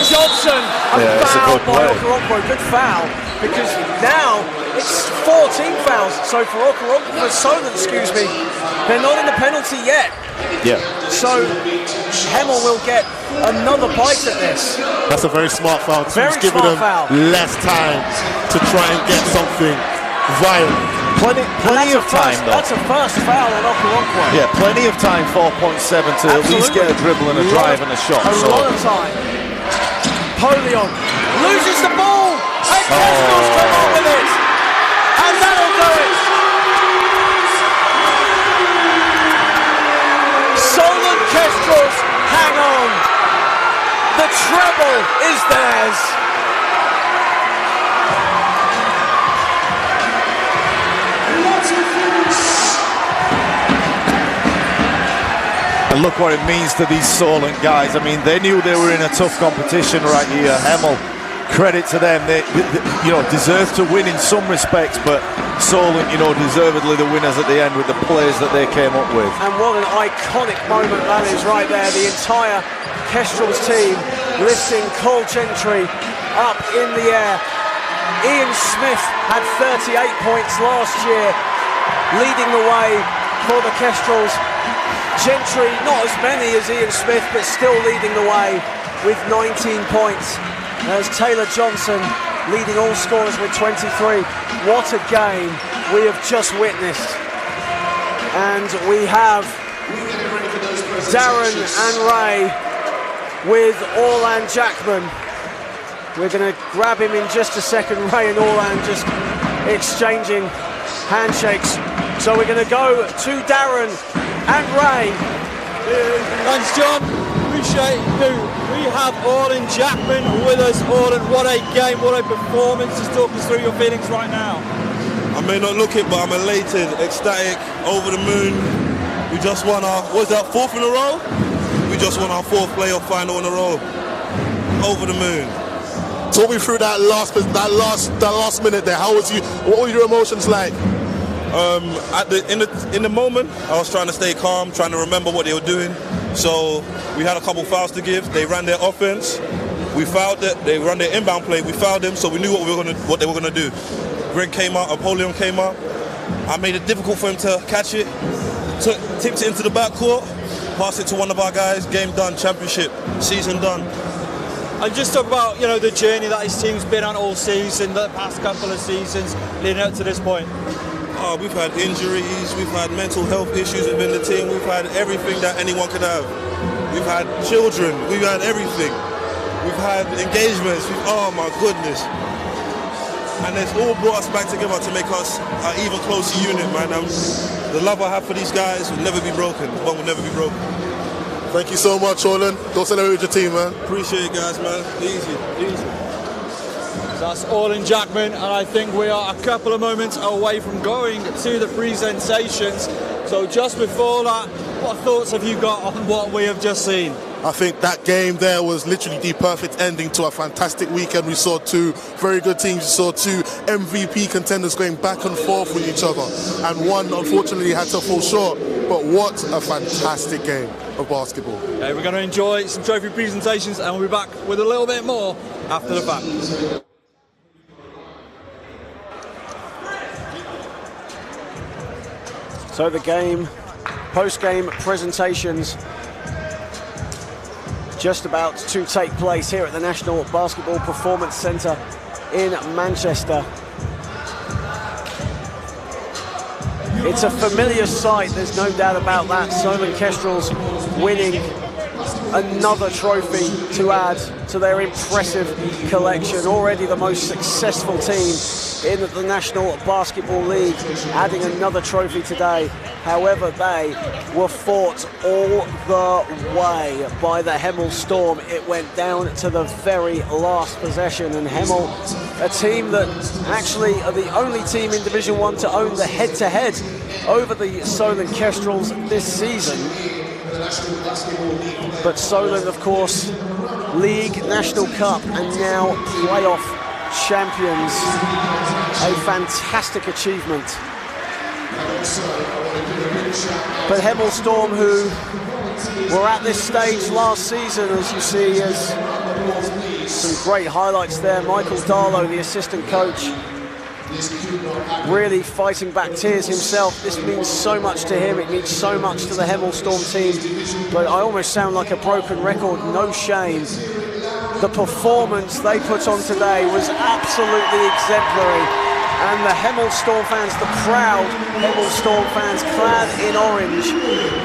Johnson, a foul by Okoronkwo. Good foul, because now it's 14 fouls. So for Solent, excuse me, they're not in the penalty yet. Yeah. So Hemel will get another bite at this. That's a very smart foul. Very He's giving smart them foul. less time to try and get something violent. Plenty of time, though. That's a first foul on Okoronkwo. Yeah, plenty of time, 4.7 to at least get a dribble and a drive and a shot. A lot of time. Polion loses the ball, and Kestrels come on with it, and that'll do it. Solent Kestrels hang on. The treble is theirs. And look what it means to these Solent guys. I mean, they knew they were in a tough competition right here. Hemel, credit to them. They you know, deserve to win in some respects, but Solent, you know, deservedly the winners at the end with the plays that they came up with. And what an iconic moment that is right there. The entire Kestrels team lifting Cole Gentry up in the air. Ian Smith had 38 points last year, leading the way for the Kestrels. Gentry, not as many as Ian Smith, but still leading the way with 19 points. There's Taylor Johnson leading all scorers with 23. What a game we have just witnessed. And we have Darren and Ray with Orlan Jackman. We're going to grab him in just a second. Ray and Orlan just exchanging handshakes. So we're going to go to Darren and Ray. Thanks, John. Appreciate you. We have Orlan Jackman with us. Orlan, what a game, what a performance. Just talk us through your feelings right now. I may not look it, but I'm elated, ecstatic, over the moon. We just won our, what was that, 4th in a row? We just won our 4th playoff final in a row. Over the moon. Talk me through that last minute there. How was you? What were your emotions like? In the moment, I was trying to stay calm, trying to remember what they were doing. So we had a couple fouls to give. They ran their offense. We fouled it. They ran their inbound play. We fouled them, so we knew what they were gonna do. Greg came out. Apollyon came out. I made it difficult for him to catch it. Tipped it into the backcourt. Passed it to one of our guys. Game done. Championship. Season done. And just talk about, you know, the journey that his team's been on all season, the past couple of seasons leading up to this point. We've had injuries, we've had mental health issues within the team, we've had everything that anyone could have. We've had children, we've had everything. We've had engagements, oh my goodness. And it's all brought us back together to make us an even closer unit, man. The love I have for these guys will never be broken, the bond will never be broken. Thank you so much, Orlan. Go celebrate with your team, man. Appreciate it, guys, man. Easy. That's Orlan Jackman, and I think we are a couple of moments away from going to the presentations. So just before that, what thoughts have you got on what we have just seen? I think that game there was literally the perfect ending to a fantastic weekend. We saw 2 very good teams. We saw 2 MVP contenders going back and forth with each other. And one, unfortunately, had to fall short. But what a fantastic game of basketball. Okay, we're going to enjoy some trophy presentations, and we'll be back with a little bit more after the fact. So the game, post-game presentations just about to take place here at the National Basketball Performance Centre in Manchester. It's a familiar sight, there's no doubt about that. Solent Kestrels winning another trophy to add to their impressive collection. Already the most successful team in the National Basketball League, adding another trophy today. However, they were fought all the way by the Hemel Storm. It went down to the very last possession, and Hemel, a team that actually are the only team in Division 1 to own the head-to-head over the Solent Kestrels this season. But Solent, of course, League, National Cup, and now playoff champions. A fantastic achievement. But Hemel Storm, who were at this stage last season, as you see, as some great highlights there. Michael Darlow, the assistant coach, really fighting back tears himself. This means so much to him. It means so much to the Hemel Storm team. But I almost sound like a broken record. No shame. The performance they put on today was absolutely exemplary. And the Hemel Storm fans, the proud Hemel Storm fans clad in orange,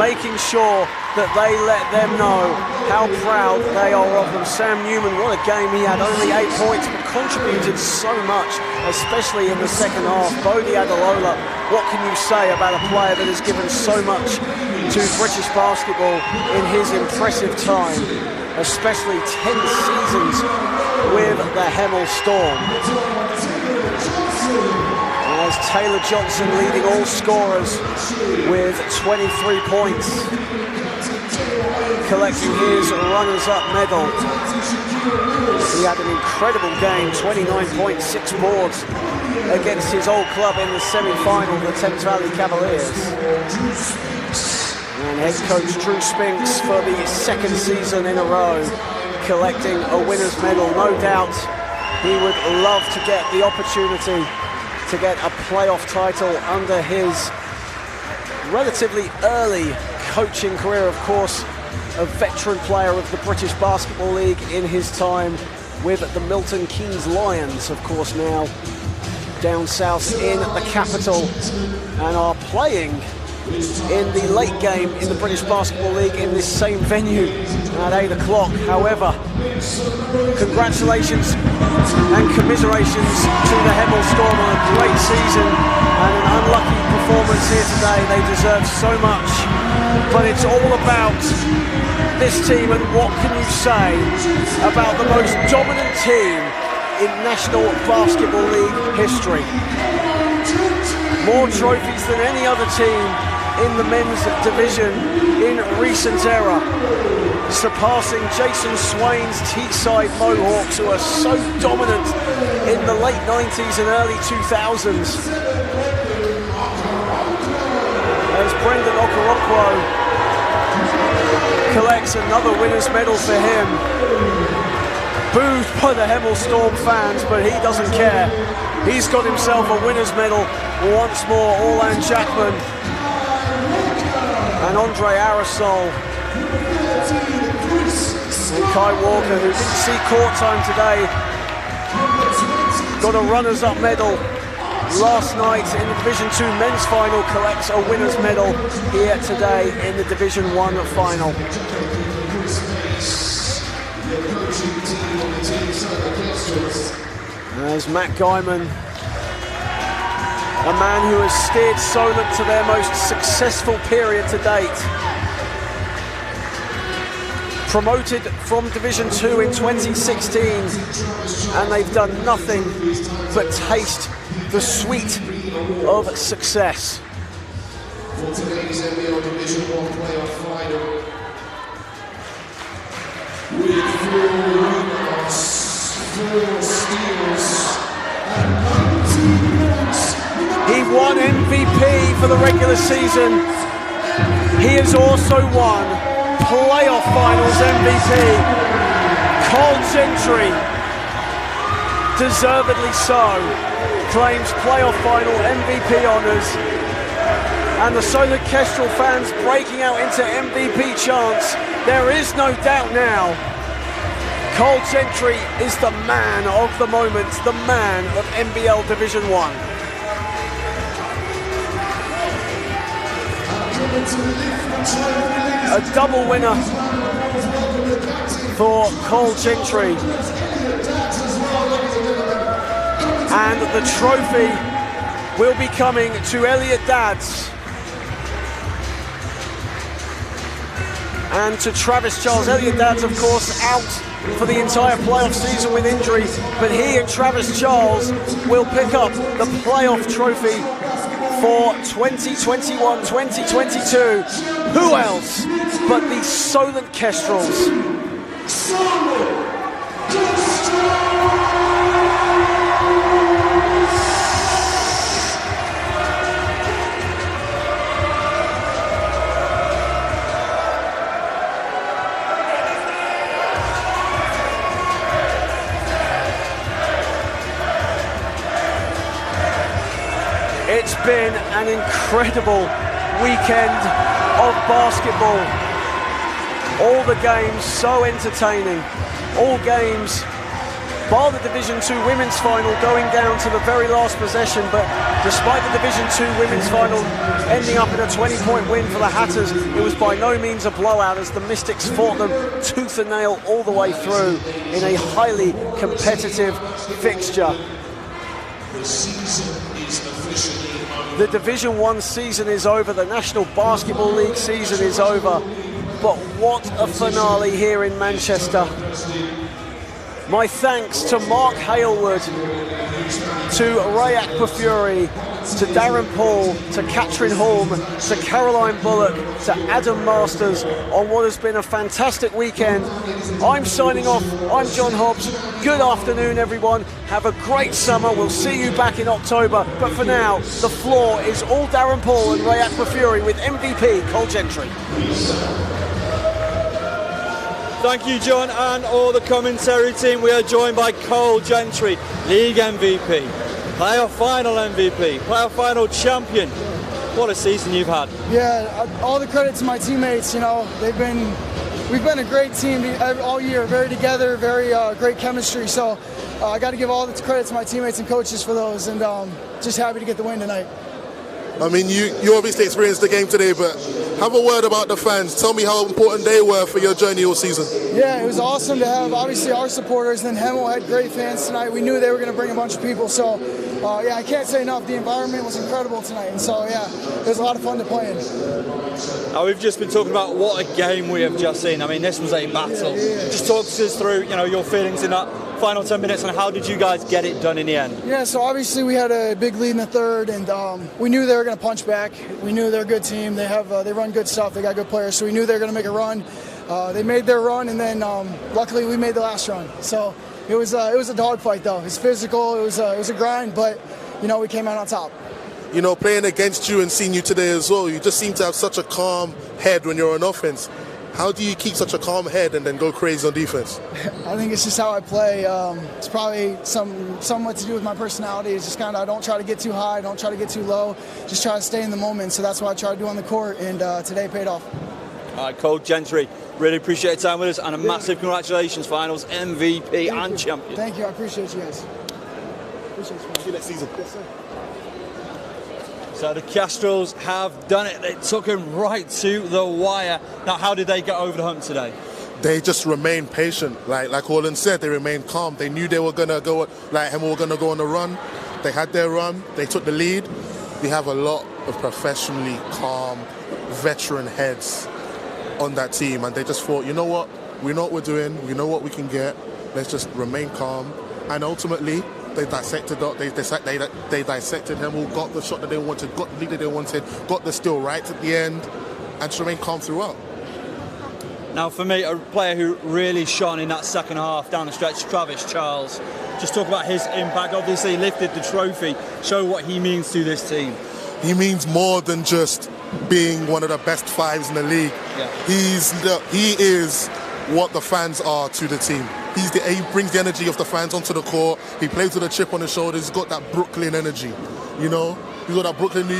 making sure that they let them know how proud they are of them. Sam Newman, what a game he had. Only 8 points, but contributed so much, especially in the second half. Bodie Adalola, what can you say about a player that has given so much to British basketball in his impressive time, especially 10 seasons with the Hemel Storm. As Taylor Johnson leading all scorers with 23 points, collecting his runners-up medal. He had an incredible game, 29 points, 6 boards against his old club in the semi-final, the Thames Valley Cavaliers. And head coach Drew Spinks for the second season in a row, collecting a winner's medal. No doubt he would love to get the opportunity to get a playoff title under his relatively early coaching career. Of course, a veteran player of the British Basketball League in his time with the Milton Keynes Lions, of course, now down south in the capital, and are playing in the late game in the British Basketball League in this same venue at 8 o'clock. However, congratulations and commiserations to the Hemel Storm on a great season and an unlucky performance here today. They deserve so much, but it's all about this team, and what can you say about the most dominant team in National Basketball League history? More trophies than any other team in the men's division in recent era, surpassing Jason Swain's Teesside Mohawks, who are so dominant in the late 90s and early 2000s. As Brendan Okoronkwo collects another winner's medal for him. Booed by the Hemel Storm fans, but he doesn't care. He's got himself a winner's medal once more. Orlan Jackman and Andre Aerosol and Kai Walker, who didn't see court time today, got a runners-up medal last night in the Division 2 men's final, collects a winner's medal here today in the Division 1 final. As Matt Guyman, a man who has steered Solent to their most successful period to date, promoted from Division 2 in 2016, and they've done nothing but taste the sweet of success. For today's NBL Division 1 Playoff final, with 4 winners, 4 steals, and 19 points. He won MVP for the regular season. He has also won Playoff Finals MVP. Cole Gentry, deservedly so, claims Playoff Final MVP honours. And the Solent Kestrel fans breaking out into MVP chants. There is no doubt now. Cole Gentry is the man of the moment, the man of NBL Division 1. A double winner for Cole Gentry. And the trophy will be coming to Elliot Dadds and to Travis Charles. Elliot Dadds, of course, out for the entire playoff season with injury, but he and Travis Charles will pick up the playoff trophy for 2021-2022. Who else but the Solent Kestrels? It's been an incredible weekend of basketball. All the games so entertaining. All games, bar the Division II women's final going down to the very last possession, but despite the Division II women's final ending up in a 20-point win for the Hatters, it was by no means a blowout as the Mystics fought them tooth and nail all the way through in a highly competitive fixture. The Division I season is over, the National Basketball League season is over, but what a finale here in Manchester. My thanks to Mark Halewood, to Ray Akpafuri, to Darren Paul, to Katrin Holm, to Caroline Bullock, to Adam Masters on what has been a fantastic weekend. I'm signing off. I'm John Hobbs. Good afternoon, everyone. Have a great summer. We'll see you back in October. But for now, the floor is all Darren Paul and Ray Akpafuri with MVP Cole Gentry. Thank you, John, and all the commentary team. We are joined by Cole Gentry, League MVP, Playoff Final MVP, Playoff Final champion. What a season you've had. Yeah, all the credit to my teammates. You know, we've been a great team all year, very together, very great chemistry. So I got to give all the credit to my teammates and coaches for those, and just happy to get the win tonight. I mean, you obviously experienced the game today, but have a word about the fans. Tell me how important they were for your journey all season. Yeah, it was awesome to have, obviously, our supporters. And then Hemel had great fans tonight. We knew they were going to bring a bunch of people. So, yeah, I can't say enough. The environment was incredible tonight. And so, yeah, it was a lot of fun to play in. Now, we've just been talking about what a game we have just seen. I mean, this was a battle. Yeah. Just talk us through, your feelings in that final 10 minutes and how did you guys get it done in the end? Yeah, so obviously we had a big lead in the third, and we knew they were going to punch back. We knew they're a good team. They run good stuff. They got good players, so we knew they were going to make a run. They made their run, and then luckily we made the last run. So it was a dogfight, though. It was physical. It was a grind, but we came out on top. Playing against you and seeing you today as well, you just seem to have such a calm head when you're on offense. How do you keep such a calm head and then go crazy on defense? I think it's just how I play. It's probably somewhat to do with my personality. It's just I don't try to get too high, don't try to get too low, just try to stay in the moment. So that's what I try to do on the court, and today paid off. All right, Cole Gentry, really appreciate your time with us, and a massive congratulations, Finals MVP and champion. Thank you, I appreciate you guys. Appreciate you. See you next season. Yes, sir. So the Kestrels have done it. They took him right to the wire. Now, how did they get over the hump today? They just remained patient. Like Orland said, they remained calm. They knew they were going to go, like Hemel were going to go on the run. They had their run. They took the lead. We have a lot of professionally calm, veteran heads on that team. And they just thought, you know what? We know what we're doing. We know what we can get. Let's just remain calm. And ultimately, they dissected Hemel, got the shot that they wanted, got the lead that they wanted, got the steal right at the end, and just remained calm throughout. Now, for me, a player who really shone in that second half down the stretch, Travis Charles. Just talk about his impact. Obviously, lifted the trophy. Show what he means to this team. He means more than just being one of the best fives in the league. Yeah. He is what the fans are to the team. He brings the energy of the fans onto the court. He plays with a chip on his shoulders. He's got that Brooklyn energy, He's got that Brooklyn, New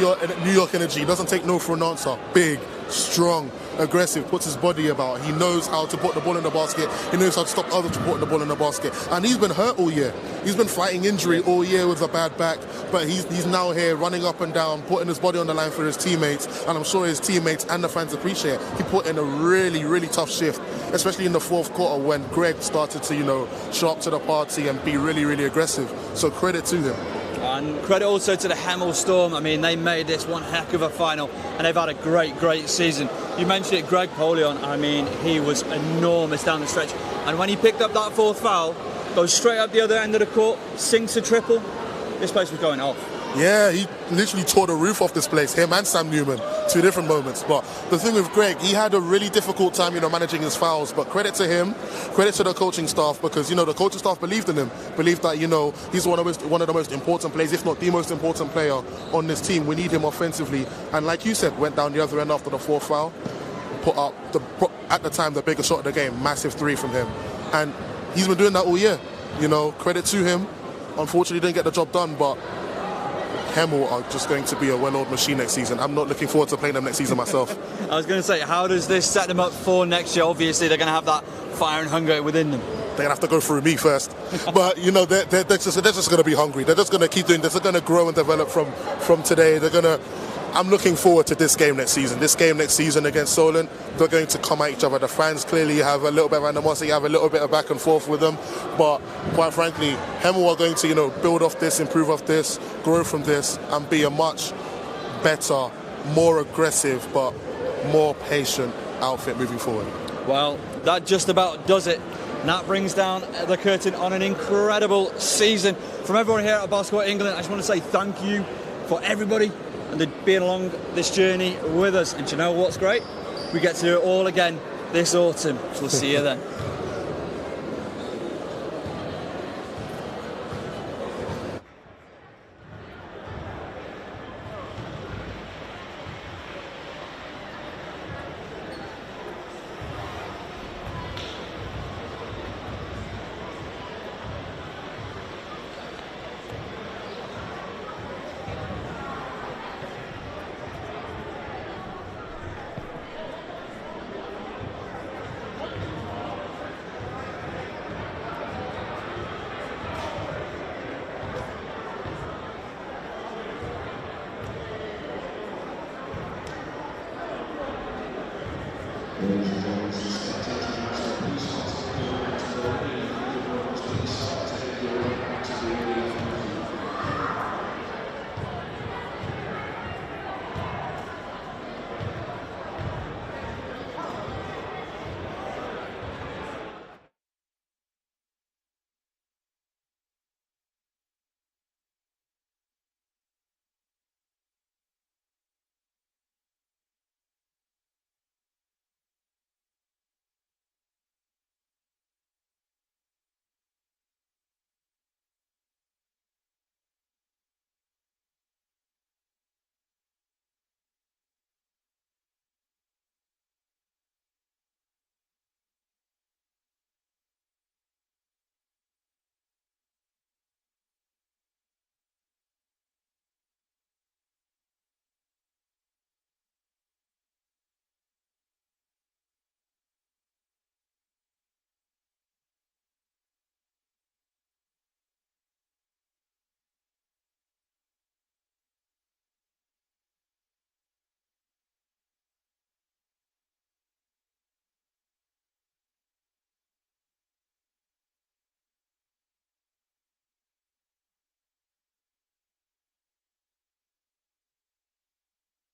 York energy. He doesn't take no for an answer. Big, strong, aggressive, puts his body about. He knows how to put the ball in the basket. He knows how to stop others from putting the ball in the basket. And he's been hurt all year. He's been fighting injury all year with a bad back, but he's now here running up and down, putting his body on the line for his teammates, and I'm sure his teammates and the fans appreciate it. He put in a really, really tough shift, especially in the fourth quarter when Greg started to, show up to the party and be really, really aggressive. So credit to him. And credit also to the Hemel Storm. I mean, they made this one heck of a final, and they've had a great, great season. You mentioned it, Greg Polion. I mean, he was enormous down the stretch. And when he picked up that fourth foul, goes straight up the other end of the court, sinks a triple. This place was going off. Yeah, he literally tore the roof off this place, him and Sam Newman, 2 different moments. But the thing with Greg, he had a really difficult time, managing his fouls. But credit to him, credit to the coaching staff, because, the coaching staff believed in him, believed that, he's one of the most important players, if not the most important player on this team. We need him offensively. And like you said, went down the other end after the fourth foul, put up, at the time, the biggest shot of the game, massive 3 from him. And he's been doing that all year. Credit to him. Unfortunately, didn't get the job done, but Hemel are just going to be a well-oiled machine next season. I'm not looking forward to playing them next season myself. I was going to say, how does this set them up for next year? Obviously, they're going to have that fire and hunger within them. They're going to have to go through me first. But, they're just going to be hungry. They're just going to keep doing this. They're going to grow and develop from today. I'm looking forward to this game next season. This game next season against Solent, they're going to come at each other. The fans clearly have a little bit of animosity, have a little bit of back and forth with them. But quite frankly, Hemel are going to, build off this, improve off this, grow from this, and be a much better, more aggressive, but more patient outfit moving forward. Well, that just about does it. And that brings down the curtain on an incredible season. From everyone here at Basketball England, I just want to say thank you for everybody and being along this journey with us. And do you know what's great? We get to do it all again this autumn. So we'll see you then. Ladies and gentlemen,